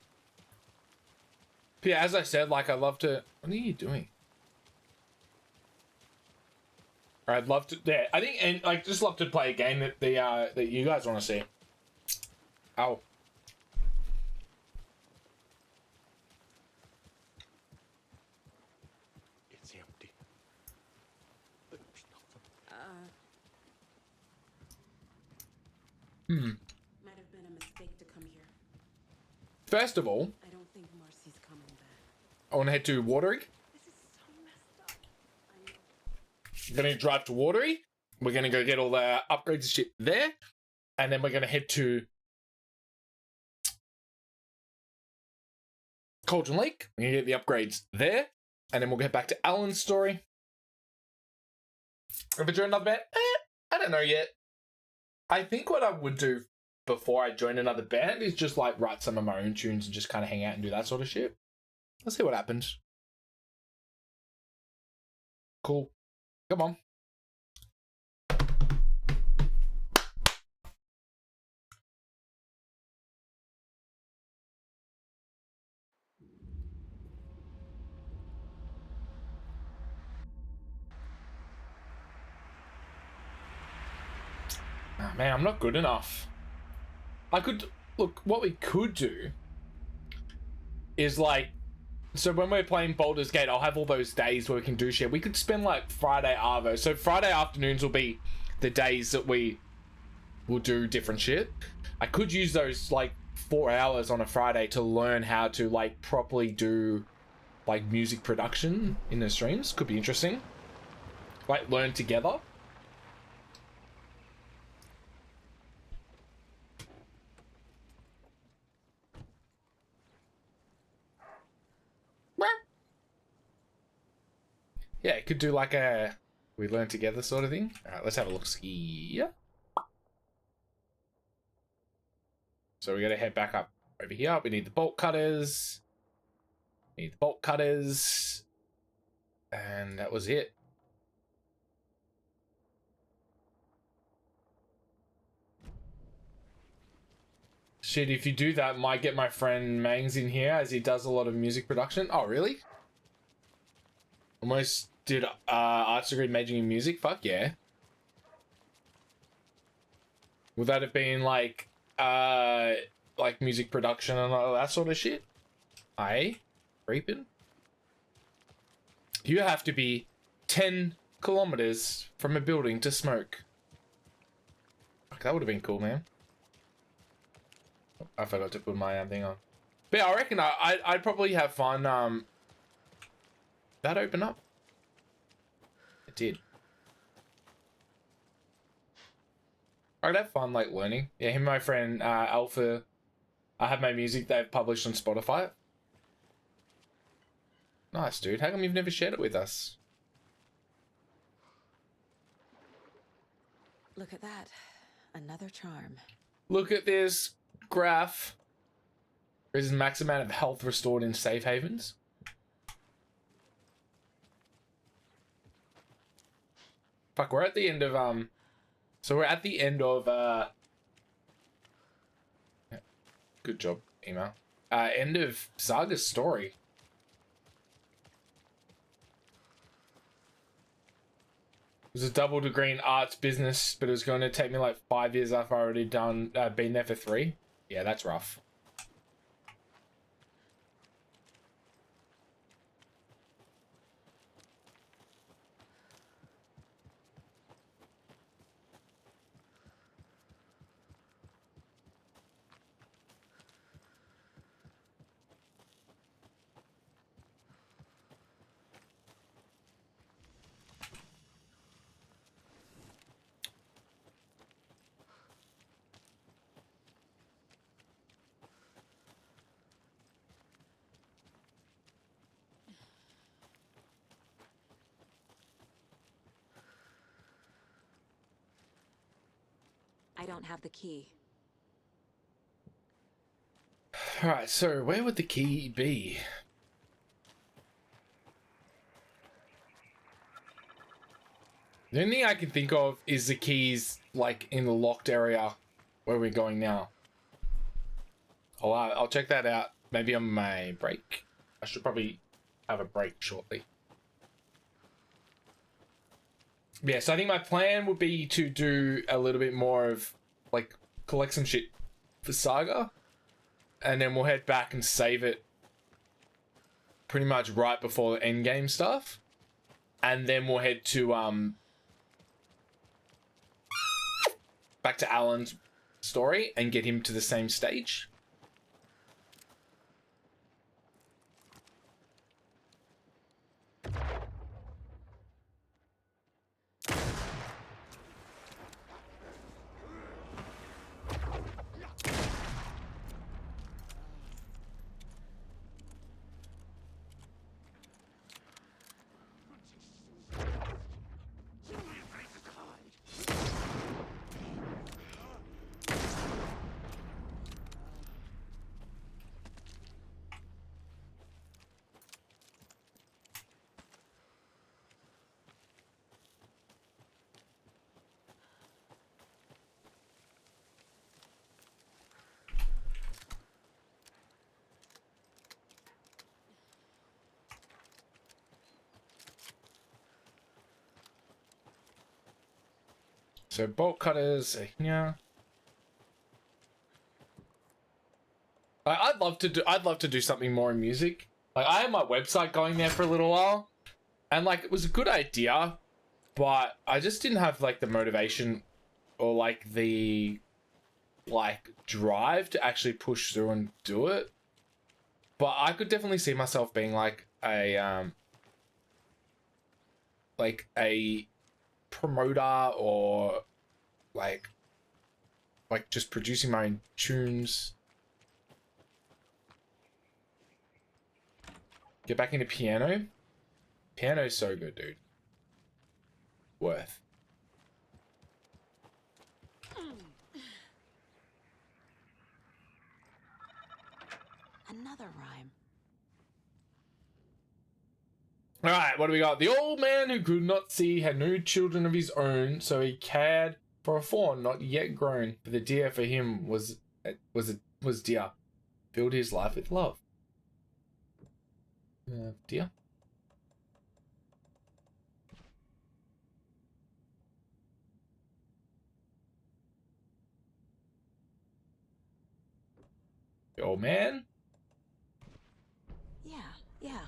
But yeah, as I said, like, I'd love to... What are you doing? I'd love to... Yeah, I think... And, like, just love to play a game that that you guys want to see. Ow. It's empty. There's nothing. Might have been a mistake to come here. First of all, I don't think Marcy's coming back. I want to head to Watery. This is so messed up. I know. We're going to drive to Watery. We're going to go get all the upgrades and shit there. And then we're going to head to Cauldron Lake. We're going to get the upgrades there. And then we'll get back to Alan's story. If I join another band, I don't know yet. I think what I would do before I join another band is just like write some of my own tunes and just kind of hang out and do that sort of shit. Let's see what happens. Cool. Come on. Oh, man, I'm not good enough. I could... Look, what we could do is, like... So when we're playing Baldur's Gate, I'll have all those days where we can do shit. We could spend, like, Friday Arvo. So Friday afternoons will be the days that we will do different shit. I could use those, like, 4 hours on a Friday to learn how to, like, properly do, like, music production in the streams. Could be interesting. Like, learn together. Yeah, it could do like a we learn together sort of thing. All right, let's have a look. Yeah. So we got to head back up over here. We need the bolt cutters. Need the bolt cutters. And that was it. Shit, if you do that, might get my friend Mangs in here as he does a lot of music production. Oh, really? Almost did arts degree majoring in music? Fuck yeah. Would that have been like music production and all that sort of shit? Aye? Creeping? You have to be 10 kilometers from a building to smoke. Fuck, that would have been cool, man. I forgot to put my thing on. But yeah, I reckon I'd probably have fun. That open up? It did. I'd have fun, like, learning. Yeah, him and my friend, Alpha, I have my music they've published on Spotify. Nice, dude. How come you've never shared it with us? Look at that. Another charm. Look at this graph. There's max amount of health restored in safe havens. Fuck, we're at the end of, so we're at the end of, good job, email. End of Saga's story. It was a double degree in arts business, but it was going to take me like 5 years after I already been there for 3. Yeah, that's rough. I don't have the key. Alright, so where would the key be? The only thing I can think of is the keys, like, in the locked area where we're going now. I'll check that out. Maybe on my break. I should probably have a break shortly. Yeah, so I think my plan would be to do a little bit more of, like, collect some shit for Saga. And then we'll head back and save it pretty much right before the end game stuff. And then we'll head to, back to Alan's story and get him to the same stage. So bolt cutters, yeah. I'd love to do something more in music. Like I had my website going there for a little while, and like it was a good idea, but I just didn't have like the motivation or like the drive to actually push through and do it. But I could definitely see myself being like a promoter or like just producing my own tunes. Get back into piano. Piano's so good, dude. Worth. Another rhyme. Alright, what do we got? The old man who could not see had no children of his own, so he cared for a fawn not yet grown. But the deer for him was dear. Filled his life with love. Deer. The old man? Yeah, yeah.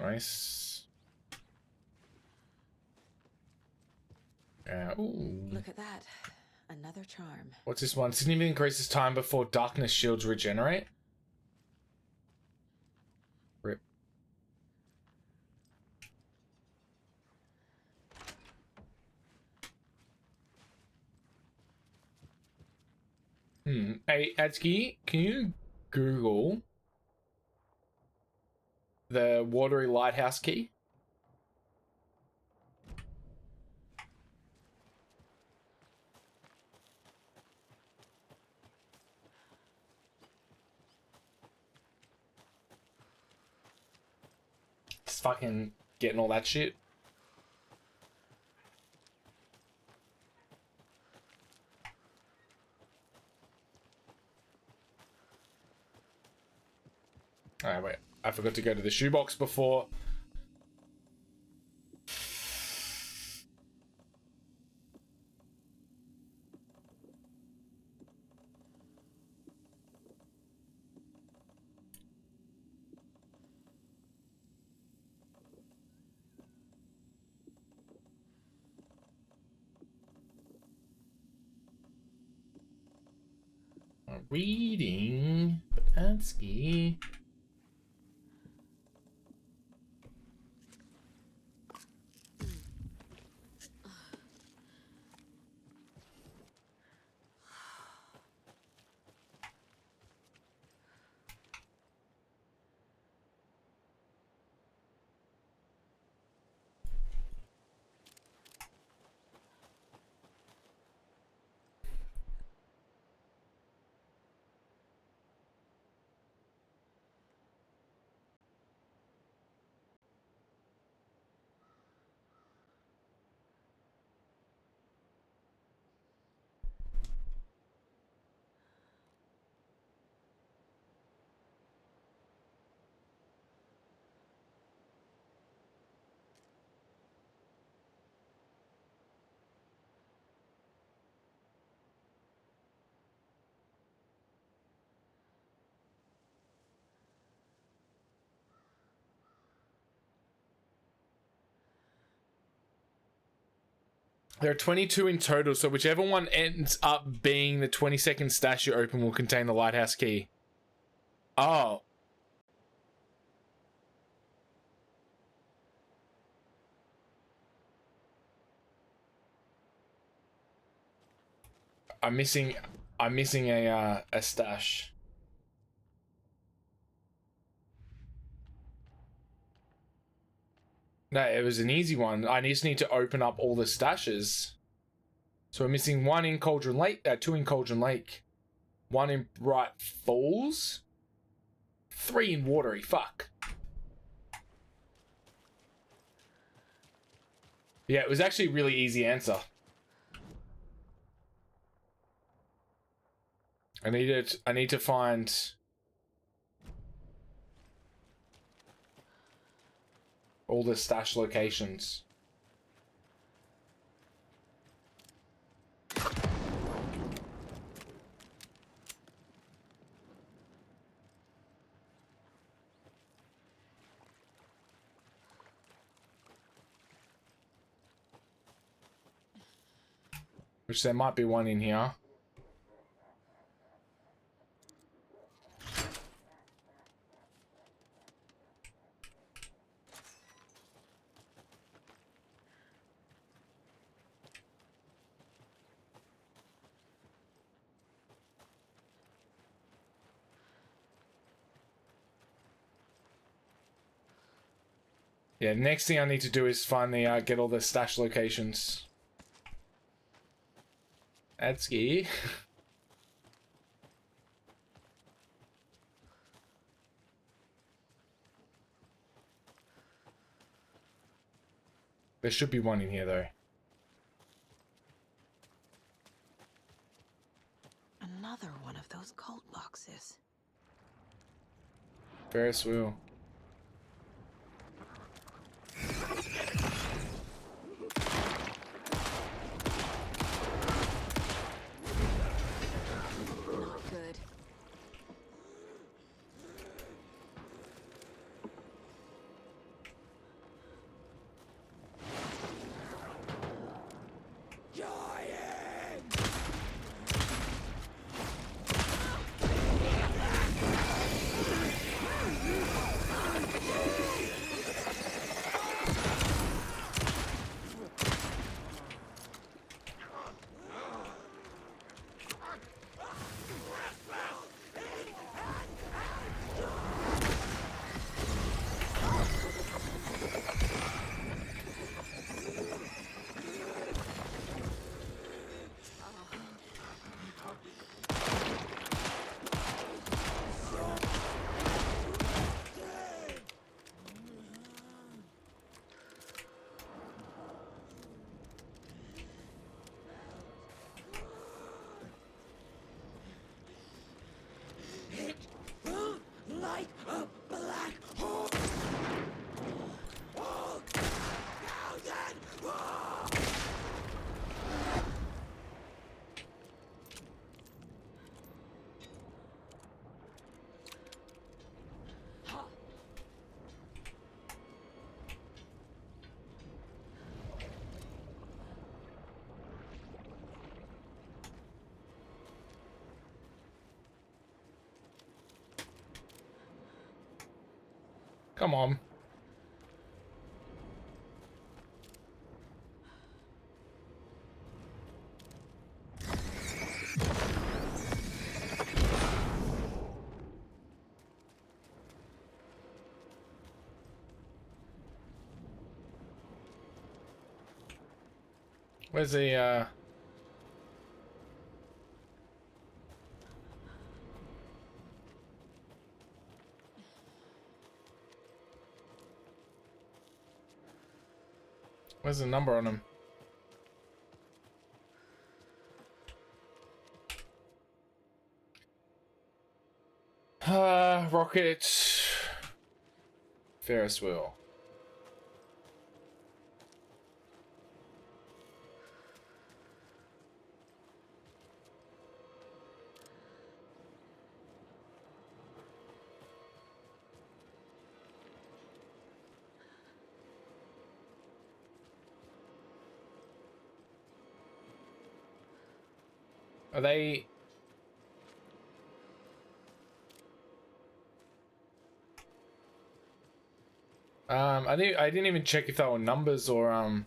Nice. Ooh. Look at that. Another charm. What's this one? Significantly increases time before darkness shields regenerate. Rip. Hey, Atsuki, can you Google the watery lighthouse key? Just fucking getting all that shit. Alright, wait. I forgot to go to the shoebox before. Reading Bansky. There are 22 in total, so whichever one ends up being the 22nd stash you open will contain the lighthouse key. Oh. I'm missing a stash. No, it was an easy one. I just need to open up all the stashes. So we're missing one in Cauldron Lake, two in Cauldron Lake, one in Bright Falls, 3 in Watery. Fuck. Yeah, it was actually a really easy answer. I need to find all the stash locations. Which there might be one in here. Yeah, next thing I need to do is find the get all the stash locations. That's scary. There should be one in here though. Another one of those cult boxes. Ferris wheel. Not good. Like a black hole. Walk down that wall. Come on. Where's the where's the number on him? Rocket. Ferris wheel. Are they? I didn't even check if they were numbers or I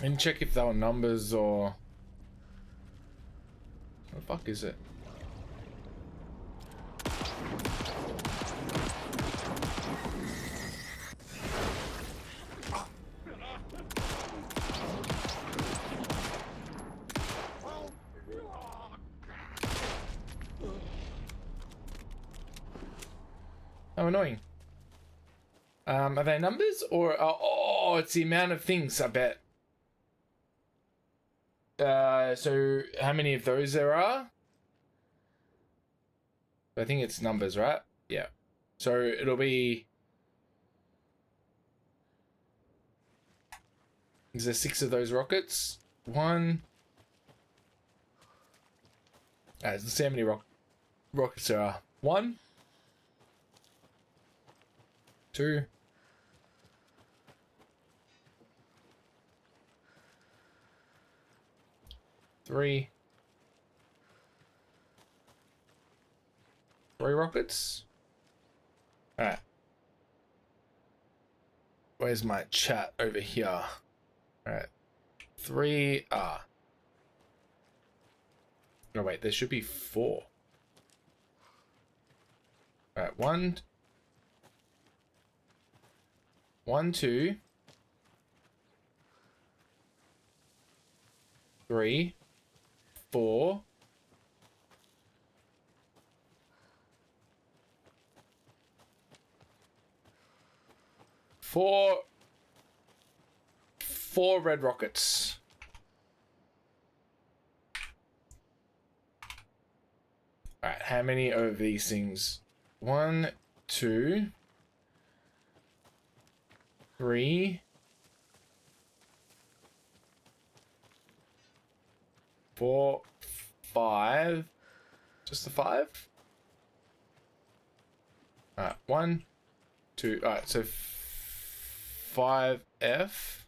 didn't check if they were numbers or what the fuck is it? How annoying. Are they numbers or oh, it's the amount of things, I bet. So how many of those there are? I think it's numbers, right? Yeah. So it'll be. Is there 6 of those rockets? 1. Let's see how many rockets there are. 1, 2, 3. 3 rockets. Alright. Where's my chat over here? Alright. 3 are. No, wait, there should be 4. Alright, 1, 2, 3, 4. 4 red rockets. Alright, how many of these things? 1, 2, 3, 4, 5. Just the 5? Alright, 1, 2. Alright, so 5F.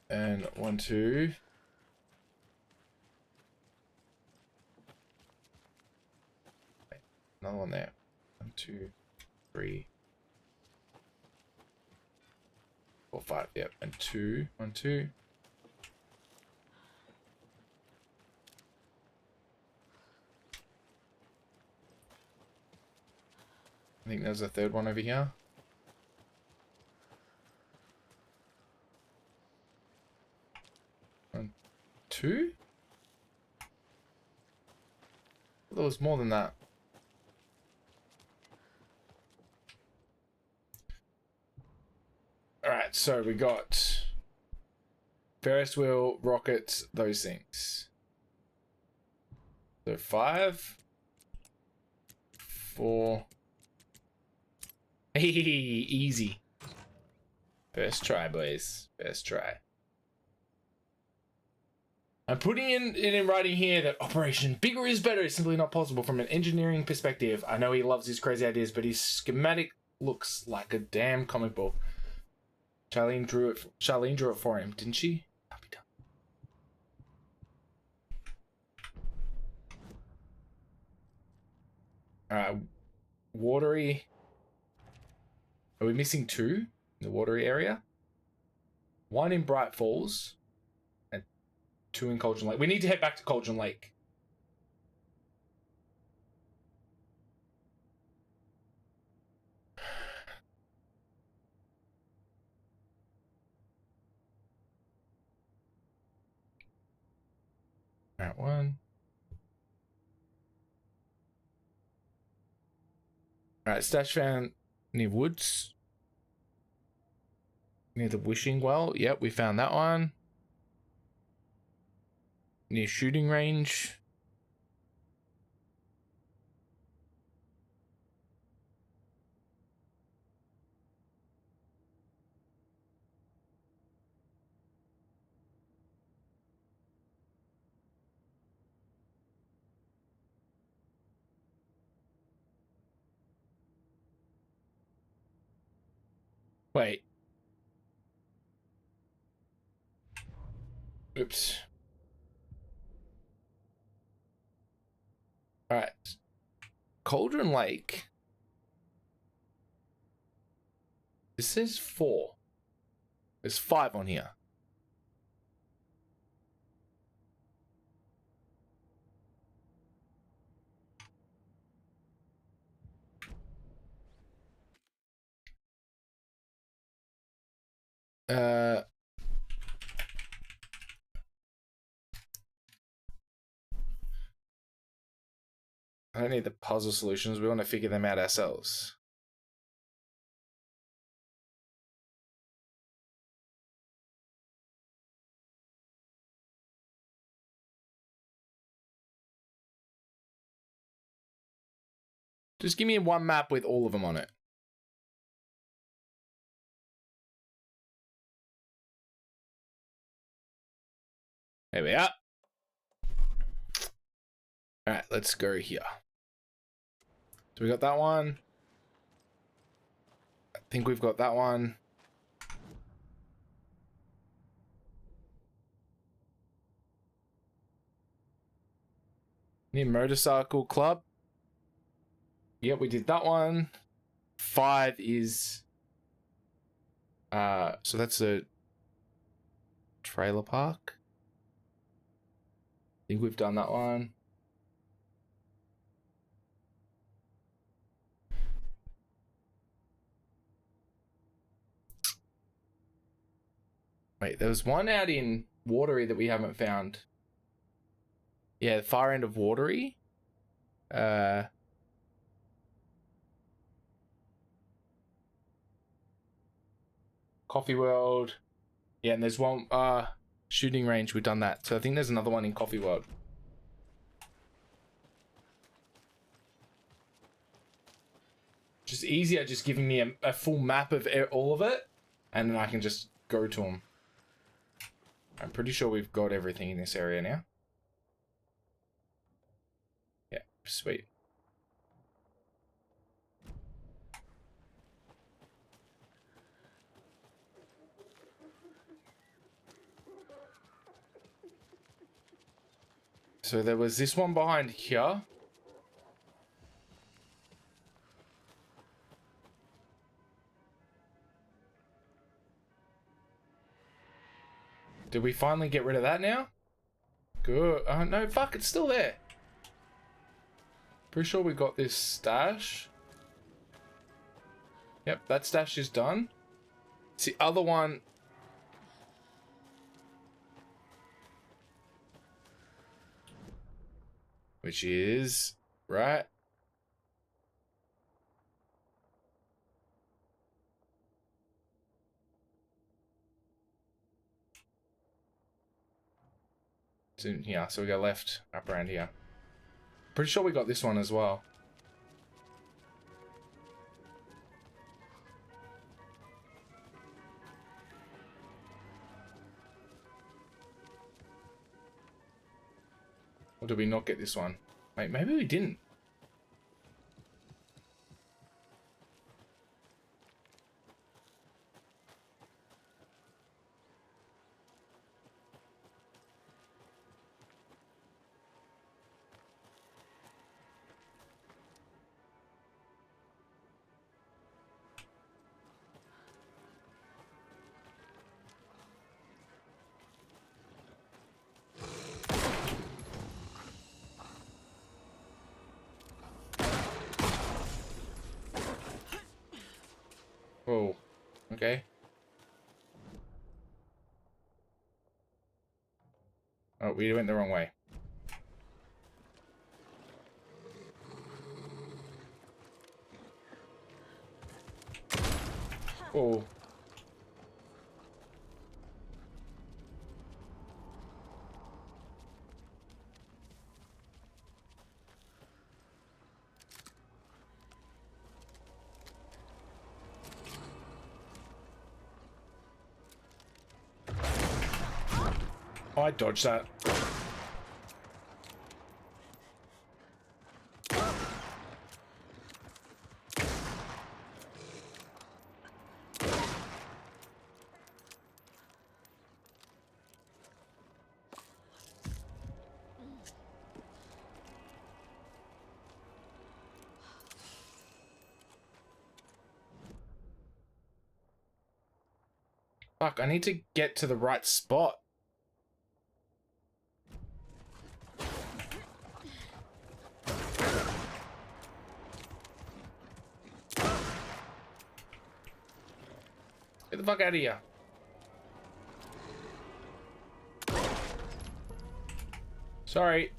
And 1, 2. Another one there. 1, 2, 3, 4, 5. Yep, and 2. 1, 2. I think there's a third one over here. One, 2. There was more than that. Alright, so we got Ferris wheel, rockets, those things. So 5, 4. Hey, easy. First try, boys. First try. I'm putting it in writing here that Operation Bigger is Better is simply not possible from an engineering perspective. I know he loves his crazy ideas, but his schematic looks like a damn comic book. Charlene drew it for him, didn't she? Alright. Watery. Are we missing 2 in the watery area? 1 in Bright Falls. And 2 in Cauldron Lake. We need to head back to Cauldron Lake. Alright, 1. Alright, stash found near woods. Near the wishing well. Yep, we found that one. Near shooting range. Wait. Oops. Alright. Cauldron Lake. This says 4. There's 5 on here. I don't need the puzzle solutions. We want to figure them out ourselves. Just give me one map with all of them on it. There we are. Alright, let's go here. So we got that one. I think we've got that one. New motorcycle club. Yep, we did that one. 5 is so that's a trailer park. I think we've done that one. Wait, there was one out in Watery that we haven't found. Yeah, the far end of Watery. Coffee World. Yeah, and there's one shooting range. We've done that. So I think there's another one in Coffee World. Just easier, just giving me a full map of all of it, and then I can just go to them. I'm pretty sure we've got everything in this area now. Yeah, sweet. So there was this one behind here. Did we finally get rid of that now? Good. No, fuck, it's still there. Pretty sure we got this stash. Yep, that stash is done. It's the other one. Which is, right? It's in here, so we go left, up around here. Pretty sure we got this one as well. Or did we not get this one? Wait, maybe we didn't. Whoa. Okay. Oh, we went the wrong way. Oh. Oh, I dodged that. Fuck, I need to get to the right spot. Get the fuck out of here. Sorry.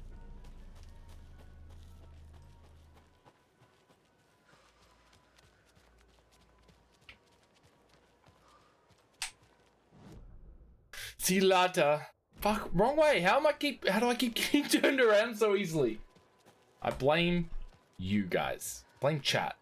See you later. Fuck, wrong way. How do I keep getting turned around so easily? I blame you guys. Blame chat.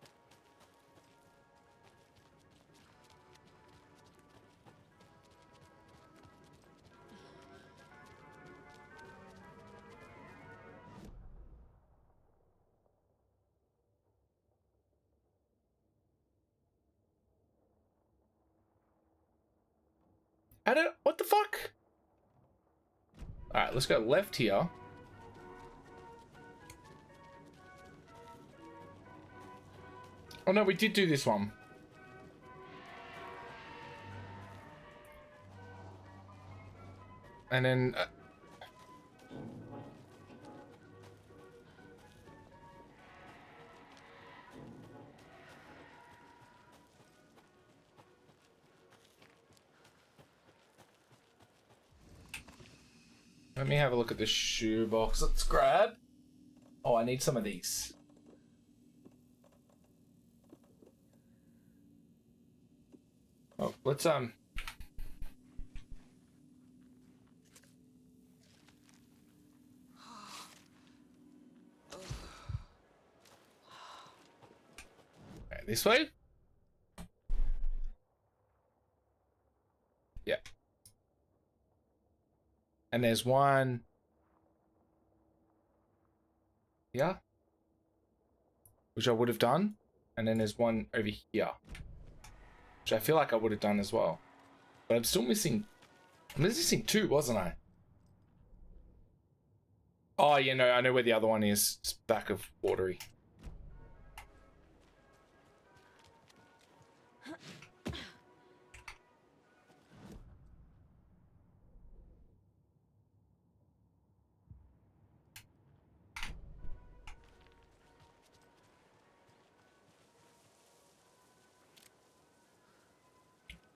What the fuck? Alright, let's go left here. Oh no, we did do this one. And then... let me have a look at the shoebox. Let's grab. Oh, I need some of these. Oh, let's Okay, this way? Yeah. And there's one here, which I would have done. And then there's one over here, which I feel like I would have done as well. But I'm still missing... I'm missing two, wasn't I? Oh, yeah, no, I know where the other one is. It's back of Watery.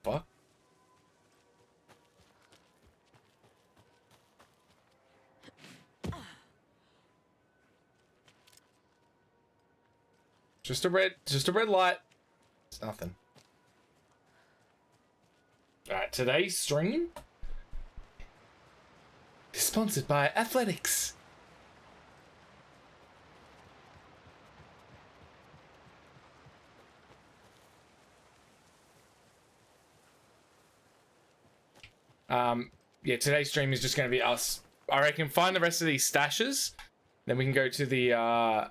Fuck. Just a red light. It's nothing. Alright, today's stream is sponsored by Athletics. Yeah, today's stream is just going to be us. I reckon find the rest of these stashes, then we can go to the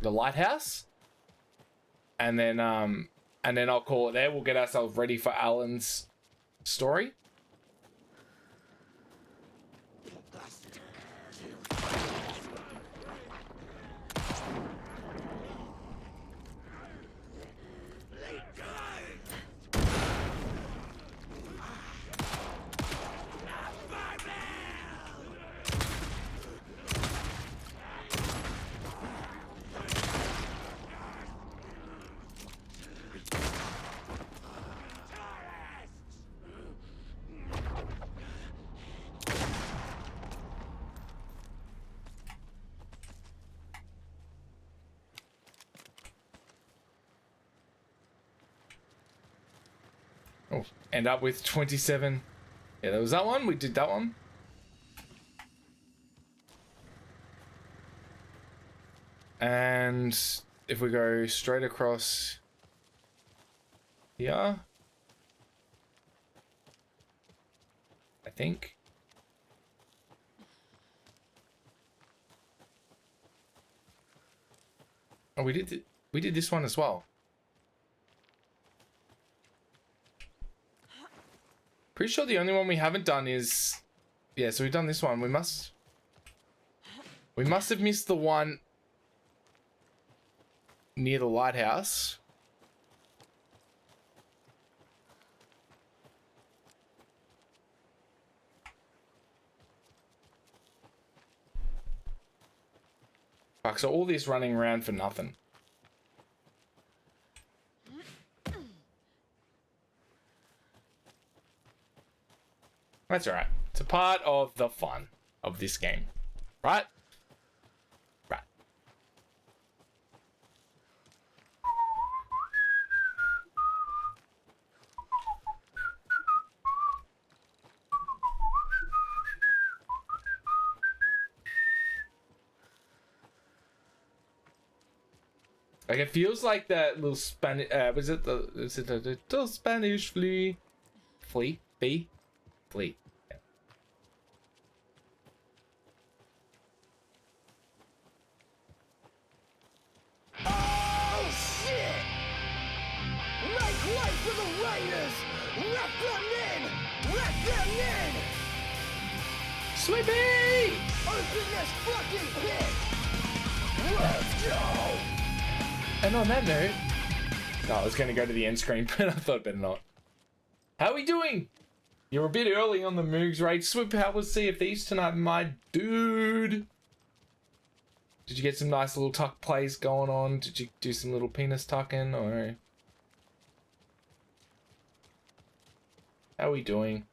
lighthouse, and then I'll call it there. We'll get ourselves ready for Alan's story. Oh, end up with 27. Yeah, there was that one. We did that one. And if we go straight across here, I think. Oh, we did this one as well. Pretty sure the only one we haven't done is... yeah, so we've done this one. We must have missed the one near the lighthouse. Fuck, so all this running around for nothing. That's alright. It's a part of the fun of this game. Right? Right. Like, it feels like that little Spanish, is it the little Spanish flea? Flea? Bee? Flea. Yeah. Oh, shit! Make way for the Raiders! Let them in! Let them in! Sweepy! Open this fucking pit! Let's go! And on that note, no, I was going to go to the end screen, but I thought better not. How are we doing? You're a bit early on the Moogs raid. Swoop, how was Sea of Thieves tonight, my dude? Did you get some nice little tuck plays going on? Did you do some little penis tucking, or... How are we doing?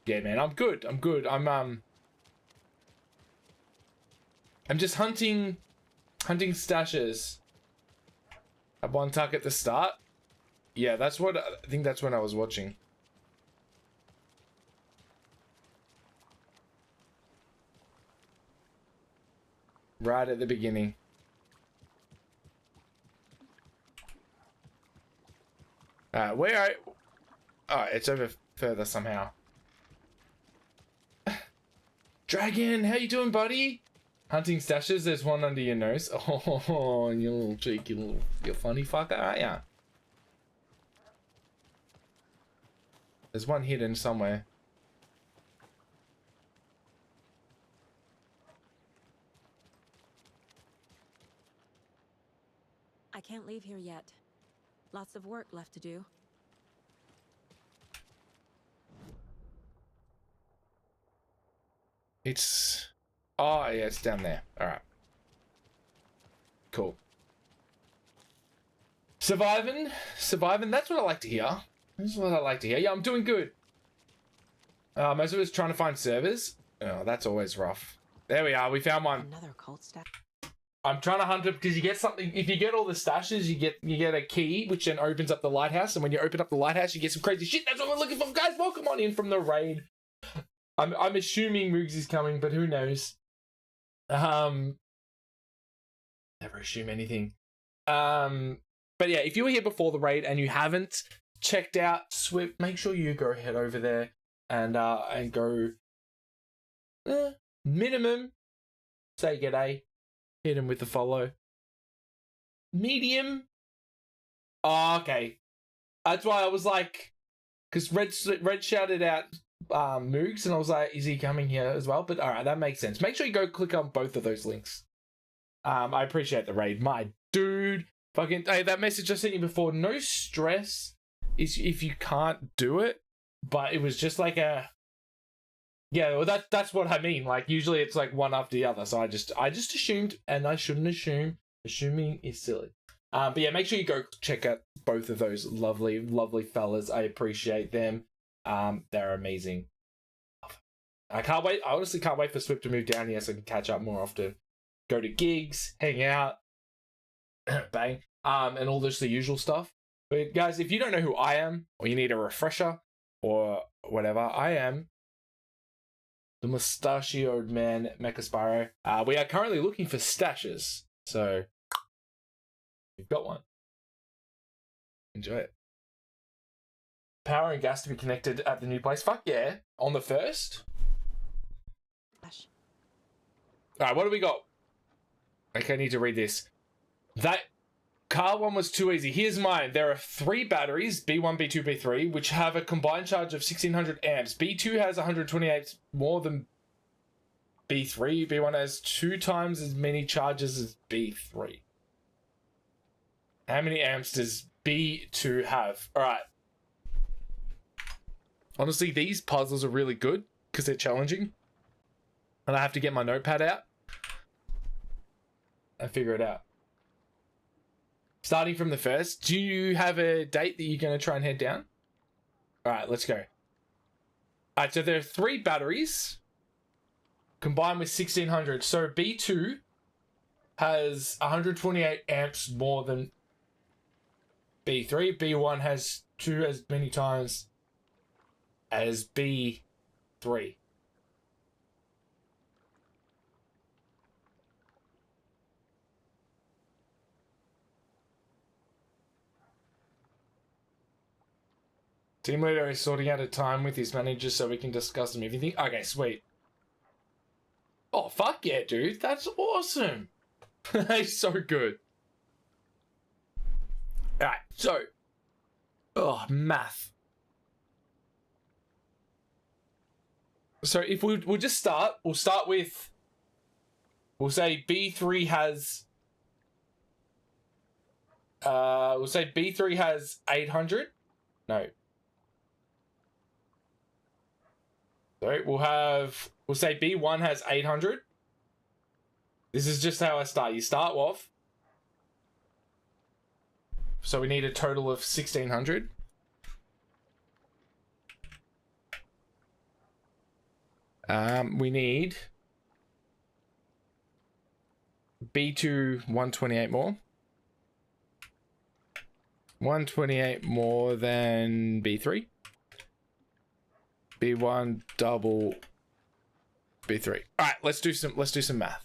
Yeah, man, I'm good. I'm good. I'm just hunting stashes. Have one tuck at the start. Yeah, that's what I think. That's when I was watching. Right at the beginning. Where I... Oh, it's over further somehow. Dragon, how you doing, buddy? Hunting stashes, there's one under your nose. Oh, you little cheeky little... You funny fucker, aren't ya? There's one hidden somewhere. I can't leave here yet. Lots of work left to do. It's... Oh, yeah, it's down there. Alright. Cool. Surviving. That's what I like to hear. This is what I like to hear. Yeah, I'm doing good. Most of us trying to find servers. Oh, that's always rough. There we are. We found one. Another cult stash. I'm trying to hunt it because you get something. If you get all the stashes, you get a key, which then opens up the lighthouse. And when you open up the lighthouse, you get some crazy shit. That's what we're looking for, guys. Welcome on in from the raid. I'm assuming Moogs is coming, but who knows? Never assume anything. But yeah, if you were here before the raid and you haven't checked out Swift, make sure you go head over there and go minimum say g'day, hit him with the follow. Medium. Oh, okay. That's why I was like, because Red shouted out Moogs, and I was like, is he coming here as well? But all right, that makes sense. Make sure you go click on both of those links. I appreciate the raid, my dude. Fucking hey, that message I sent you before. No stress is if you can't do it, but it was just like a yeah. Well, that's what I mean. Like usually it's like one after the other, so I just assumed, and I shouldn't assume. Assuming is silly. But yeah, make sure you go check out both of those lovely fellas. I appreciate them. They're amazing. I can't wait. I honestly can't wait for Swift to move down here so I can catch up more often. Go to gigs, hang out, bang, and all this the usual stuff. But guys, if you don't know who I am, or you need a refresher, or whatever, I am the mustachioed man, MechaSpyro. We are currently looking for stashes, so we've got one. Enjoy it. Power and gas to be connected at the new place. Fuck yeah. On the first. Alright, what do we got? Okay, I need to read this. That car one was too easy. Here's mine. There are 3 batteries, B1, B2, B3, which have a combined charge of 1600 amps. B2 has 128 more than B3. B1 has 2 times as many charges as B3. How many amps does B2 have? Alright. Honestly, these puzzles are really good because they're challenging. And I have to get my notepad out. and figure it out. Starting from the first, do you have a date that you're going to try and head down? All right, let's go. All right, so there are 3 batteries combined with 1600. So B2 has 128 amps more than B3. B1 has 2 as many times as B3. Team leader is sorting out a time with his manager so we can discuss them. If you think, okay, sweet. Oh, fuck yeah, dude. That's awesome. That's so good. Alright, so. Oh, math. So if we'll just start, we'll start with, we'll say B3 has, we'll say B3 has 800. No. Sorry, we'll say B1 has 800. This is just how I start. You start off. So we need a total of 1600. We need B2 128 more. 128 more than B3. B1 double B3. All right, let's do some math.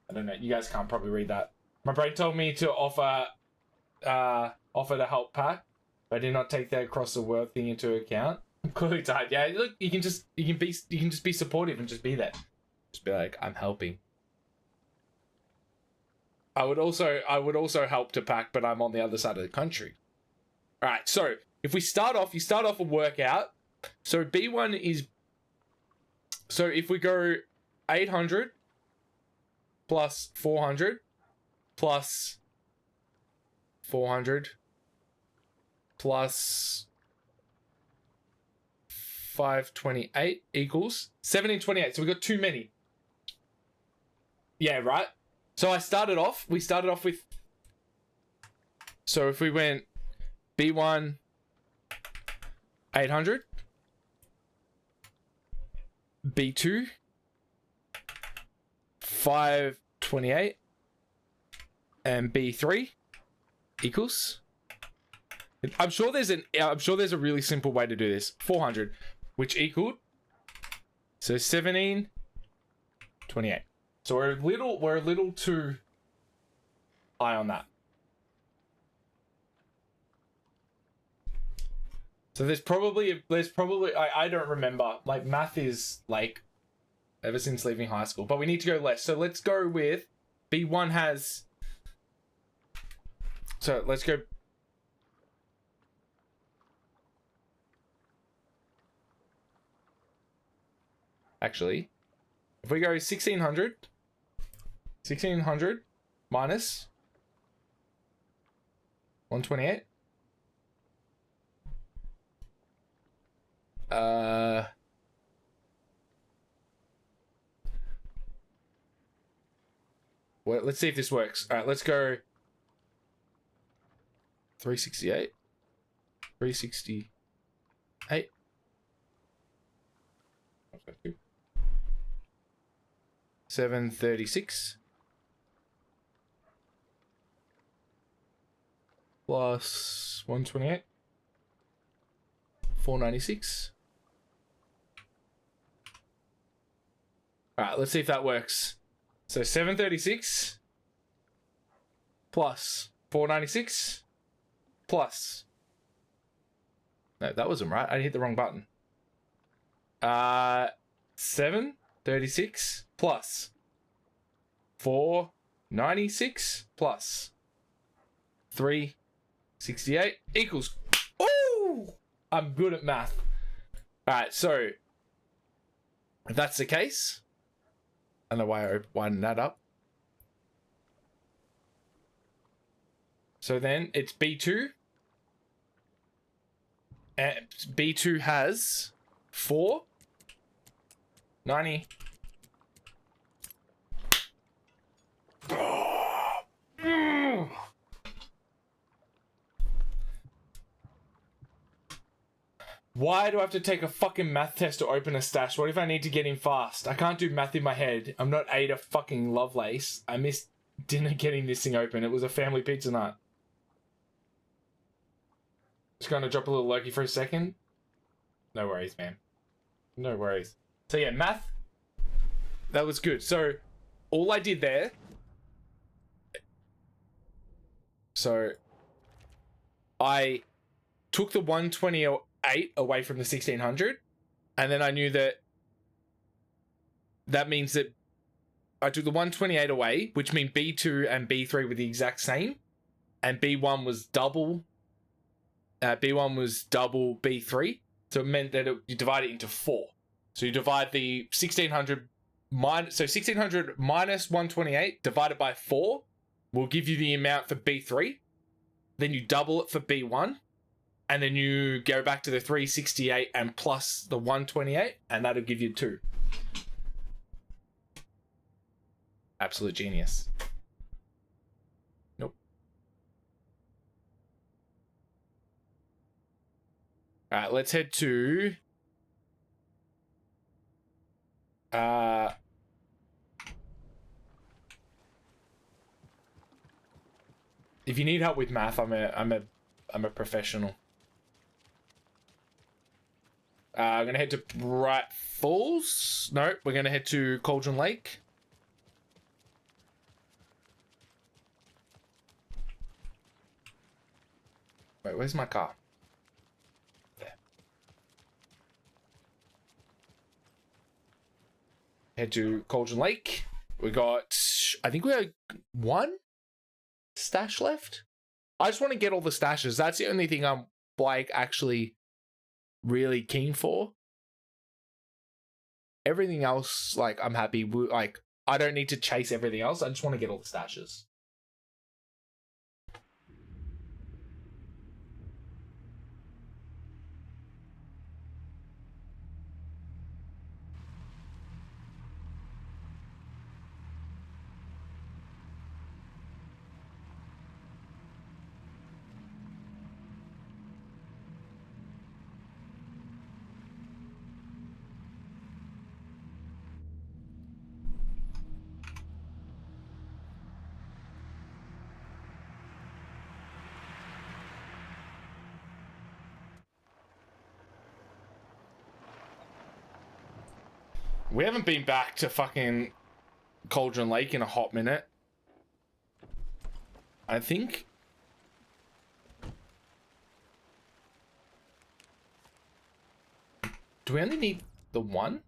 I don't know. You guys can't probably read that. My brain told me to offer to help Pack, but I did not take that across the world thing into account. I'm clearly tired. Yeah, look, you can just be supportive and just be there. Just be like, I'm helping. I would also help to Pack, but I'm on the other side of the country. All right, so if we start off, you start off a workout. So B1 is, so if we go 800 plus 400 plus 400 plus 528 equals 1728. So we got too many. Yeah, right? So we started off with, so if we went B1 800, B2 528, and B3 equals, I'm sure there's a really simple way to do this. 400, which equaled, so 1728. So we're a little too high on that. So there's probably I don't remember. Like, math is like ever since leaving high school, but we need to go less. So let's go with B1 has, so let's go, actually, if we go 1600 minus 128, well, let's see if this works. All right, let's go 368. 736 plus 128, 496. All right, let's see if that works. So 736 plus 496 plus, no, that wasn't right. I hit the wrong button. 736 plus 496 plus 368 equals, ooh, I'm good at math. All right, so if that's the case, I don't know why I widened that up. So then it's B2. And B2 has 496 Why do I have to take a fucking math test to open a stash? What if I need to get in fast? I can't do math in my head. I'm not Ada fucking Lovelace. I missed dinner getting this thing open. It was a family pizza night. Just gonna drop a little Loki for a second. No worries, man. No worries. So yeah, math. That was good. So all I did there. So I took the 128 away from the 1600, and then I knew that means that I took the 128 away, which means B2 and B3 were the exact same, and B1 was double. B1 was double B3, so it meant that you divide it into 4. So you divide the 1600 1600 minus 128 divided by 4 will give you the amount for B3. Then you double it for B1. And then you go back to the 368 and plus the 128, and that'll give you 2. Absolute genius. Nope. Alright, let's head to... if you need help with math, I'm a professional. I'm gonna head to Bright Falls. No, we're gonna head to Cauldron Lake. Wait, where's my car? There. Head to Cauldron Lake. We got, I think we have 1 stash left. I just want to get all the stashes. That's the only thing I'm like actually really keen for. Everything else, like, I'm happy. Like, I don't need to chase everything else. I just want to get all the stashes. We haven't been back to fucking Cauldron Lake in a hot minute. I think. Do we only need the 1?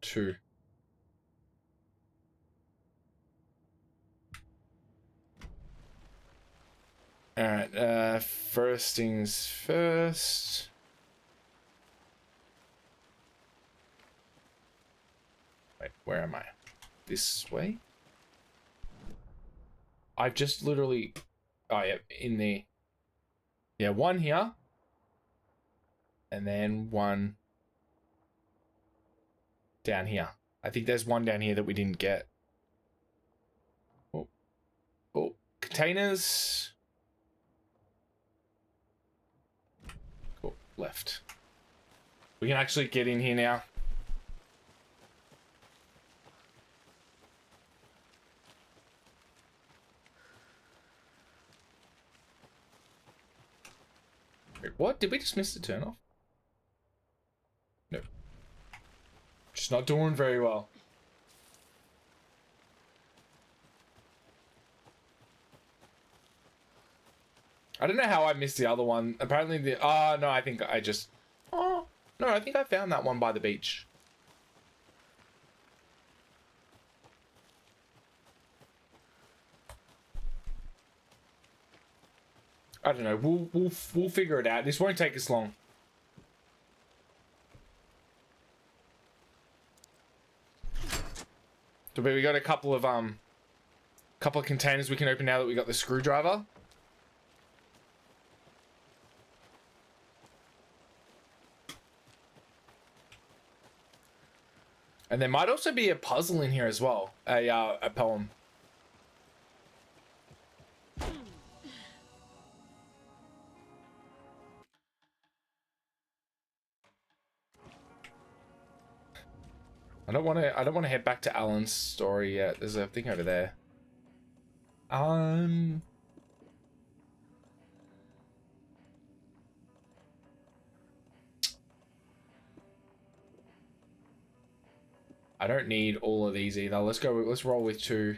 2. Alright, first things first. Wait, where am I? This way? I've just literally... Oh, yeah, in the... Yeah, 1 here. And then 1 down here. I think there's 1 down here that we didn't get. Oh. Oh, containers. Cool, left. We can actually get in here now. Wait, what? Did we just miss the turn off? No. Just not doing very well. I don't know how I missed the other one. Apparently the... Oh, no, I think I just... Oh, no, I think I found that one by the beach. I don't know. We'll figure it out. This won't take us long. So we got a couple of containers we can open now that we got the screwdriver. And there might also be a puzzle in here as well. A poem. I don't want to head back to Alan's story yet. There's a thing over there. I don't need all of these either. Let's roll with 2.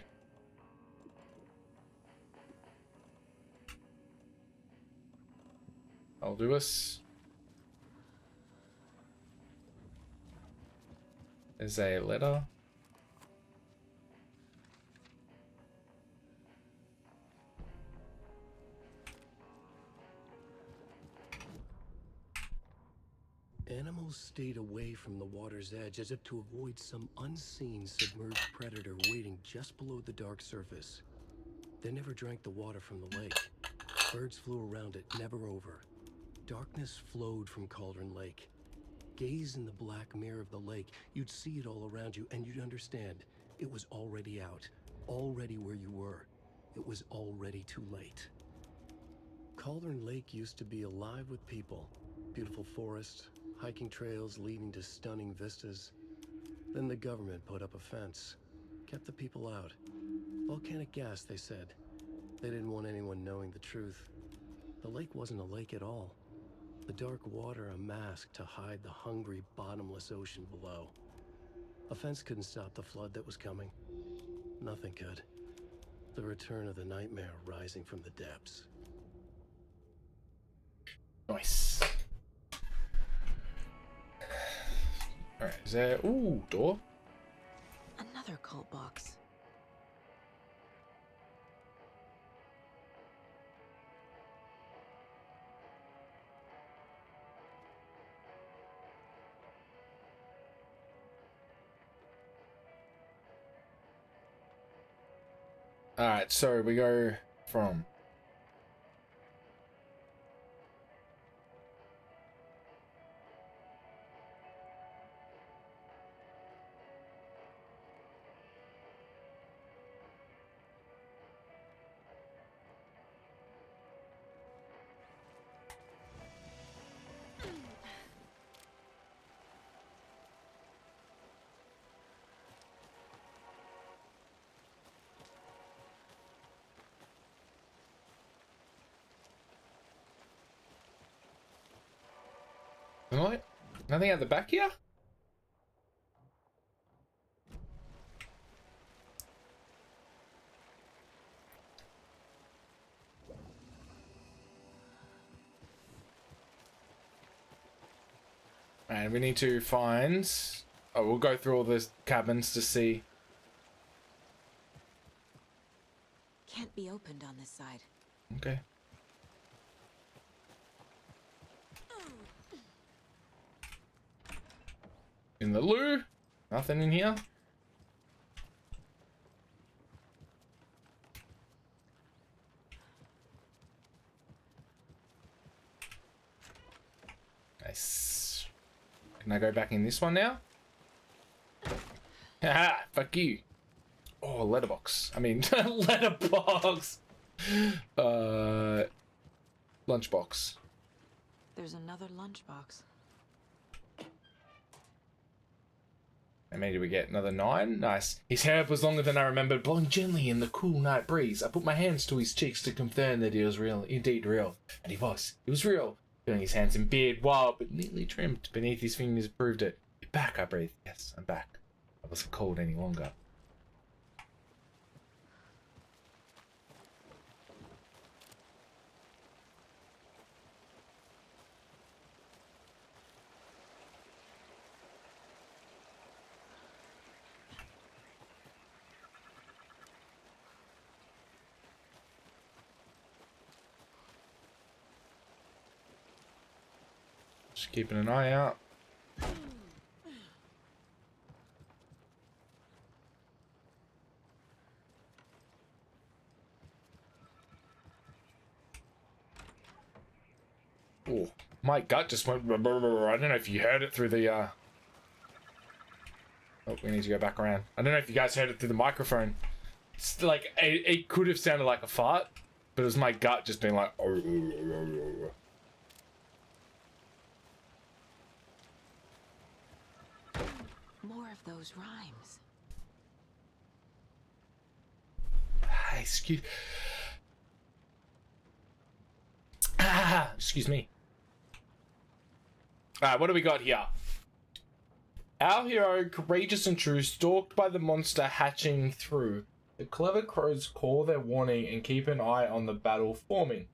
I'll do us. There's a letter. Animals stayed away from the water's edge as if to avoid some unseen submerged predator waiting just below the dark surface. They never drank the water from the lake. Birds flew around it, never over. Darkness flowed from Cauldron Lake. Gaze in the black mirror of the lake, you'd see it all around you, and you'd understand. It was already out, already where you were. It was already too late. Cauldron Lake used to be alive with people. Beautiful forests, hiking trails leading to stunning vistas. Then the government put up a fence, kept the people out. Volcanic gas, they said. They didn't want anyone knowing the truth. The lake wasn't a lake at all. The dark water a mask to hide the hungry, bottomless ocean below. A fence couldn't stop the flood that was coming. Nothing could. The return of the nightmare rising from the depths. Nice. Alright, is there... Ooh, door. Another cult box. Alright, so we go from... What? Nothing at the back here? And we need to find... Oh, we'll go through all the cabins to see. Can't be opened on this side. Okay. In the loo? Nothing in here? Nice. Can I go back in this one now? Haha, fuck you. Oh, letterbox. I mean, letterbox. Lunchbox. There's another lunchbox. And maybe we get another 9. Nice. His hair was longer than I remembered, blowing gently in the cool night breeze. I put my hands to his cheeks to confirm that he was real, indeed real. And he was. He was real. Feeling his handsome beard wild but neatly trimmed beneath his fingers proved it. You're back, I breathed. Yes, I'm back. I wasn't cold any longer. Just keeping an eye out. Oh, my gut just went... I don't know if you heard it through the... Oh, we need to go back around. I don't know if you guys heard it through the microphone. It's like, it could have sounded like a fart, but it was my gut just being like... More of those rhymes. Excuse me. Alright, what do we got here? Our hero, courageous and true, stalked by the monster hatching through. The clever crows call their warning and keep an eye on the battle forming.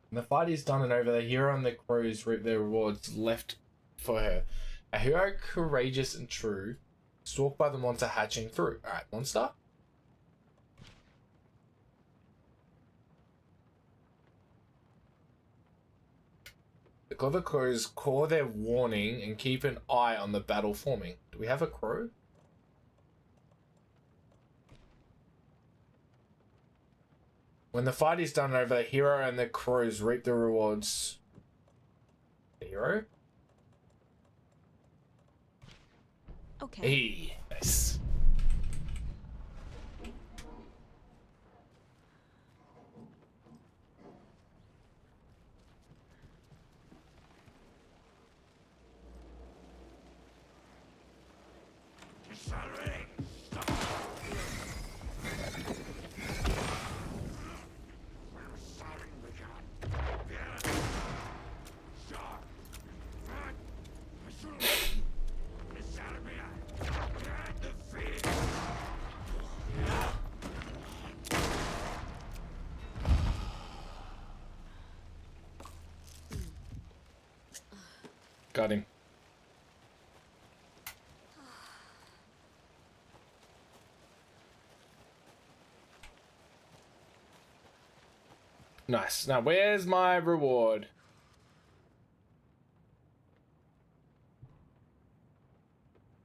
When the fight is done and over, the hero and the crows reap their rewards left for her. A hero, courageous and true, stalked by the monster hatching through. Alright, monster? The clever crows call their warning and keep an eye on the battle forming. Do we have a crow? When the fight is done over, the hero and the crows reap the rewards. The hero? Okay. Hey, nice. Got him. Nice. Now, where's my reward?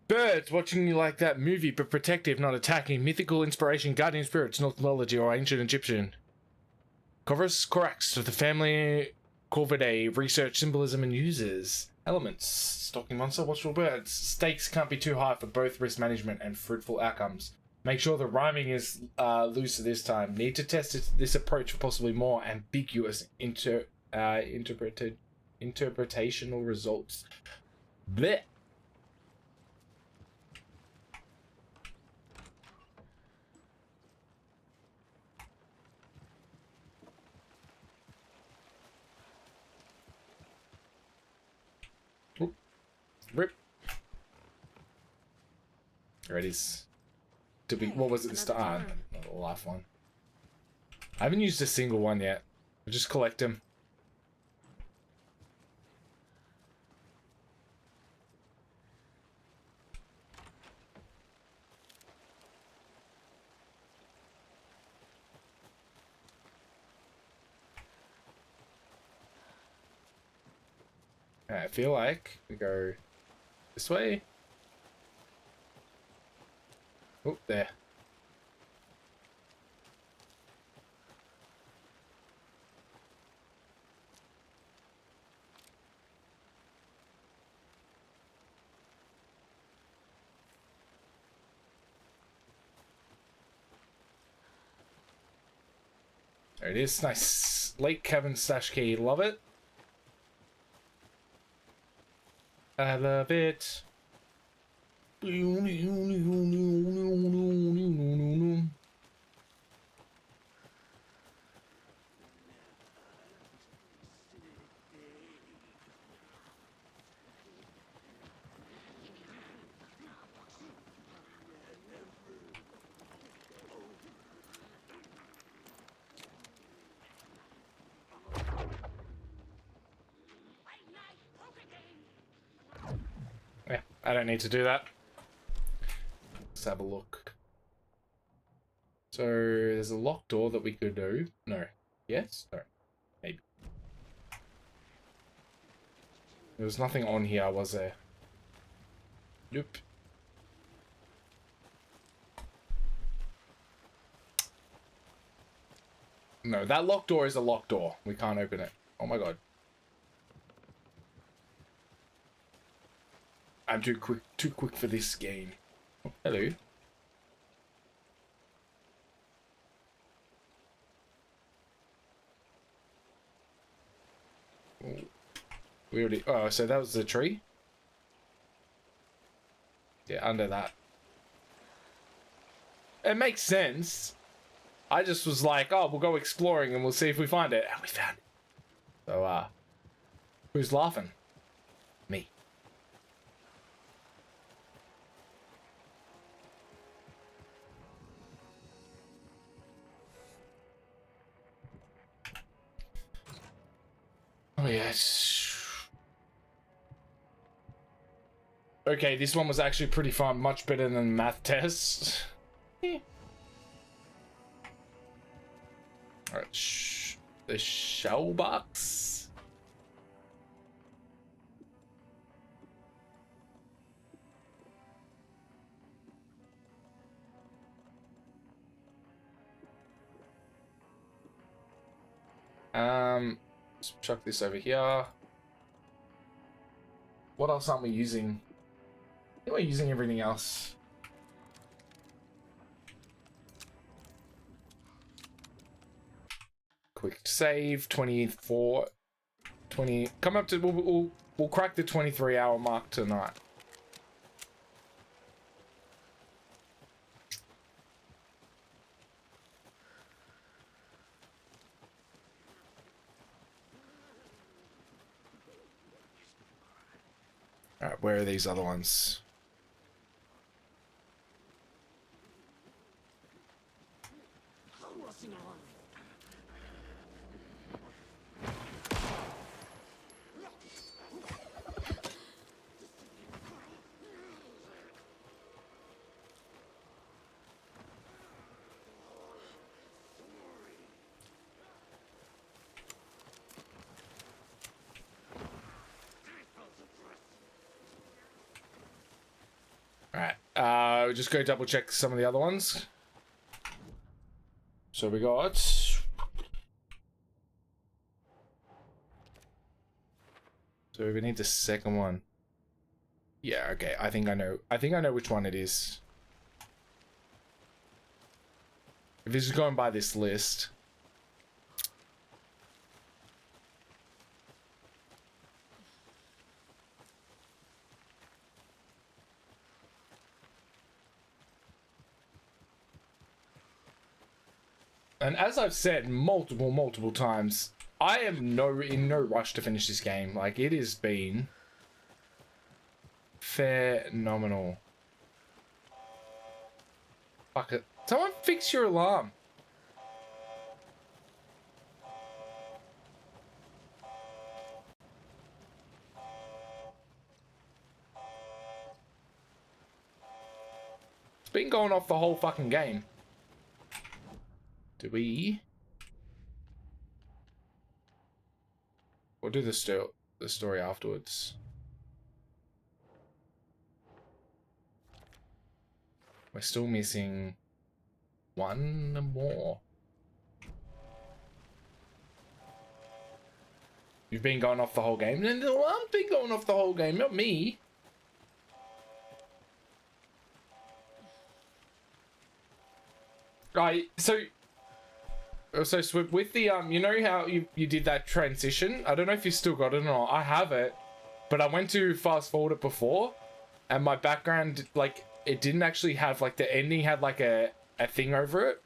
Birds watching you like that movie, but protective, not attacking. Mythical inspiration, guardian spirits, North mythology, or ancient Egyptian. Corvus Corax of the family Corvidae, research symbolism and uses. Elements. Stalking monster, watchful birds. Stakes can't be too high for both risk management and fruitful outcomes. Make sure the rhyming is looser this time. Need to test this approach for possibly more ambiguous interpretational results. Blech. Oop. Rip. There it is. To be, what was it? The life one. I haven't used a single one yet. I just collect them. I feel like we go this way. Oh, there. There it is. Nice. Lake cabin stash key. Love it. I love it. Yeah, I don't need to do that. Let's have a look. So there's a locked door that we could do. No. Yes? No. Maybe. There was nothing on here, was there? Nope. No, that locked door is a locked door. We can't open it. Oh my god. I'm too quick for this game. Oh, hello. Oh, we already. Oh, so that was the tree. Yeah, under that. It makes sense. I just was like, oh, we'll go exploring and we'll see if we find it. And we found it. So, who's laughing? Me. Oh, yes. Okay, this one was actually pretty fun. Much better than the math test. Alright, the shell box. Let's chuck this over here. What else aren't we using? I think we're using everything else. Quick save, 24, 20, come up to, we'll crack the 23-hour mark tonight. Alright, where are these other ones? Alright, just go double check some of the other ones. So we got... So we need the second one. Yeah, okay, I think I know which one it is. If this is going by this list. And as I've said multiple times, I am in no rush to finish this game. Like, it has been phenomenal. Fuck it. Someone fix your alarm. It's been going off the whole fucking game. Do we? We'll do the story afterwards. We're still missing one more. You've been going off the whole game? And the alarm's been going off the whole game, not me. Right, so with the you know how you did that transition? I don't know if you still got it or not. I have it, but I went to fast forward it before, and my background, like, it didn't actually have, like, the ending had like a thing over it.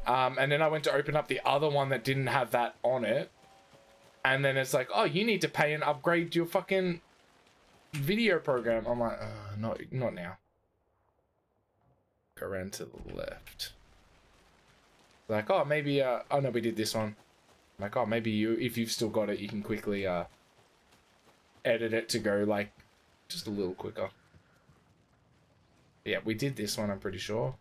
And then I went to open up the other one that didn't have that on it, and then it's like, oh, you need to pay and upgrade your fucking video program. I'm like, not now. Go around to the left. Like, oh, maybe, oh no, we did this one. Like, oh, maybe if you've still got it, you can quickly, edit it to go, like, just a little quicker. Yeah, we did this one, I'm pretty sure.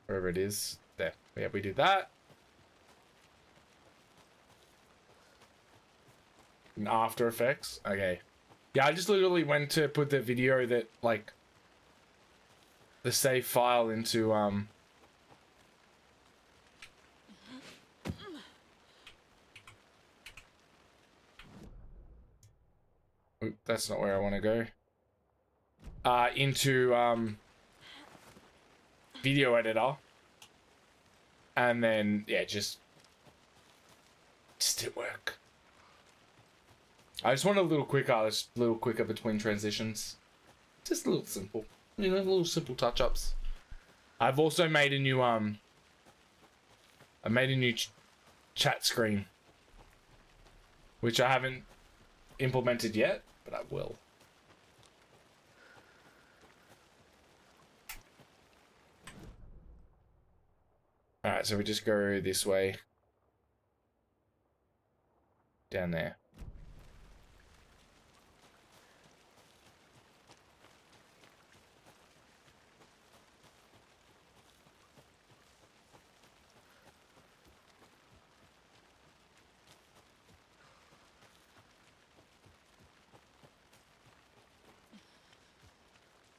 Wherever it is. There. Yeah, we did that. In After Effects. Okay. Yeah, I just literally went to put the video that, like, the save file into, Oop, that's not where I want to go. Into, video editor. And then, yeah, just didn't work. I just want a little quicker between transitions. Just a little simple. You know, little simple touch-ups. I've also made a new, I made a new chat screen. Which I haven't implemented yet, but I will. Alright, so we just go this way. Down there.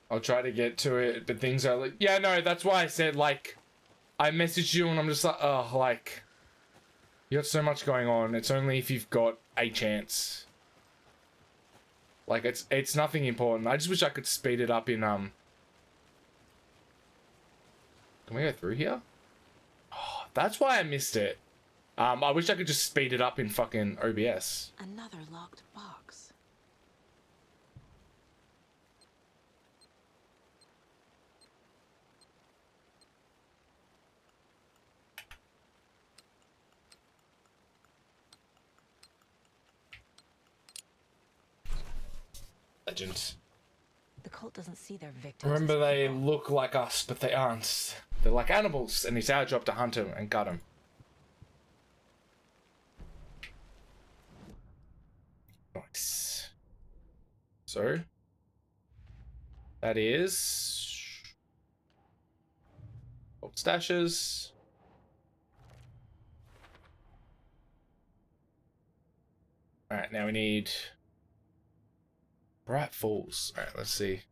I'll try to get to it, but things are like... Yeah, no, that's why I said, like... I messaged you and I'm just like, oh, like... You got so much going on. It's only if you've got a chance. Like, it's nothing important. I just wish I could speed it up in, Can we go through here? Oh, that's why I missed it. I wish I could just speed it up in fucking OBS. Another locked box. Legend. The cult doesn't see their victims. Remember, they look like us, but they aren't. They're like animals, and it's our job to hunt them and gut them. Nice. So, that is... Old stashes. Alright, now we need... Bright Falls. Alright, let's see.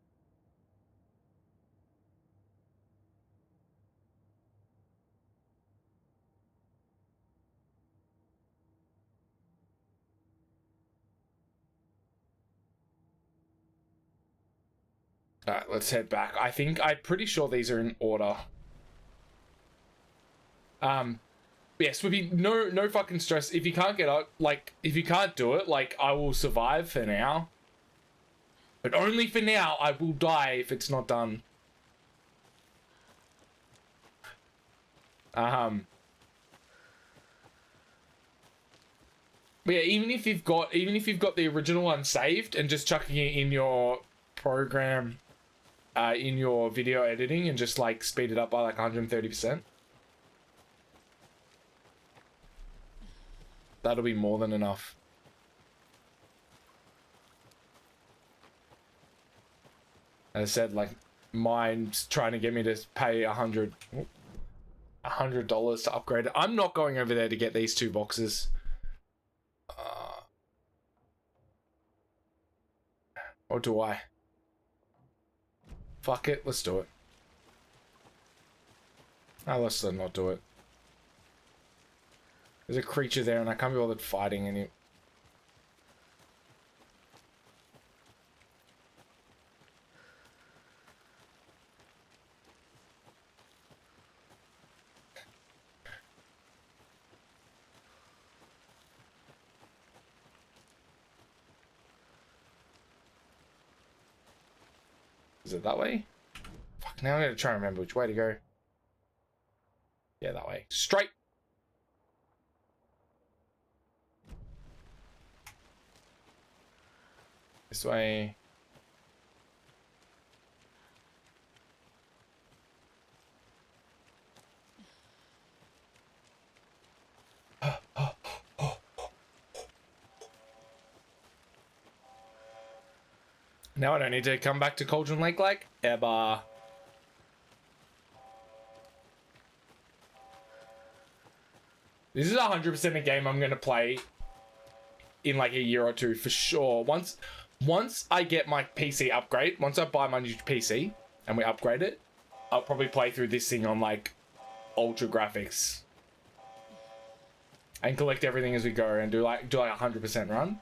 Alright, let's head back. I'm pretty sure these are in order. Yes, would be no fucking stress. If you can't get out, like, if you can't do it, like, I will survive for now. But only for now, I will die if it's not done. But yeah, even if you've got the original one saved and just chucking it in your program, in your video editing and just like speed it up by like 130%. That'll be more than enough. As I said, like, mine's trying to get me to pay $100 to upgrade it. I'm not going over there to get these 2 boxes. Or do I? Fuck it, let's do it. No, let's not do it. There's a creature there and I can't be bothered fighting any... Is it that way? Fuck, now I'm gonna try and remember which way to go. Yeah, that way. Straight! This way. Now I don't need to come back to Cauldron Lake like ever. This is 100% a game I'm gonna play in like a year or two for sure. Once I get my PC upgrade, once I buy my new PC and we upgrade it, I'll probably play through this thing on like ultra graphics and collect everything as we go and do like 100% run.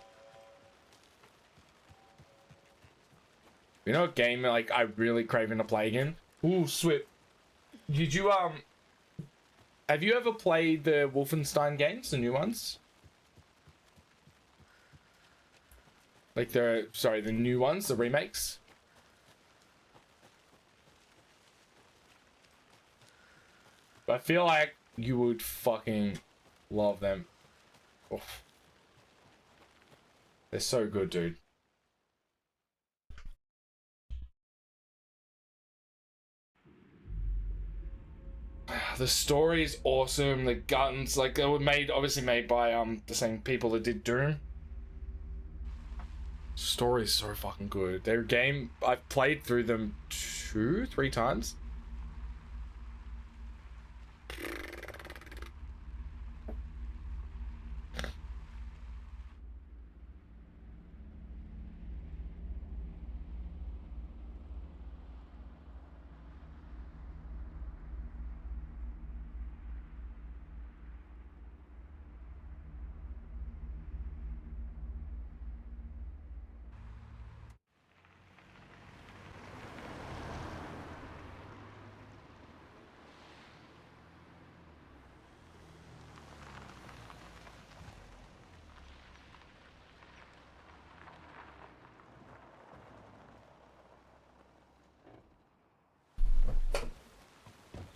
You know, a game like I really craving to play again. Ooh, sweet. Did you have you ever played the Wolfenstein games, the new ones? Like the new ones, the remakes? I feel like you would fucking love them. Oof. They're so good, dude. The story is awesome. The guns, like, they were obviously made by the same people that did Doom. Story is so fucking good. Their game, I've played through them 2-3 times.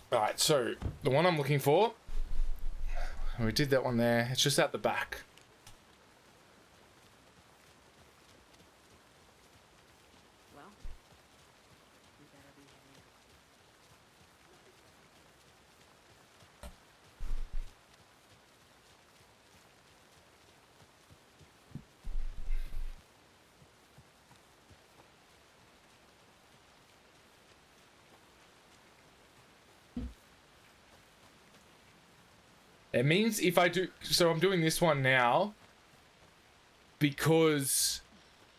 Alright, so the one I'm looking for, we did that one there. It's just at the back. Well, we better be heading It means if I do, so I'm doing this one now because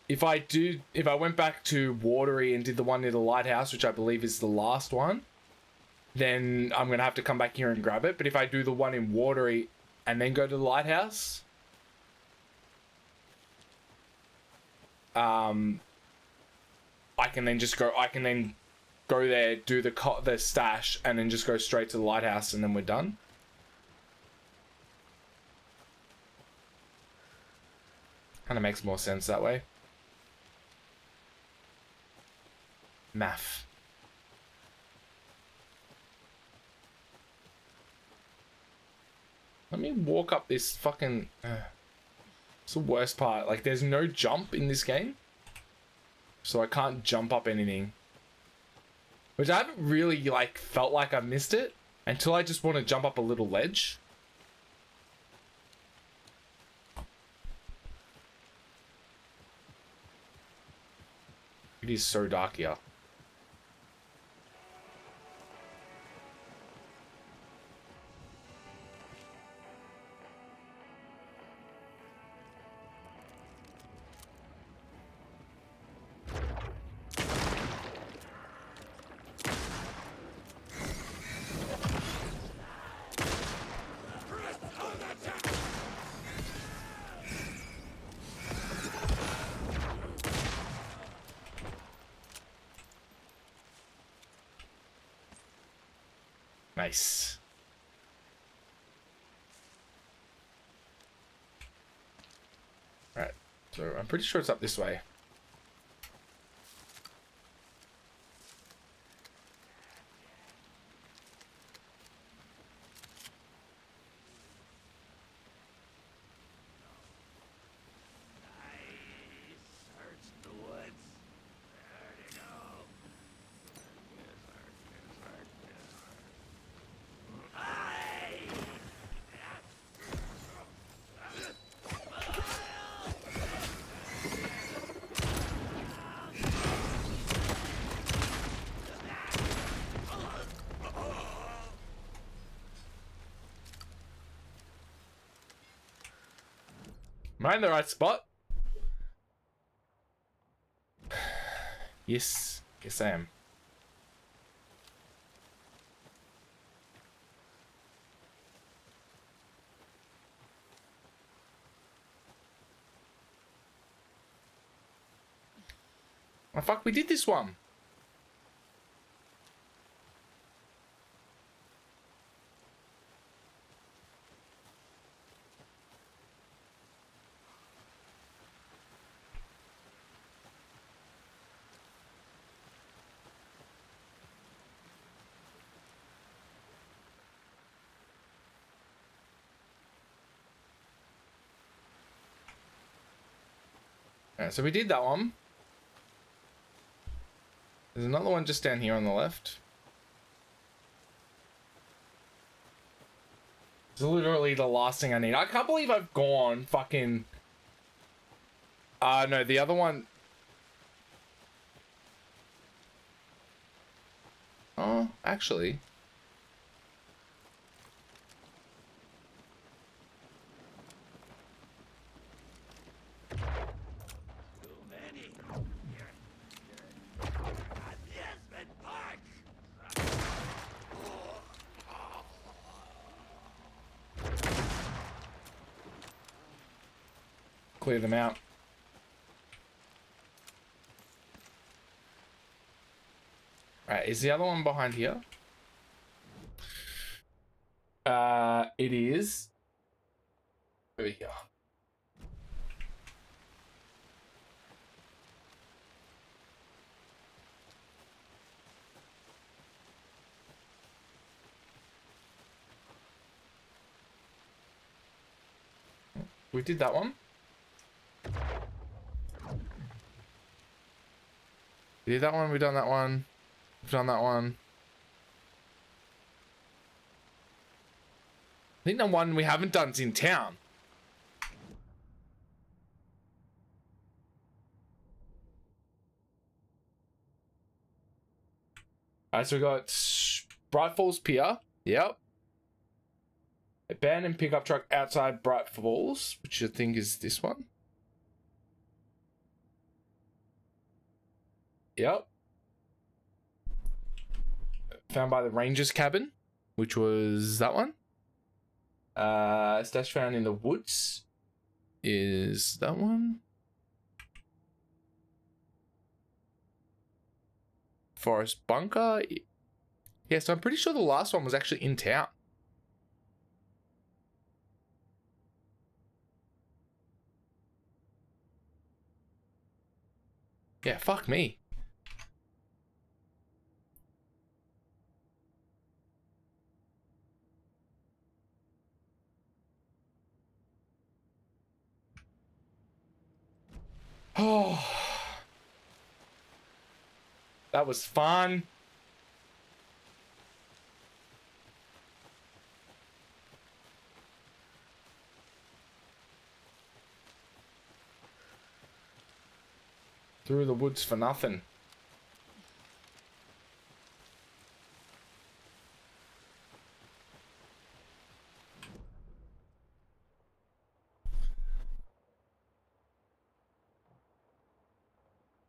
if I went back to Watery and did the one near the lighthouse, which I believe is the last one, then I'm gonna have to come back here and grab it. But if I do the one in Watery and then go to the lighthouse, I can then go there, do the stash, and then just go straight to the lighthouse, and then we're done. Kind of makes more sense that way. Math. Let me walk up this fucking... It's the worst part. Like, there's no jump in this game. So I can't jump up anything. Which I haven't really, like, felt like I missed it until I just want to jump up a little ledge. It is so dark here. Nice. Alright, so I'm pretty sure it's up this way. Am I in the right spot? Yes. Yes, I am. Oh, fuck, we did this one. Alright, so we did that one. There's another one just down here on the left. It's literally the last thing I need. I can't believe I've gone fucking... no, the other one... Oh, actually... Clear them out. Right, is the other one behind here? It is over here. We did that one. We did that one, we've done that one. We've done that one. I think the one we haven't done's in town. Alright, so we got Bright Falls Pier. Yep. Abandoned pickup truck outside Bright Falls, which I think is this one. Yep. Found by the Ranger's cabin, which was that one. Stash found in the woods is that one. Forest bunker. Yeah, so I'm pretty sure the last one was actually in town. Yeah, fuck me. Oh, that was fun. Through the woods for nothing.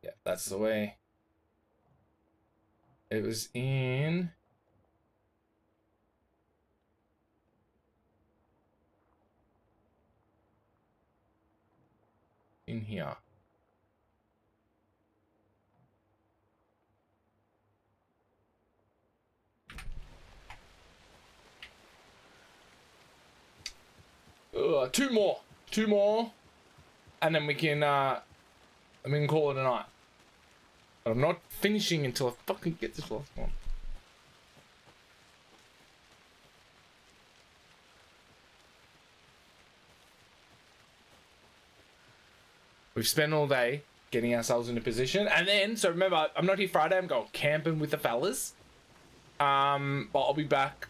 Yeah, that's the way. It was in... in here. Two more, and then we can call it a night. But I'm not finishing until I fucking get this last one. We've spent all day getting ourselves into position, and then so remember, I'm not here Friday. I'm going camping with the fellas. But I'll be back.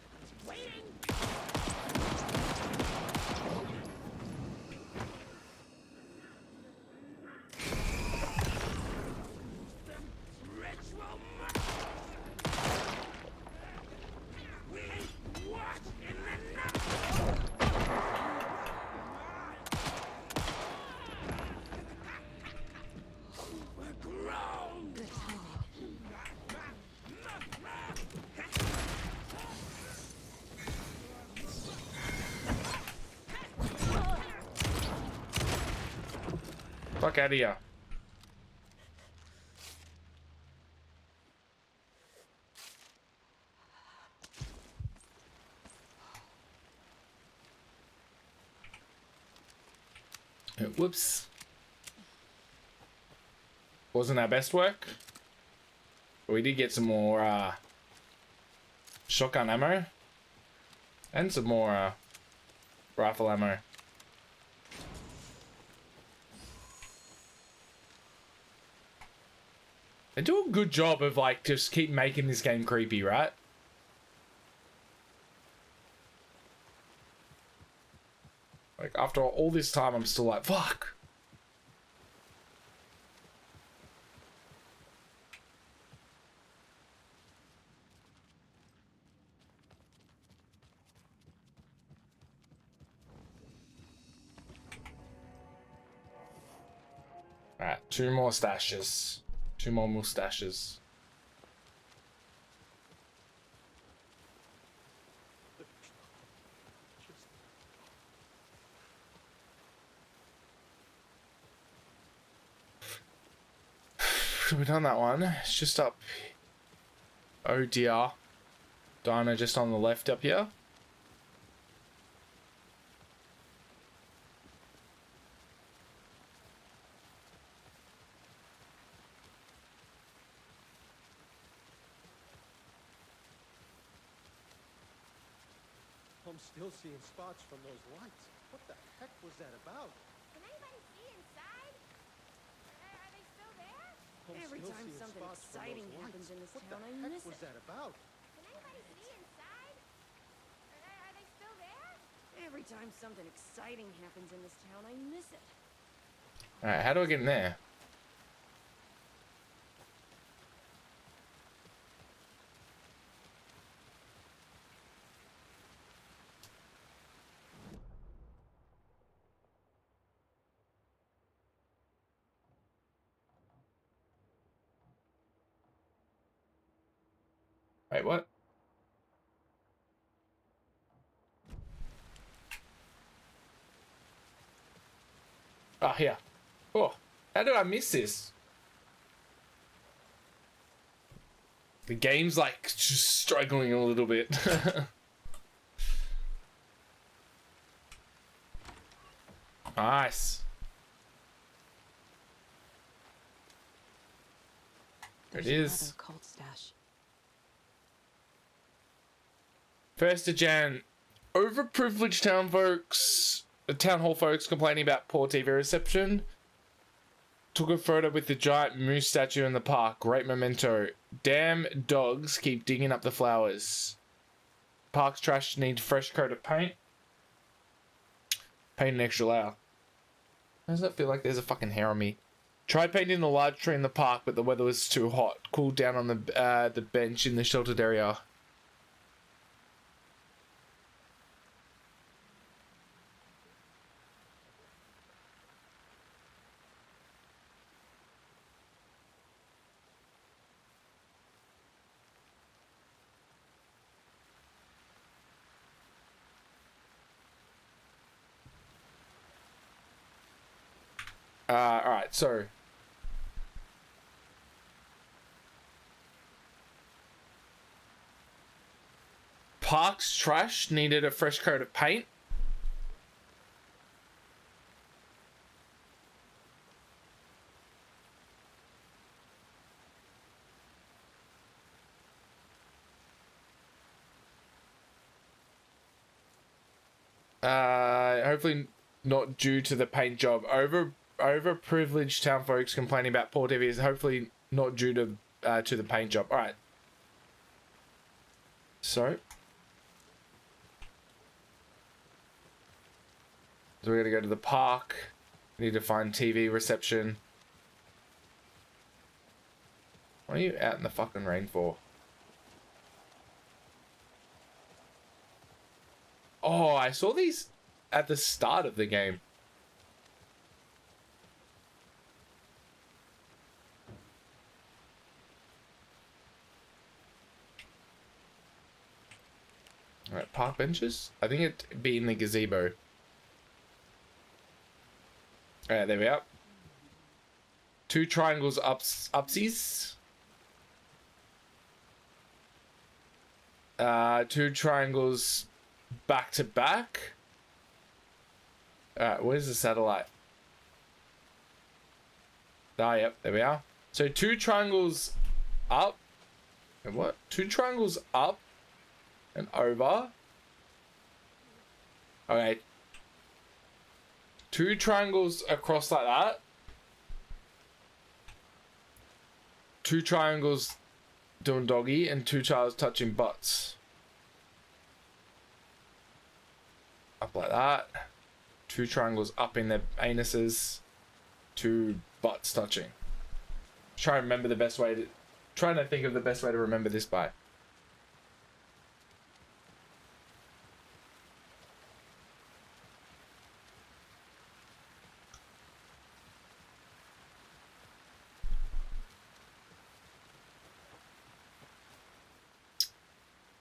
Fuck out of here. Whoops. Wasn't our best work. But we did get some more shotgun ammo. And some more rifle ammo. They do a good job of like just keep making this game creepy, right? Like after all this time, I'm still like, fuck. Alright, 2 more stashes. 2 more mustaches. We've done that one. It's just up. Oh dear. Dino just on the left up here. I'm still seeing spots from those lights. What the heck was that about? Can anybody see inside? Are they still there? Every time something exciting happens in this town, I miss What was that about? Can anybody see inside? Are they still there? Every time something exciting happens in this town, I miss it. Alright, how do I get in there? Wait, what? Ah, here. Oh, how did I miss this? The game's like just struggling a little bit. Nice. There it is. Another cult stash. 1st of Jan. Overprivileged town hall folks complaining about poor TV reception. Took a photo with the giant moose statue in the park. Great memento. Damn dogs keep digging up the flowers. Park's trash needs fresh coat of paint. Paint an extra layer. How does that feel like there's a fucking hair on me? Tried painting the large tree in the park, but the weather was too hot. Cooled down on the bench in the sheltered area. Alright, so Park's trash needed a fresh coat of paint. Hopefully not due to the paint job. Overprivileged town folks complaining about poor TV is hopefully not due to the paint job. All right. So we're gonna go to the park. We need to find TV reception. What are you out in the fucking rain for? Oh, I saw these at the start of the game. Alright, park benches? I think it'd be in the gazebo. Alright, there we are. 2 triangles upsies. 2 triangles back to back. Alright, where's the satellite? Ah, yep, there we are. So 2 triangles up. And what? 2 triangles up and over. Okay. 2 triangles across like that. 2 triangles doing doggy and 2 triangles touching butts. Up like that. 2 triangles up in their anuses. 2 butts touching. Try to remember the best way to... Trying to think of the best way to remember this by.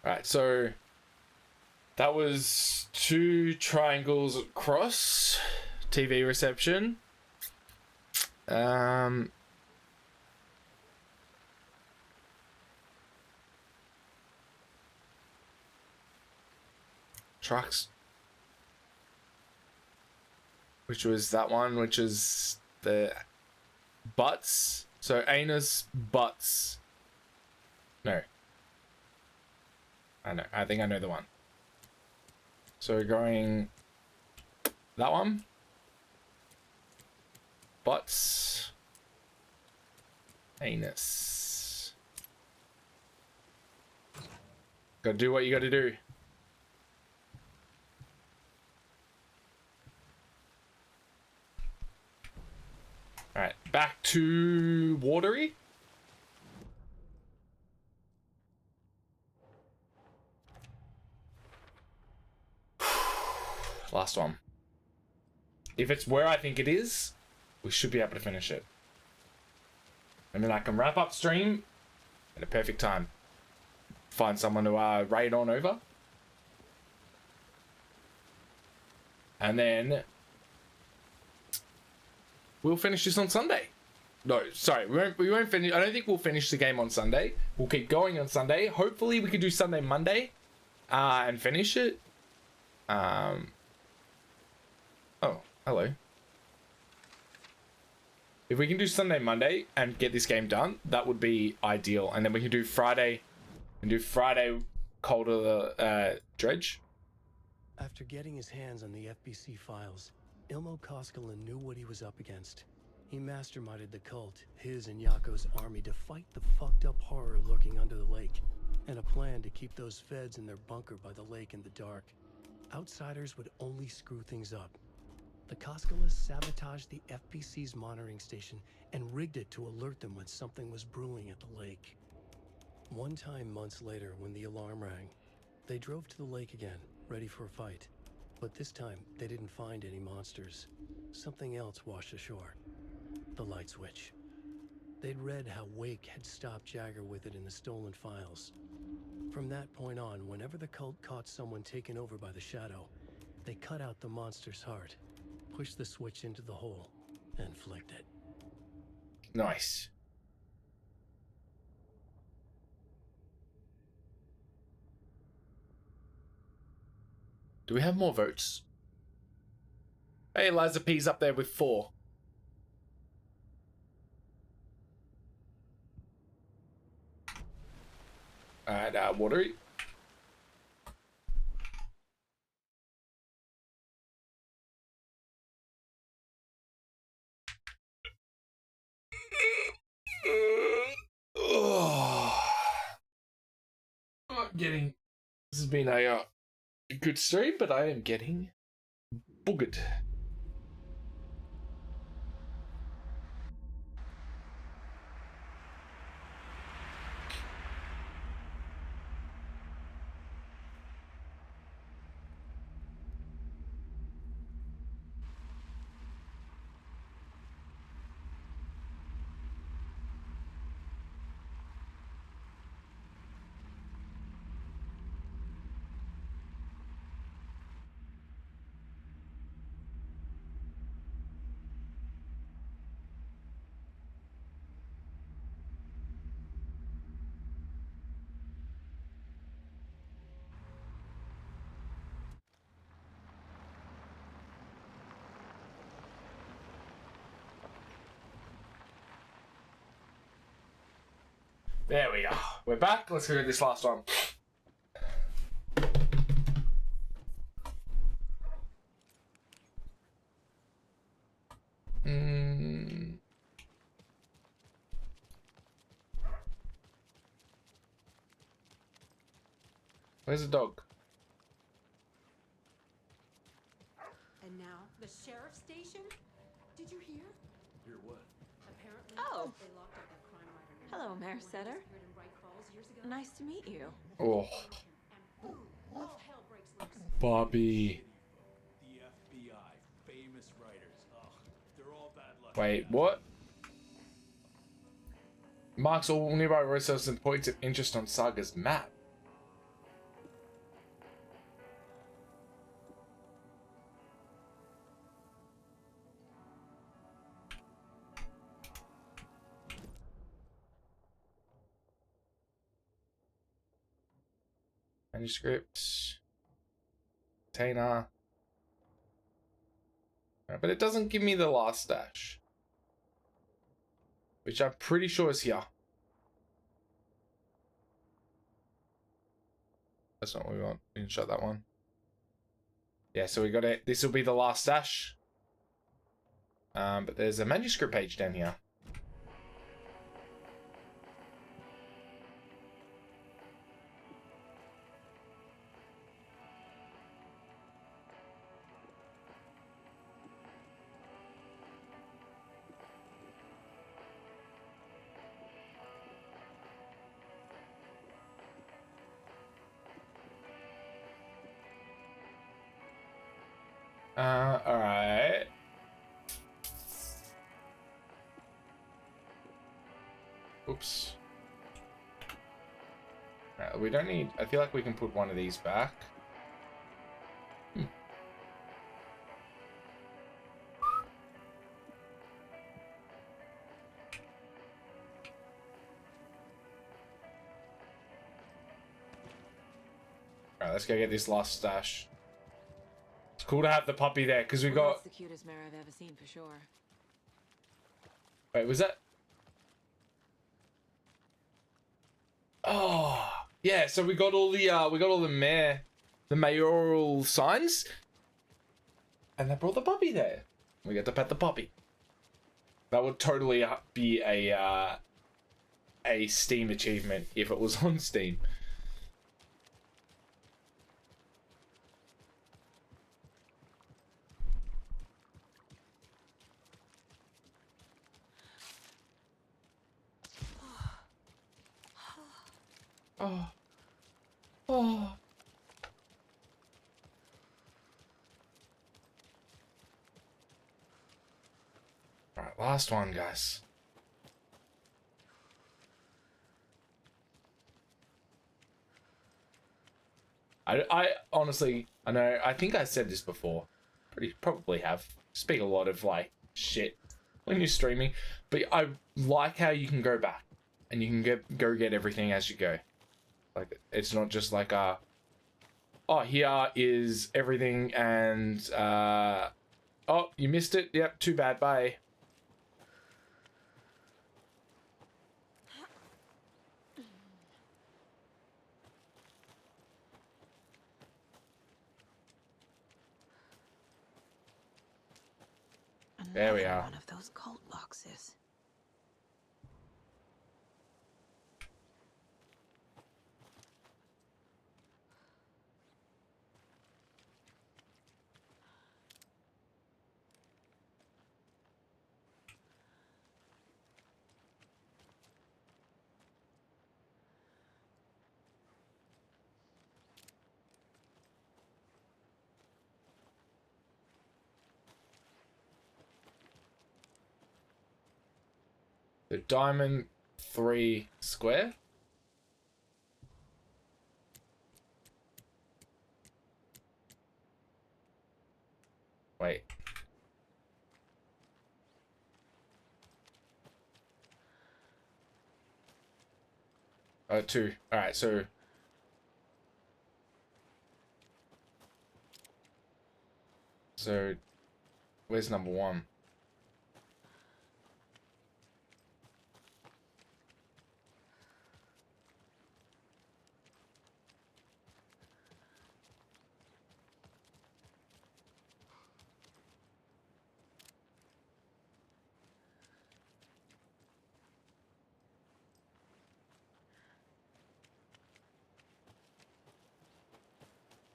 Alright, so that was 2 triangles across TV reception. Trucks. Which was that one, which is the butts. So anus, butts. No. I know. I think I know the one. So we're going that one. Butts. Anus. Gotta do what you gotta do. Alright, back to watery. Last one. If it's where I think it is, we should be able to finish it. And then I can wrap up stream at a perfect time. Find someone to raid on over. And then we'll finish this on Sunday. No, sorry, we won't finish. I don't think we'll finish the game on Sunday. We'll keep going on Sunday. Hopefully we can do Sunday, Monday, and finish it. Oh, hello. If we can do Sunday, Monday, and get this game done, that would be ideal. And then we can do Friday, Calder Dredge. After getting his hands on the FBC files, Ilmo Koskinen knew what he was up against. He masterminded the cult, his and Yako's army, to fight the fucked up horror lurking under the lake, and a plan to keep those feds in their bunker by the lake in the dark. Outsiders would only screw things up. The Koskilas sabotaged the FBC's monitoring station and rigged it to alert them when something was brewing at the lake. One time months later, when the alarm rang, they drove to the lake again, ready for a fight. But this time, they didn't find any monsters. Something else washed ashore. The light switch. They'd read how Wake had stopped Jagger with it in the stolen files. From that point on, whenever the cult caught someone taken over by the Shadow, they cut out the monster's heart, pushed the switch into the hole, and flicked it. Nice. Do we have more votes? Hey, Liza P's up there with 4. Alright, watery. I'm getting... This has been a good stream, but I am getting boogered. There we go. We're back. Let's go to this last one. Where's the dog? And now the sheriff's station? Did you hear? Hear what? Apparently, Oh. they locked up that crime writer. Hello, Mayor He Setter. disappeared in Wright Falls years ago. Nice to meet you. Oh, And boom, all hell breaks loose. Bobby. The FBI, famous writers. Oh, they're all bad luck. Wait, what? Marks all nearby resources and points of interest on Saga's map. Manuscript. Container. But it doesn't give me the last stash. Which I'm pretty sure is here. That's not what we want. We can shut that one. Yeah, so we got it. This will be the last stash. But there's a manuscript page down here. Alright. Oops. We don't need... I feel like we can put one of these back. Alright, let's go get this last stash. It's cool to have the puppy there, because we got... That's the cutest mare I've ever seen, for sure. Wait, was that... Oh, yeah, so we got all the mayoral signs. And they brought the puppy there. We get to pet the puppy. That would totally be a Steam achievement if it was on Steam. Oh. Oh. Alright, last one, guys. I honestly, I know, I think I said this before. Probably have. Speak a lot of, like, shit when you're streaming. But I like how you can go back. And you can go get everything as you go. Like, it's not just like, oh, here is everything and, oh, you missed it. Yep, too bad, bye. There we are. One of those cult boxes. The diamond 3 square. Wait. Oh, 2. Alright, so... So, where's number 1?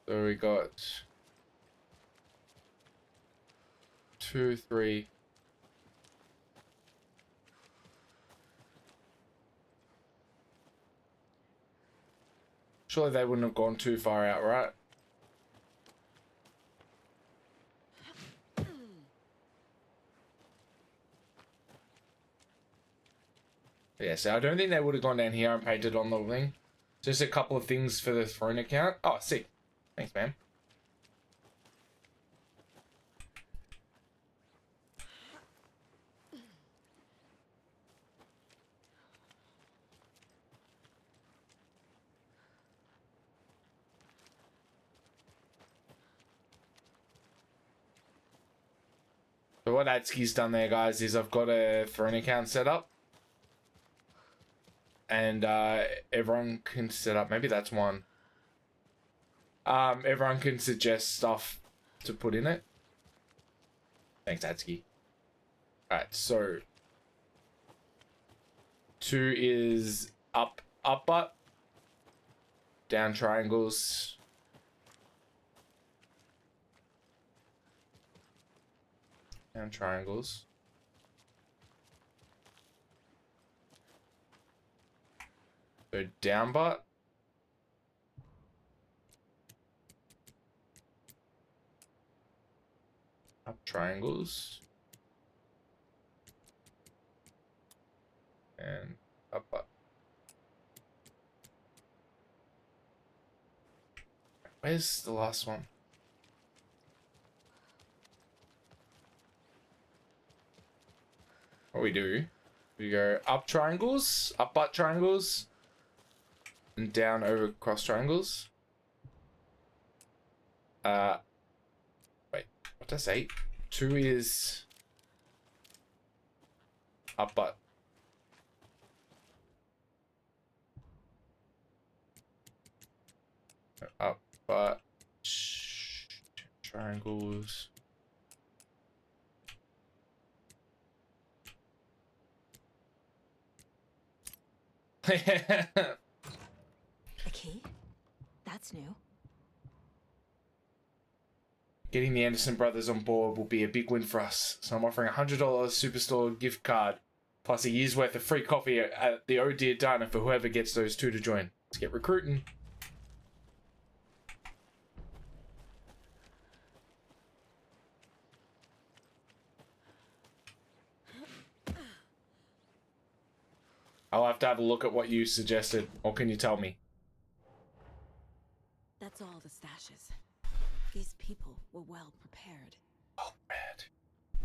So we got 2, 3. Surely they wouldn't have gone too far out, right? Yeah, so I don't think they would have gone down here and painted on the thing. Just a couple of things for the throne account. Oh, sick. Thanks, man. So what Atsuki's done there, guys, is I've got a throne account set up. And everyone can set up, maybe that's one. Everyone can suggest stuff to put in it. Thanks, Atsuki. Alright, so 2 is up butt, down triangles, down triangles. So down butt, up triangles, and up butt. Where's the last one? What we do, we go up triangles, up butt triangles, and down over cross triangles. Wait, what does 8? 2 is up butt. Up butt triangles. A key? That's new. Getting the Anderson brothers on board will be a big win for us, so I'm offering a $100 Superstore gift card, plus a year's worth of free coffee at the Oh Dear Diner for whoever gets those 2 to join. Let's get recruiting. I'll have to have a look at what you suggested, or can you tell me? That's all the stashes. These people were well prepared. Oh, bad.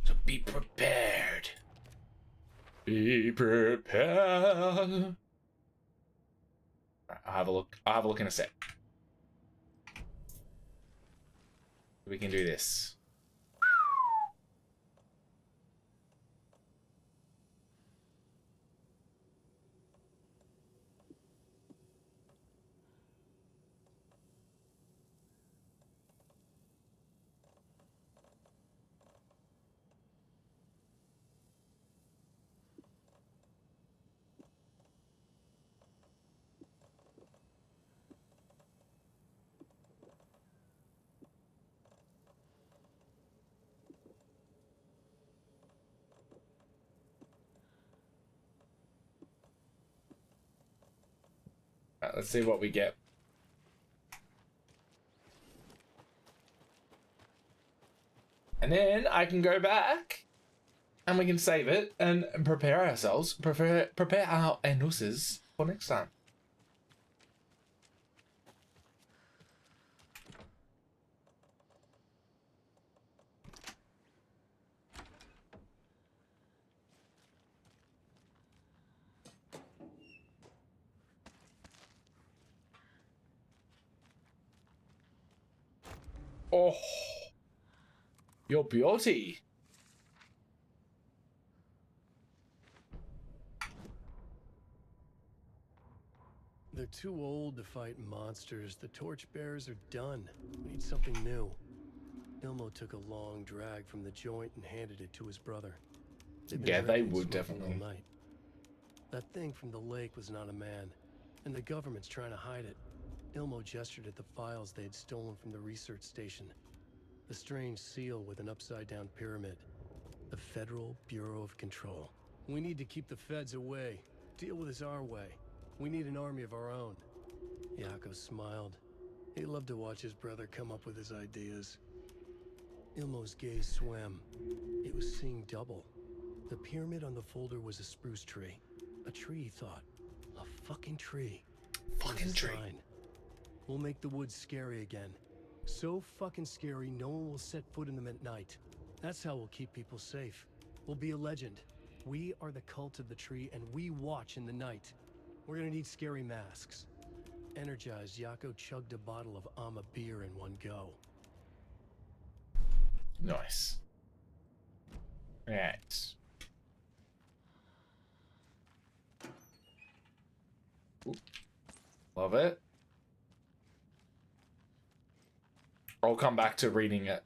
So be prepared. Be prepared. I'll have a look. I'll have a look in a sec. We can do this. Alright, let's see what we get. And then I can go back and we can save it and prepare ourselves, prepare our anuses for next time. Oh, your beauty. They're too old to fight monsters. The torchbearers are done. We need something new. Ilmo took a long drag from the joint and handed it to his brother. Yeah, they would definitely. All night. That thing from the lake was not a man, and the government's trying to hide it. Ilmo gestured at the files they had stolen from the research station. The strange seal with an upside-down pyramid. The Federal Bureau of Control. We need to keep the feds away. Deal with this our way. We need an army of our own. Yako smiled. He loved to watch his brother come up with his ideas. Ilmo's gaze swam. It was seeing double. The pyramid on the folder was a spruce tree. A tree, he thought. A fucking tree. Fucking tree. Sign. We'll make the woods scary again. So fucking scary, no one will set foot in them at night. That's how we'll keep people safe. We'll be a legend. We are the cult of the tree, and we watch in the night. We're gonna need scary masks. Energized, Yako chugged a bottle of Ama beer in one go. Nice. Right. Ooh. Love it. I'll come back to reading it.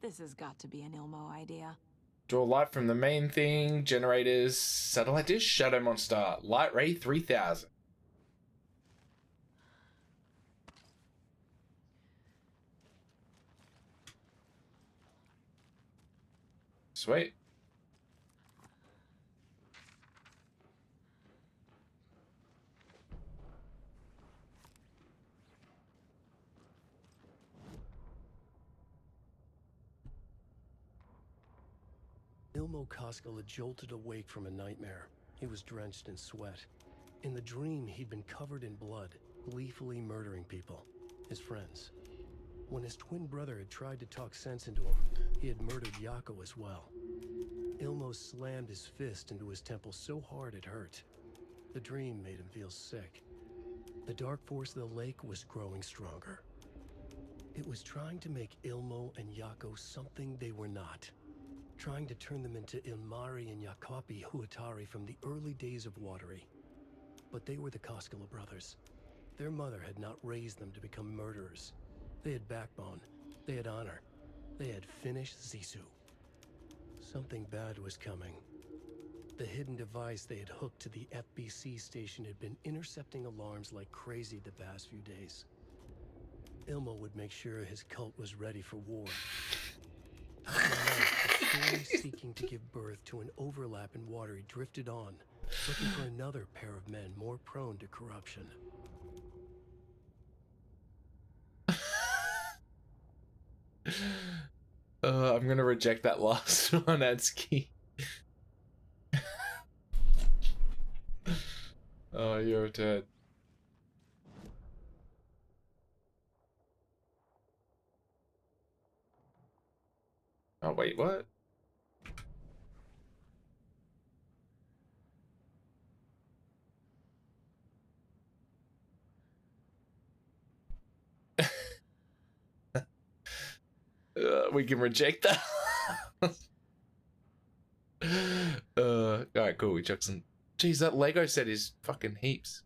This has got to be an Ilmo idea. Draw light from the main thing. Generators. Satellite dish. Shadow monster. Light ray 3000. Sweet. Ilmo Koskela had jolted awake from a nightmare. He was drenched in sweat. In the dream, he'd been covered in blood, gleefully murdering people, his friends. When his twin brother had tried to talk sense into him, he had murdered Yako as well. Ilmo slammed his fist into his temple so hard it hurt. The dream made him feel sick. The dark force of the lake was growing stronger. It was trying to make Ilmo and Yako something they were not. Trying to turn them into Ilmari and Yakopi Huatari from the early days of Watery. But they were the Koskela brothers. Their mother had not raised them to become murderers. They had backbone. They had honor. They had finished Zissou. Something bad was coming. The hidden device they had hooked to the FBC station had been intercepting alarms like crazy the past few days. Ilmo would make sure his cult was ready for war. The story seeking to give birth to an overlap in Watery drifted on, looking for another pair of men more prone to corruption. I'm gonna reject that last one, Adsky. Oh, you're a turd. Oh, wait, what? We can reject that. Alright, cool. We chuck some. Jeez, that Lego set is fucking heaps.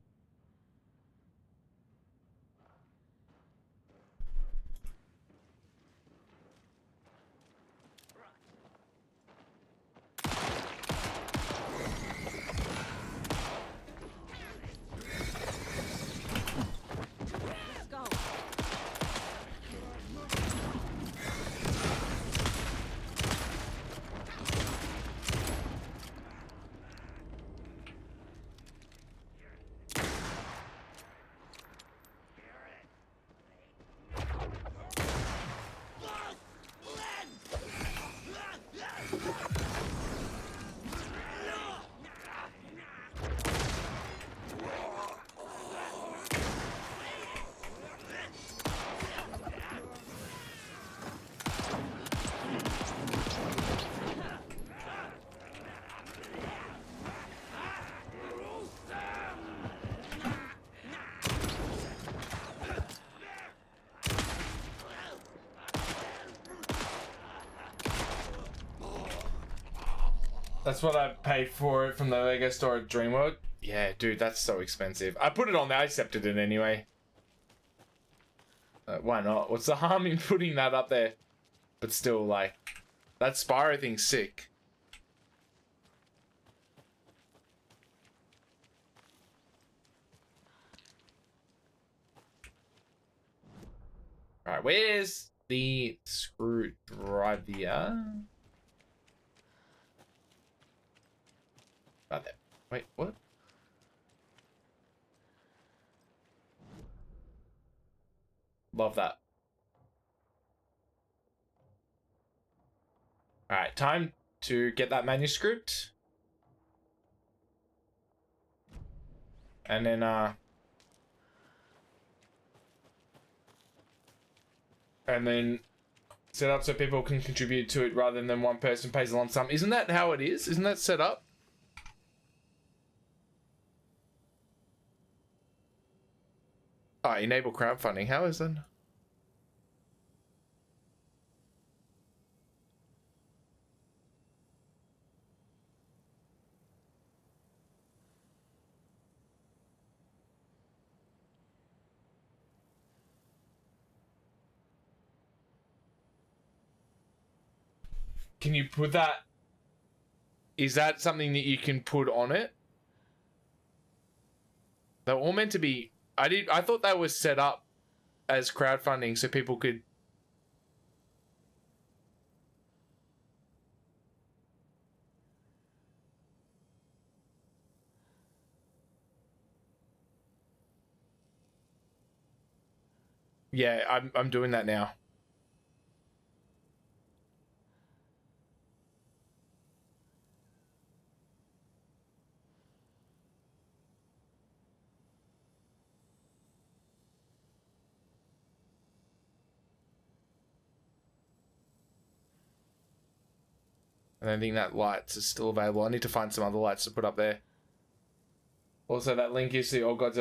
That's what I paid for it from the Lego store at Dreamworld. Yeah, dude, that's so expensive. I put it on there. I accepted it anyway. Why not? What's the harm in putting that up there? But still, like, that Spyro thing's sick. right, where's the screwdriver? About there. Wait, what? Love that. All right, time to get that manuscript. And then, set up so people can contribute to it rather than one person pays a lump sum. Isn't that how it is? Isn't that set up? Oh, enable crowdfunding. How is that? Can you put that? Is that something that you can put on it? They're all meant to be. I thought that was set up as crowdfunding so people could. Yeah, I'm doing that now. I don't think that lights is still available. I need to find some other lights to put up there. Also, that link is the All Gods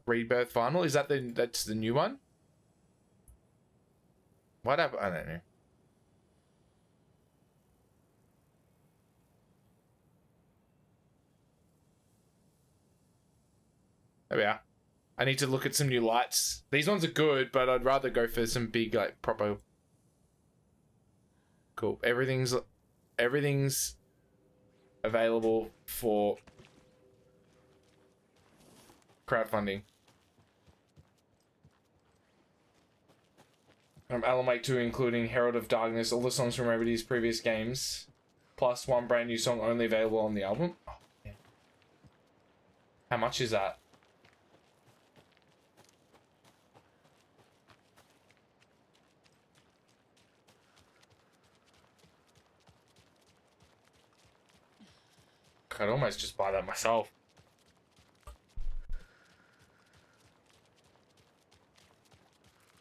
Rebirth Final. Is that that's the new one? What happened? I don't know. There we are. I need to look at some new lights. These ones are good, but I'd rather go for some big, like, proper. Cool. Everything's available for crowdfunding. Alan Wake 2, including Herald of Darkness, all the songs from Remedy's previous games, plus one brand new song only available on the album. Oh, yeah. How much is that? I'd almost just buy that myself.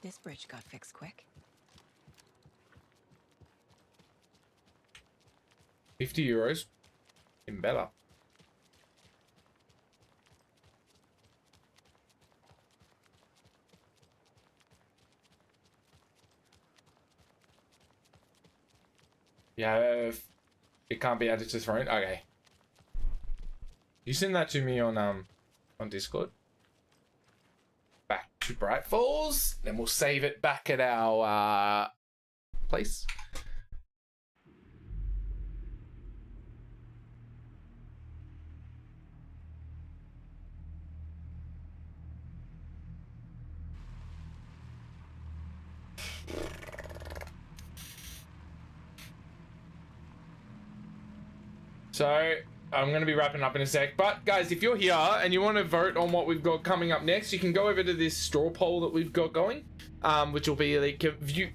This bridge got fixed quick. 50 euros. Even better. Yeah, it can't be added to Throne. Okay. You send that to me on Discord. Back to Bright Falls, then we'll save it back at our place. So I'm going to be wrapping up in a sec. But guys, if you're here and you want to vote on what we've got coming up next, you can go over to this straw poll that we've got going, which will be the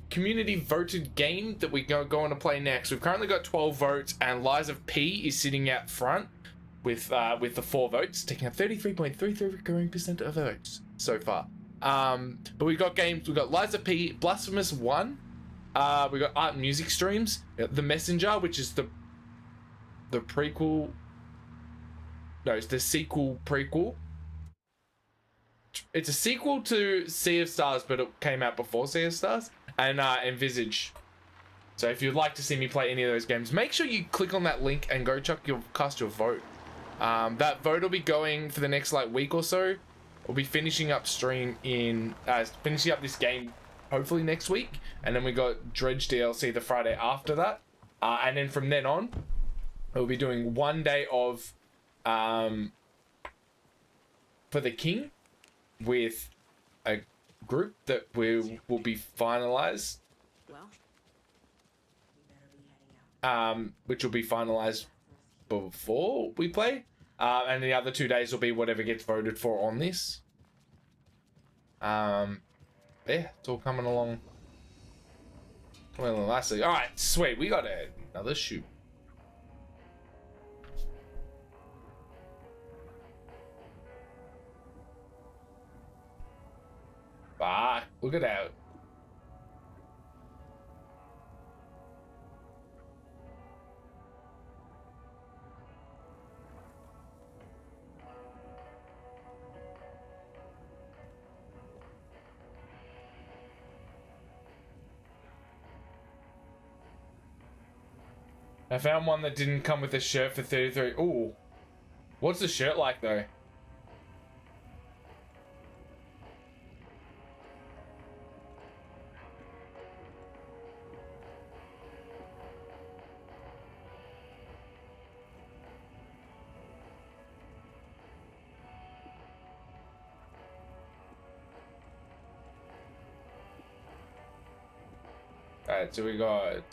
community voted game that we're going to play next. We've currently got 12 votes, and Lies of P is sitting out front with the 4 votes, taking up 33.33% of votes so far. But we've got games. We've got Lies of P, Blasphemous 1. We've got art and music streams. The Messenger, which is the prequel. No, it's the sequel prequel. It's a sequel to Sea of Stars, but it came out before Sea of Stars. And Envisage. So if you'd like to see me play any of those games, make sure you click on that link and go cast your vote. That vote will be going for the next week or so. We'll be finishing up finishing up this game hopefully next week, and then we got Dredge DLC the Friday after that, and then from then on, we'll be doing 1 day of For the King with group that we will be finalized. Which will be finalized before we play. And the other 2 days will be whatever gets voted for on this. Yeah, it's all coming along well nicely. Alright, sweet. We got another shoot. Fuck, look at that. I found one that didn't come with a shirt for 33. Ooh. What's the shirt like though? Alright, so we got...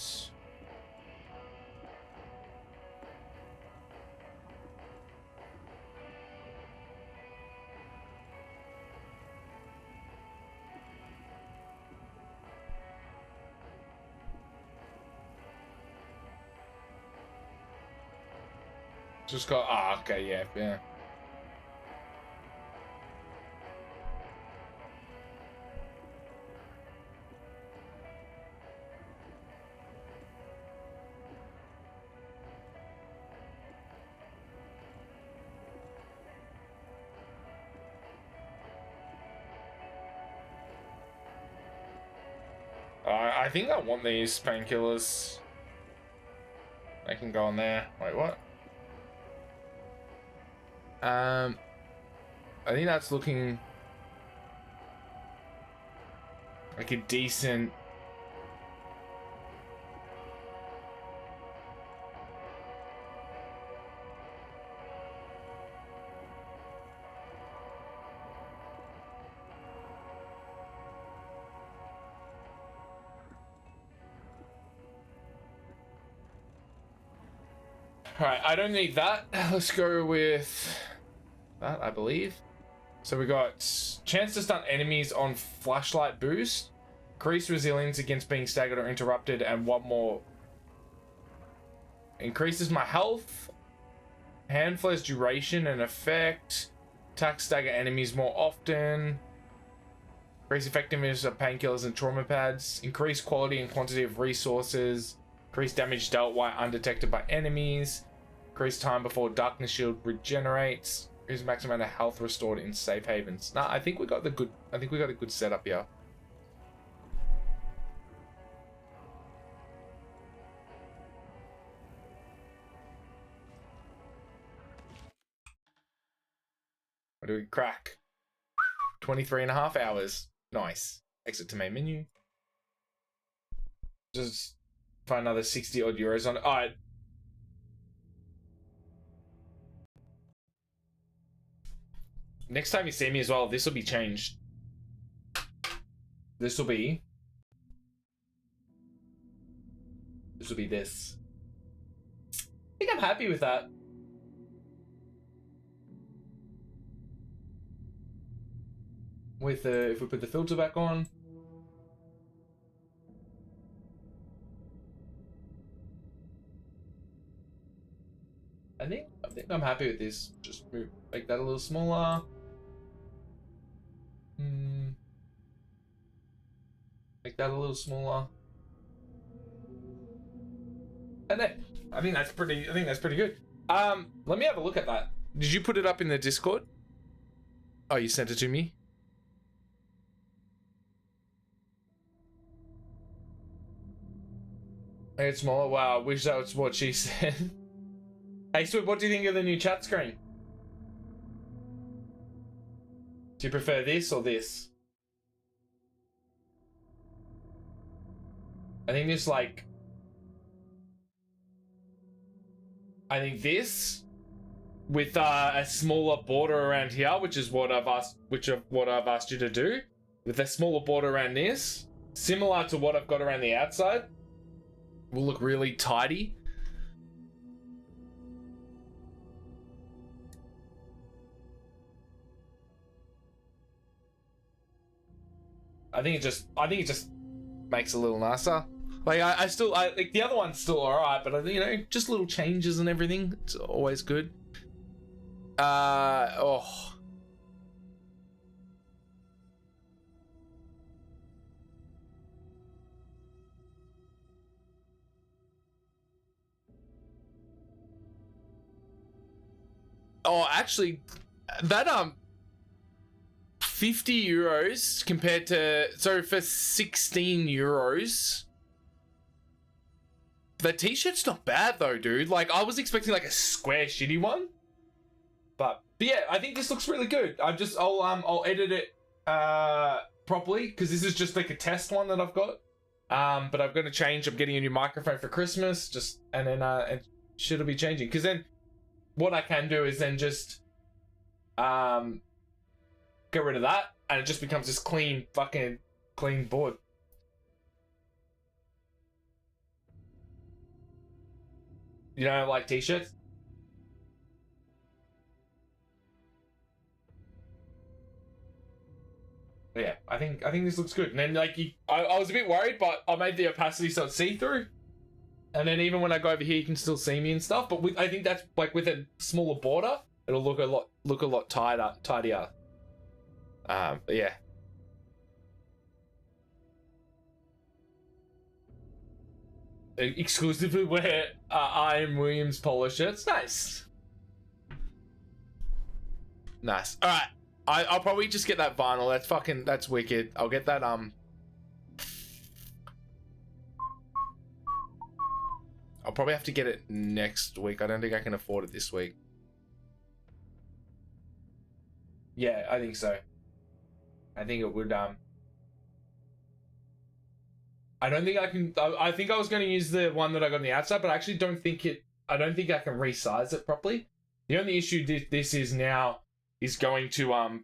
Just got... Ah, okay, yeah. I think I want these painkillers. I can go on there. Wait, what? I think that's looking like a decent... Alright, I don't need that. Let's go with that, I believe. So we got chance to stun enemies on flashlight boost, increase resilience against being staggered or interrupted, and one more. Increases my health, hand flares duration and effect, attack stagger enemies more often, increase effectiveness of painkillers and trauma pads, increase quality and quantity of resources, increase damage dealt while undetected by enemies, increase time before darkness shield regenerates, increase maximum amount of health restored in safe havens. Nah, I think we got a good setup here. What do we crack? 23.5 hours. Nice. Exit to main menu. Just find another 60 odd euros on it. Alright. Next time you see me as well, this will be changed. This will be this. I think I'm happy with that. With if we put the filter back on. I think I'm happy with this. Just make that a little smaller. Make that a little smaller. And then I think that's pretty good. Let me have a look at that. Did you put it up in the Discord? Oh, you sent it to me? It's smaller. Wow, I wish that was what she said. Hey, Sweet, what do you think of the new chat screen? Do you prefer this or this? I think this, like... I think this, with a smaller border around here, which is what I've asked you to do. with a smaller border around this, similar to what I've got around the outside, will look really tidy. I think it just makes it a little nicer. Like I like the other one's still alright, but you know, just little changes and everything. It's always good. Oh. Oh, actually, that 50 euros compared to, so for 16 euros, the t-shirt's not bad though, dude. Like I was expecting like a square shitty one, but yeah, I think this looks really good. I'll edit it properly because this is just like a test one that I've got. But I'm gonna change. I'm getting a new microphone for Christmas, and then it should be changing, because then what I can do is then just get rid of that, and it just becomes this clean board. You don't like t-shirts? But yeah, I think this looks good. And then like I was a bit worried, but I made the opacity so it's see-through. And then even when I go over here, you can still see me and stuff. But I think that's like with a smaller border, it'll look a lot tidier. But yeah. Exclusively wear I.M. Williams polo shirts. Nice. Nice. All right. I'll probably just get that vinyl. That's wicked. I'll get that I'll probably have to get it next week. I don't think I can afford it this week. Yeah, I think so. I think it would I don't think I can. I think I was going to use the one that I got on the outside, but I actually don't think I don't think I can resize it properly. The only issue this is now is going to I'll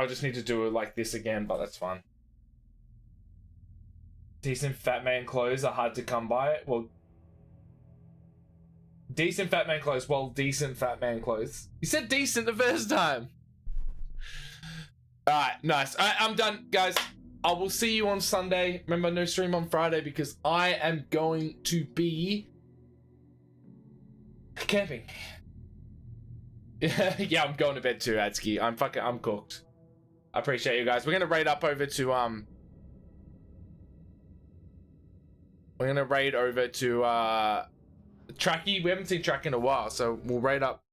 just need to do it like this again, but that's fine. Decent fat man clothes are hard to come by. Well, decent fat man clothes. Well, decent fat man clothes. You said decent the first time. Alright, nice. I'm done, guys. I will see you on Sunday. Remember, no stream on Friday because I am going to be camping. Yeah, I'm going to bed too, Adski. I'm cooked. I appreciate you guys. We're gonna raid up over to we're gonna raid over to Tracky. We haven't seen Track in a while, so we'll raid up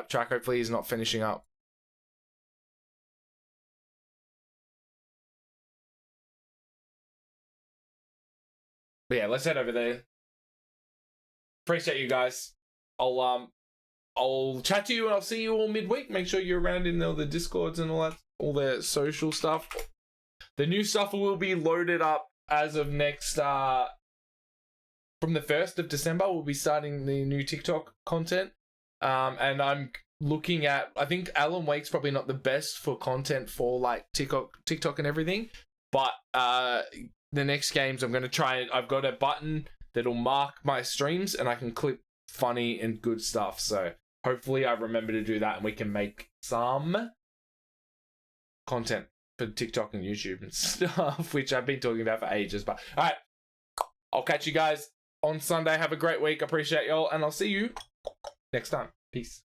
Track. Hopefully he's not finishing up. But yeah, let's head over there. Appreciate you guys. I'll chat to you and I'll see you all midweek. Make sure you're around in all the Discords and all that, all the social stuff. The new stuff will be loaded up as of next from the 1st of December. We'll be starting the new TikTok content. And I'm looking at, I think Alan Wake's probably not the best for content for like TikTok and everything. But the next games I'm going to try, I've got a button that'll mark my streams and I can clip funny and good stuff. So hopefully I remember to do that and we can make some content for TikTok and YouTube and stuff, which I've been talking about for ages. But all right, I'll catch you guys on Sunday. Have a great week. Appreciate y'all, and I'll see you next time. Peace.